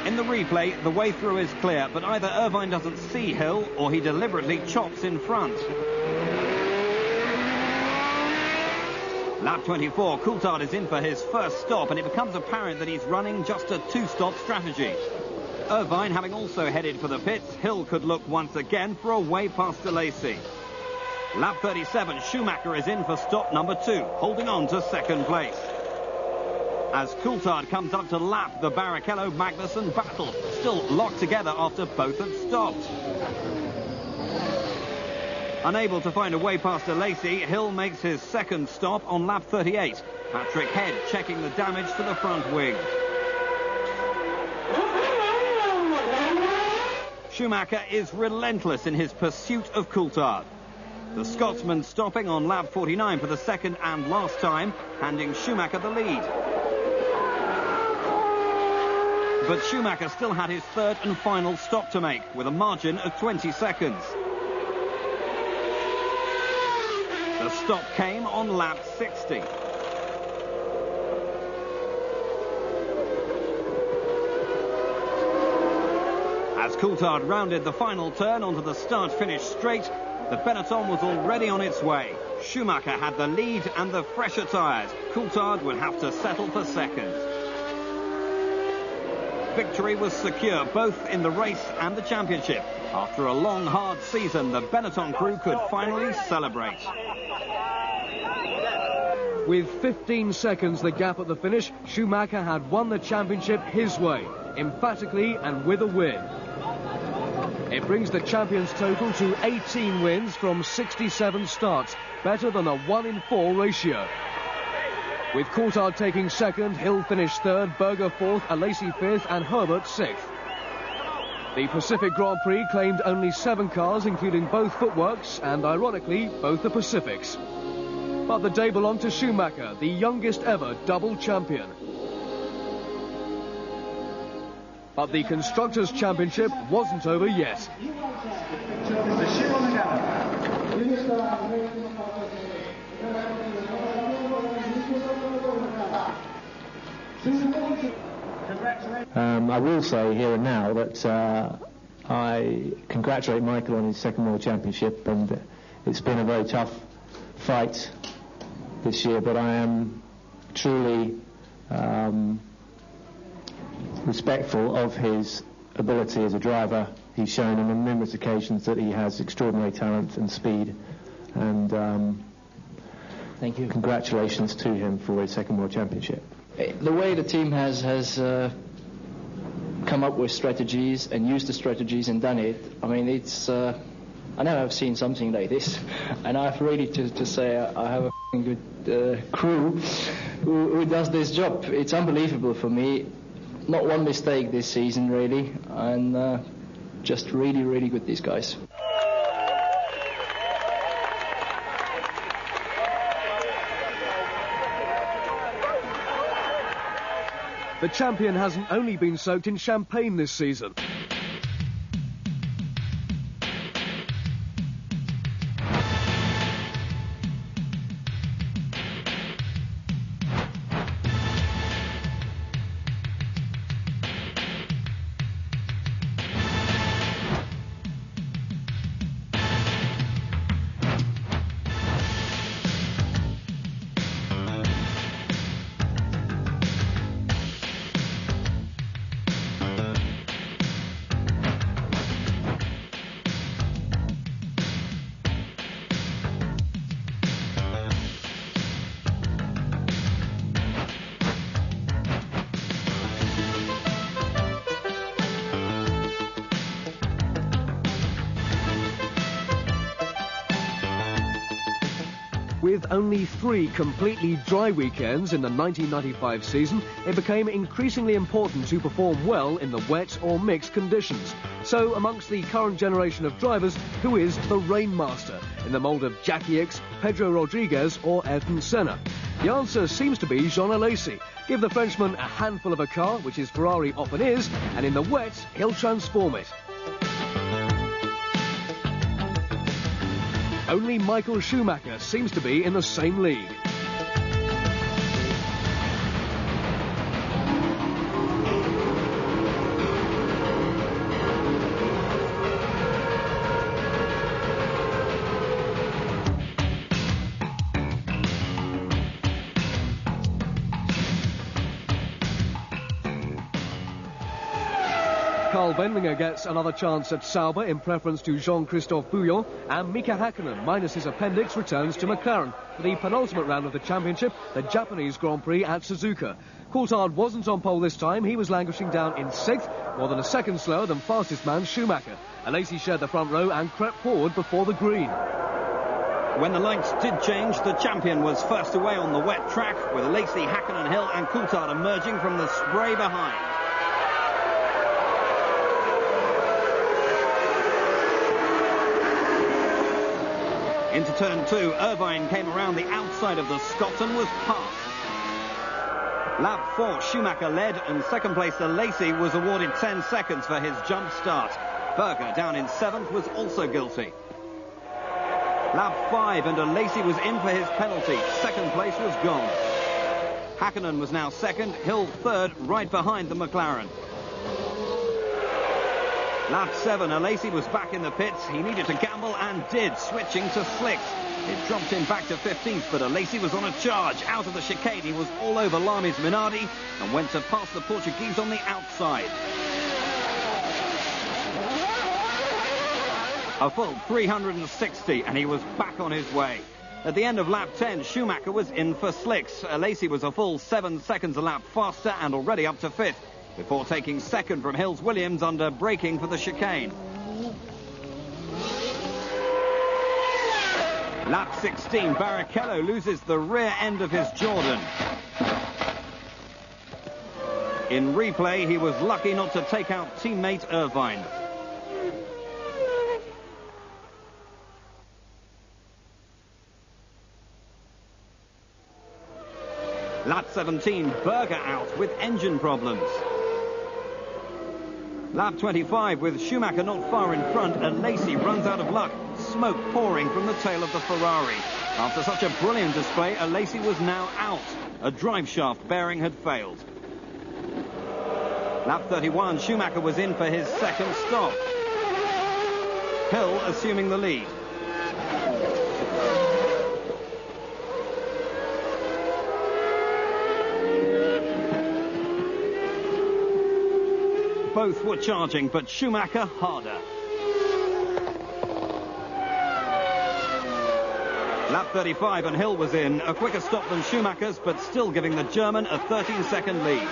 In the replay, the way through is clear, but either Irvine doesn't see Hill or he deliberately chops in front. Lap 24, Coulthard is in for his first stop, and it becomes apparent that he's running just a 2-stop strategy. Irvine having also headed for the pits, Hill could look once again for a way past the Lacey. Lap 37, Schumacher is in for stop number 2, holding on to 2nd place. As Coulthard comes up to lap the Barrichello-Magnussen battle, still locked together after both had stopped. Unable to find a way past a Lacey, Hill makes his 2nd stop on lap 38. Patrick Head checking the damage to the front wing. Schumacher is relentless in his pursuit of Coulthard. The Scotsman stopping on lap 49 for the 2nd and last time, handing Schumacher the lead. But Schumacher still had his 3rd and final stop to make, with a margin of 20 seconds. The stop came on lap 60. As Coulthard rounded the final turn onto the start-finish straight, the Benetton was already on its way. Schumacher had the lead and the fresher tyres. Coulthard would have to settle for second. Victory was secure both in the race and the championship. After a long, hard season, the Benetton crew could finally celebrate. With 15 seconds the gap at the finish, Schumacher had won the championship his way, emphatically and with a win. It brings the champions' total to 18 wins from 67 starts, better than a 1 in 4 ratio. With Coulthard taking second, Hill finished third, Berger fourth, Alesi fifth and Herbert sixth. The Pacific Grand Prix claimed only 7 cars, including both footworks and, ironically, both the Pacifics. But the day belonged to Schumacher, the youngest ever double champion. But the Constructors' Championship wasn't over yet. I will say here and now that I congratulate Michael on his second World Championship, and it's been a very tough fight this year, but I am truly respectful of his ability as a driver. He's shown on numerous occasions that he has extraordinary talent and speed, and thank you. Congratulations to him for his second World Championship. The way the team has come up with strategies and used the strategies and done it, I mean, it's I never have seen something like this, and I have really to say I have a good crew who does this job. It's unbelievable for me. Not one mistake this season, really, and just really, really good, these guys. The champion hasn't only been soaked in champagne this season. With only 3 completely dry weekends in the 1995 season, it became increasingly important to perform well in the wet or mixed conditions. So, amongst the current generation of drivers, who is the Rainmaster, in the mould of Jackie Ickx, Pedro Rodriguez or Ayrton Senna? The answer seems to be Jean Alesi. Give the Frenchman a handful of a car, which his Ferrari often is, and in the wet, he'll transform it. Only Michael Schumacher seems to be in the same league. Carl Bendinger gets another chance at Sauber in preference to Jean-Christophe Bouillon, and Mika Hakkinen, minus his appendix, returns to McLaren for the penultimate round of the championship, the Japanese Grand Prix at Suzuka. Coulthard wasn't on pole this time. He was languishing down in 6th, more than a second slower than fastest man Schumacher. Alesi shared the front row and crept forward before the green. When the lights did change, the champion was first away on the wet track, with Alesi, Hakkinen, Hill and Coulthard emerging from the spray behind. Into turn 2, Irvine came around the outside of the Scot and was passed. Lap 4, Schumacher led, and second place Alesi was awarded 10 seconds for his jump start. Berger, down in 7th, was also guilty. Lap 5, and Lacey was in for his penalty. Second place was gone. Hakkinen was now second, Hill third, right behind the McLaren. Lap 7, Lacey was back in the pits. He needed to gamble and did, switching to slicks. It dropped him back to 15th, but Lacey was on a charge. Out of the chicane, he was all over Lami's Minardi and went to pass the Portuguese on the outside. A full 360, and he was back on his way. At the end of lap 10, Schumacher was in for slicks. Lacey was a full 7 seconds a lap faster and already up to 5th, before taking second from Hills Williams under braking for the chicane. Lap 16, Barrichello loses the rear end of his Jordan. In replay, he was lucky not to take out teammate Irvine. Lap 17, Berger out with engine problems. Lap 25, with Schumacher not far in front, and Lacey runs out of luck, smoke pouring from the tail of the Ferrari. After such a brilliant display, Lacey was now out. A drive shaft bearing had failed. Lap 31, Schumacher was in for his second stop. Hill assuming the lead. Both were charging, but Schumacher harder. Lap 35, and Hill was in. A quicker stop than Schumacher's, but still giving the German a 13-second lead.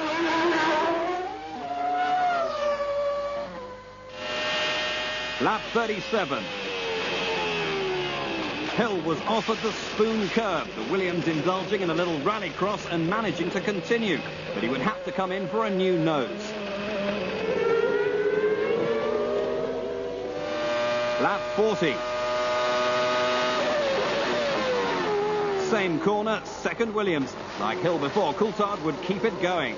Lap 37. Hill was offered the spoon curve. The Williams indulging in a little rallycross and managing to continue, but he would have to come in for a new nose. Lap 40. Same corner, second Williams. Like Hill before, Coulthard would keep it going.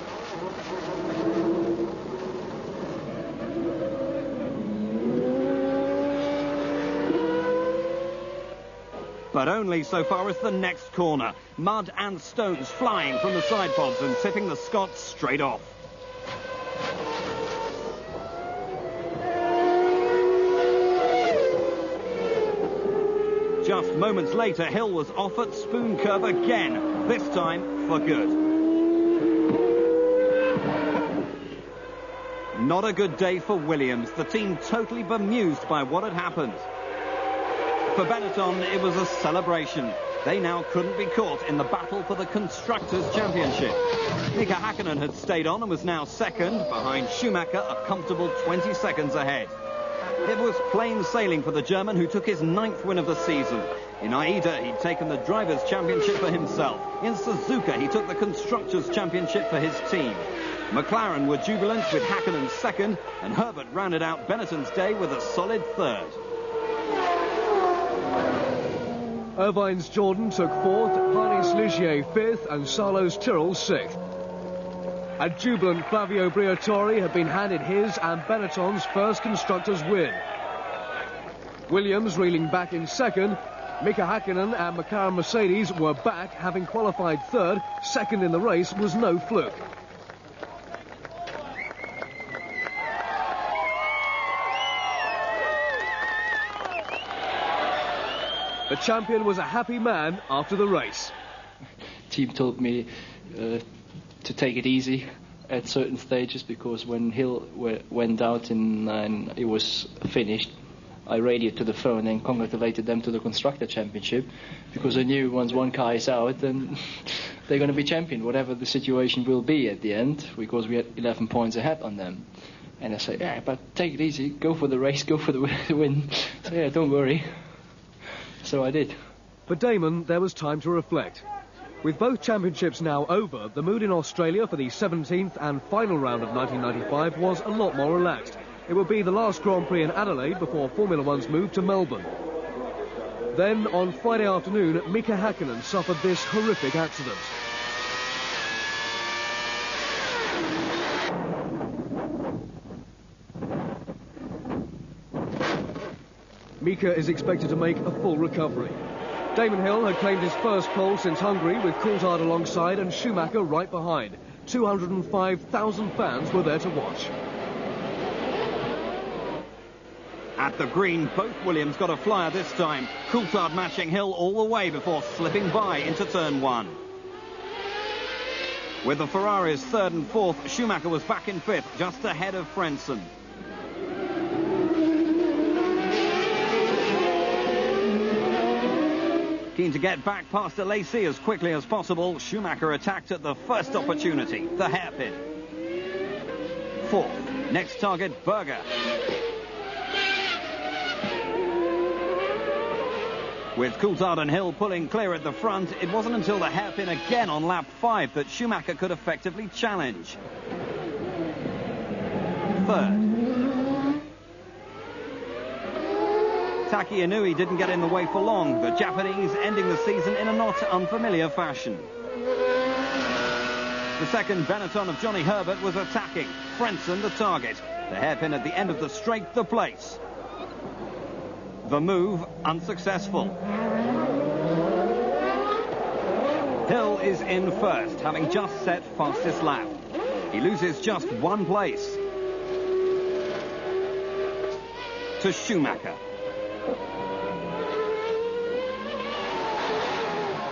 But only so far as the next corner. Mud and stones flying from the side pods and tipping the Scots straight off. Just moments later, Hill was off at spoon curve again, this time for good. Not a good day for Williams, the team totally bemused by what had happened. For Benetton, it was a celebration. They now couldn't be caught in the battle for the Constructors' Championship. Mika Hakkinen had stayed on and was now second, behind Schumacher, a comfortable 20 seconds ahead. It was plain sailing for the German, who took his 9th win of the season. In Aida, he'd taken the Drivers' Championship for himself. In Suzuka, he took the Constructors' Championship for his team. McLaren were jubilant with Hakkinen second, and Herbert rounded out Benetton's day with a solid third. Irvine's Jordan took 4th, Harney's Ligier 5th, and Salo's Tyrrell 6th. A jubilant Flavio Briatore had been handed his and Benetton's first Constructors' win. Williams reeling back in second. Mika Hakkinen and McLaren Mercedes were back, having qualified third. Second in the race was no fluke. The champion was a happy man after the race. Team told me to take it easy at certain stages, because when Hill went out and it was finished, I radioed to the phone and congratulated them to the Constructor Championship, because I knew once one car is out, then they're going to be champion, whatever the situation will be at the end, because we had 11 points ahead on them. And I said, yeah, but take it easy, go for the race, go for the win. So yeah, don't worry. So I did. For Damon, there was time to reflect. With both championships now over, the mood in Australia for the 17th and final round of 1995 was a lot more relaxed. It would be the last Grand Prix in Adelaide before Formula One's move to Melbourne. Then, on Friday afternoon, Mika Hakkinen suffered this horrific accident. Mika is expected to make a full recovery. Damon Hill had claimed his first pole since Hungary with Coulthard alongside and Schumacher right behind. 205,000 fans were there to watch. At the green, both Williams got a flyer this time. Coulthard matching Hill all the way before slipping by into turn 1. With the Ferraris third and fourth, Schumacher was back in fifth, just ahead of Frentzen. Keen to get back past Alesi as quickly as possible, Schumacher attacked at the first opportunity, the hairpin. Fourth, next target, Berger. With Coulthard and Hill pulling clear at the front, it wasn't until the hairpin again on lap 5 that Schumacher could effectively challenge. Third. Taki Inui didn't get in the way for long, the Japanese ending the season in a not unfamiliar fashion. The second Benetton of Johnny Herbert was attacking, Frentzen the target. The hairpin at the end of the straight, the place. The move, unsuccessful. Hill is in first, having just set fastest lap. He loses just 1 place. To Schumacher.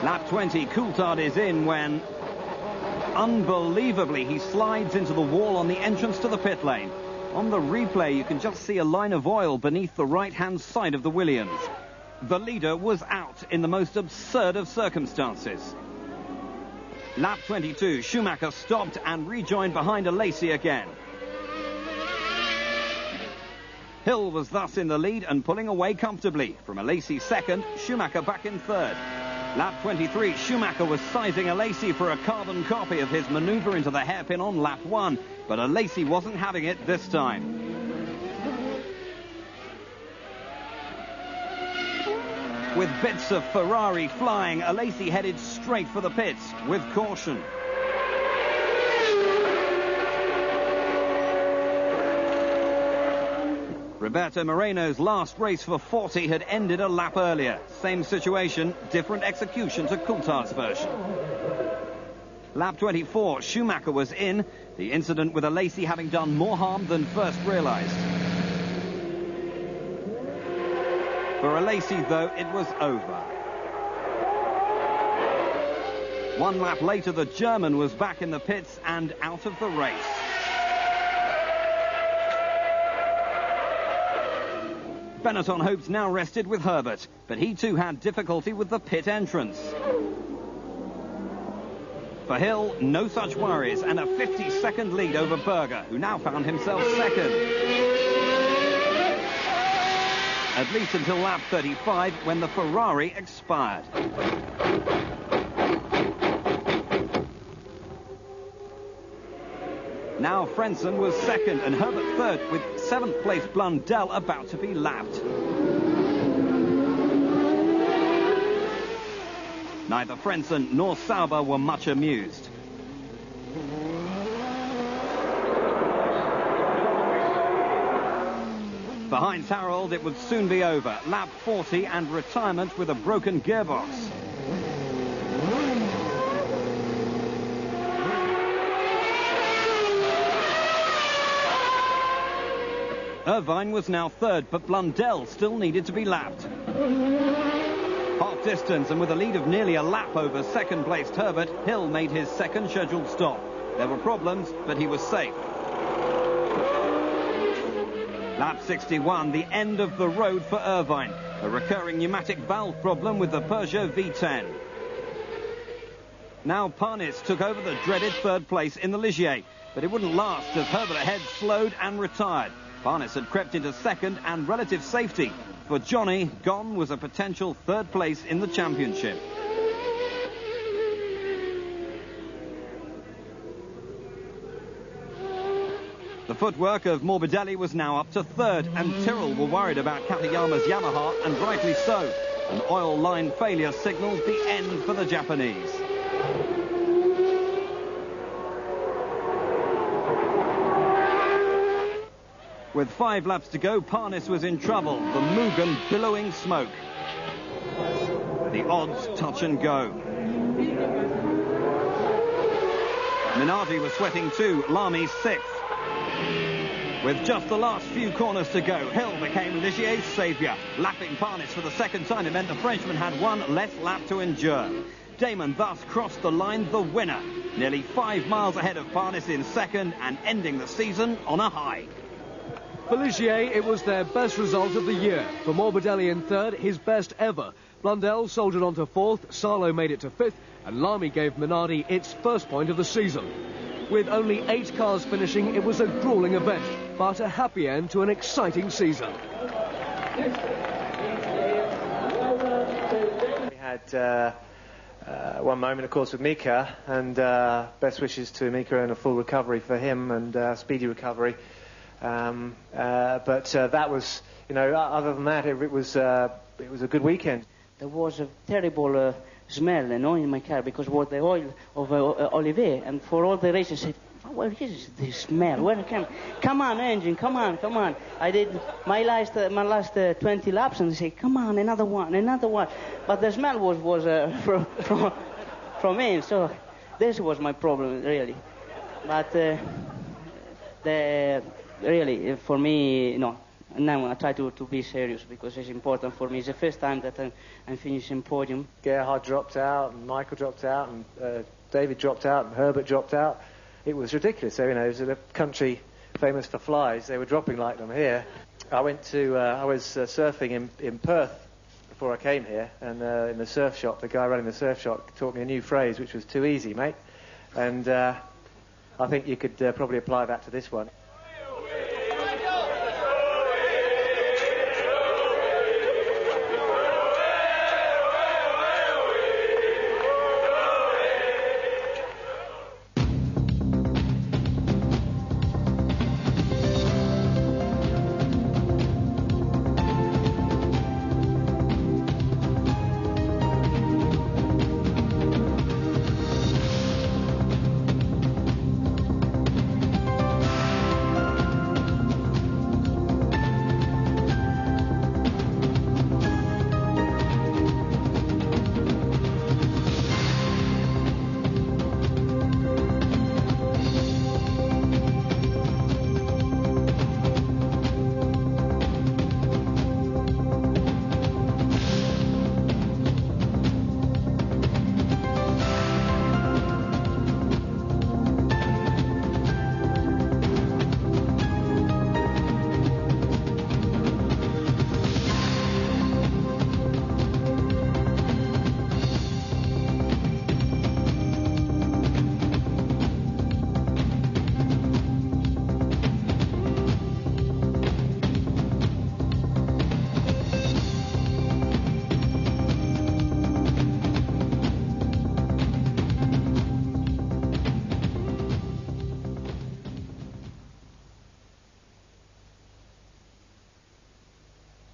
Lap 20, Coulthard is in when, unbelievably, he slides into the wall on the entrance to the pit lane. On the replay, you can just see a line of oil beneath the right-hand side of the Williams. The leader was out in the most absurd of circumstances. Lap 22, Schumacher stopped and rejoined behind Alesi again. Hill was thus in the lead and pulling away comfortably. From Alesi second, Schumacher back in third. Lap 23, Schumacher was sizing Alesi for a carbon copy of his manoeuvre into the hairpin on lap 1, but Alesi wasn't having it this time. With bits of Ferrari flying, Alesi headed straight for the pits with caution. Roberto Moreno's last race for 40 had ended a lap earlier. Same situation, different execution to Coulthard's version. Lap 24, Schumacher was in, the incident with Alesi having done more harm than first realised. For Alesi, though, it was over. 1 lap later, the German was back in the pits and out of the race. Benetton hopes now rested with Herbert, but he too had difficulty with the pit entrance. For Hill, no such worries, and a 50-second lead over Berger, who now found himself second. At least until lap 35, when the Ferrari expired. Now Frentzen was second and Herbert third, with 7th place Blundell about to be lapped. Neither Frentzen nor Sauber were much amused. For Heinz Harald, it would soon be over. Lap 40 and retirement with a broken gearbox. Irvine was now third, but Blundell still needed to be lapped. Half distance, and with a lead of nearly a lap over second-placed Herbert, Hill made his second scheduled stop. There were problems, but he was safe. Lap 61, the end of the road for Irvine. A recurring pneumatic valve problem with the Peugeot V10. Now Parnis took over the dreaded third place in the Ligier, but it wouldn't last as Herbert ahead slowed and retired. Parnis had crept into second and relative safety. For Johnny, gone was a potential third place in the championship. The footwork of Morbidelli was now up to third, and Tyrrell were worried about Katayama's Yamaha, and rightly so. An oil line failure signaled the end for the Japanese. With 5 laps to go, Parnis was in trouble, the Mugen billowing smoke. The odds touch and go. Minardi was sweating too, Lamy 6th. With just the last few corners to go, Hill became Ligier's saviour. Lapping Parnis for the second time, it meant the Frenchman had one less lap to endure. Damon thus crossed the line the winner, nearly 5 miles ahead of Parnis in second and ending the season on a high. For Ligier, it was their best result of the year. For Morbidelli in third, his best ever. Blundell soldiered on to fourth, Sarlo made it to fifth, and Lamy gave Minardi its first point of the season. With only 8 cars finishing, it was a gruelling event, but a happy end to an exciting season. We had one moment, of course, with Mika, and best wishes to Mika and a full recovery for him and speedy recovery. But that was, you know, other than that, it was a good weekend. There was a terrible smell, you know, in my car because it was the oil of Olivier, and for all the races, I said, where is this smell? Where come on, engine, come on. I did my last 20 laps, and they say, come on, another one. But the smell was from him, so this was my problem, really. But really, for me, no. Now I try to be serious because it's important for me. It's the first time that I'm finishing podium. Gerhard dropped out, and Michael dropped out, and David dropped out, and Herbert dropped out. It was ridiculous. So, you know, it was a country famous for flies. They were dropping like them here. I was surfing in Perth before I came here, and in the surf shop, the guy running the surf shop taught me a new phrase, which was too easy, mate. And I think you could probably apply that to this one.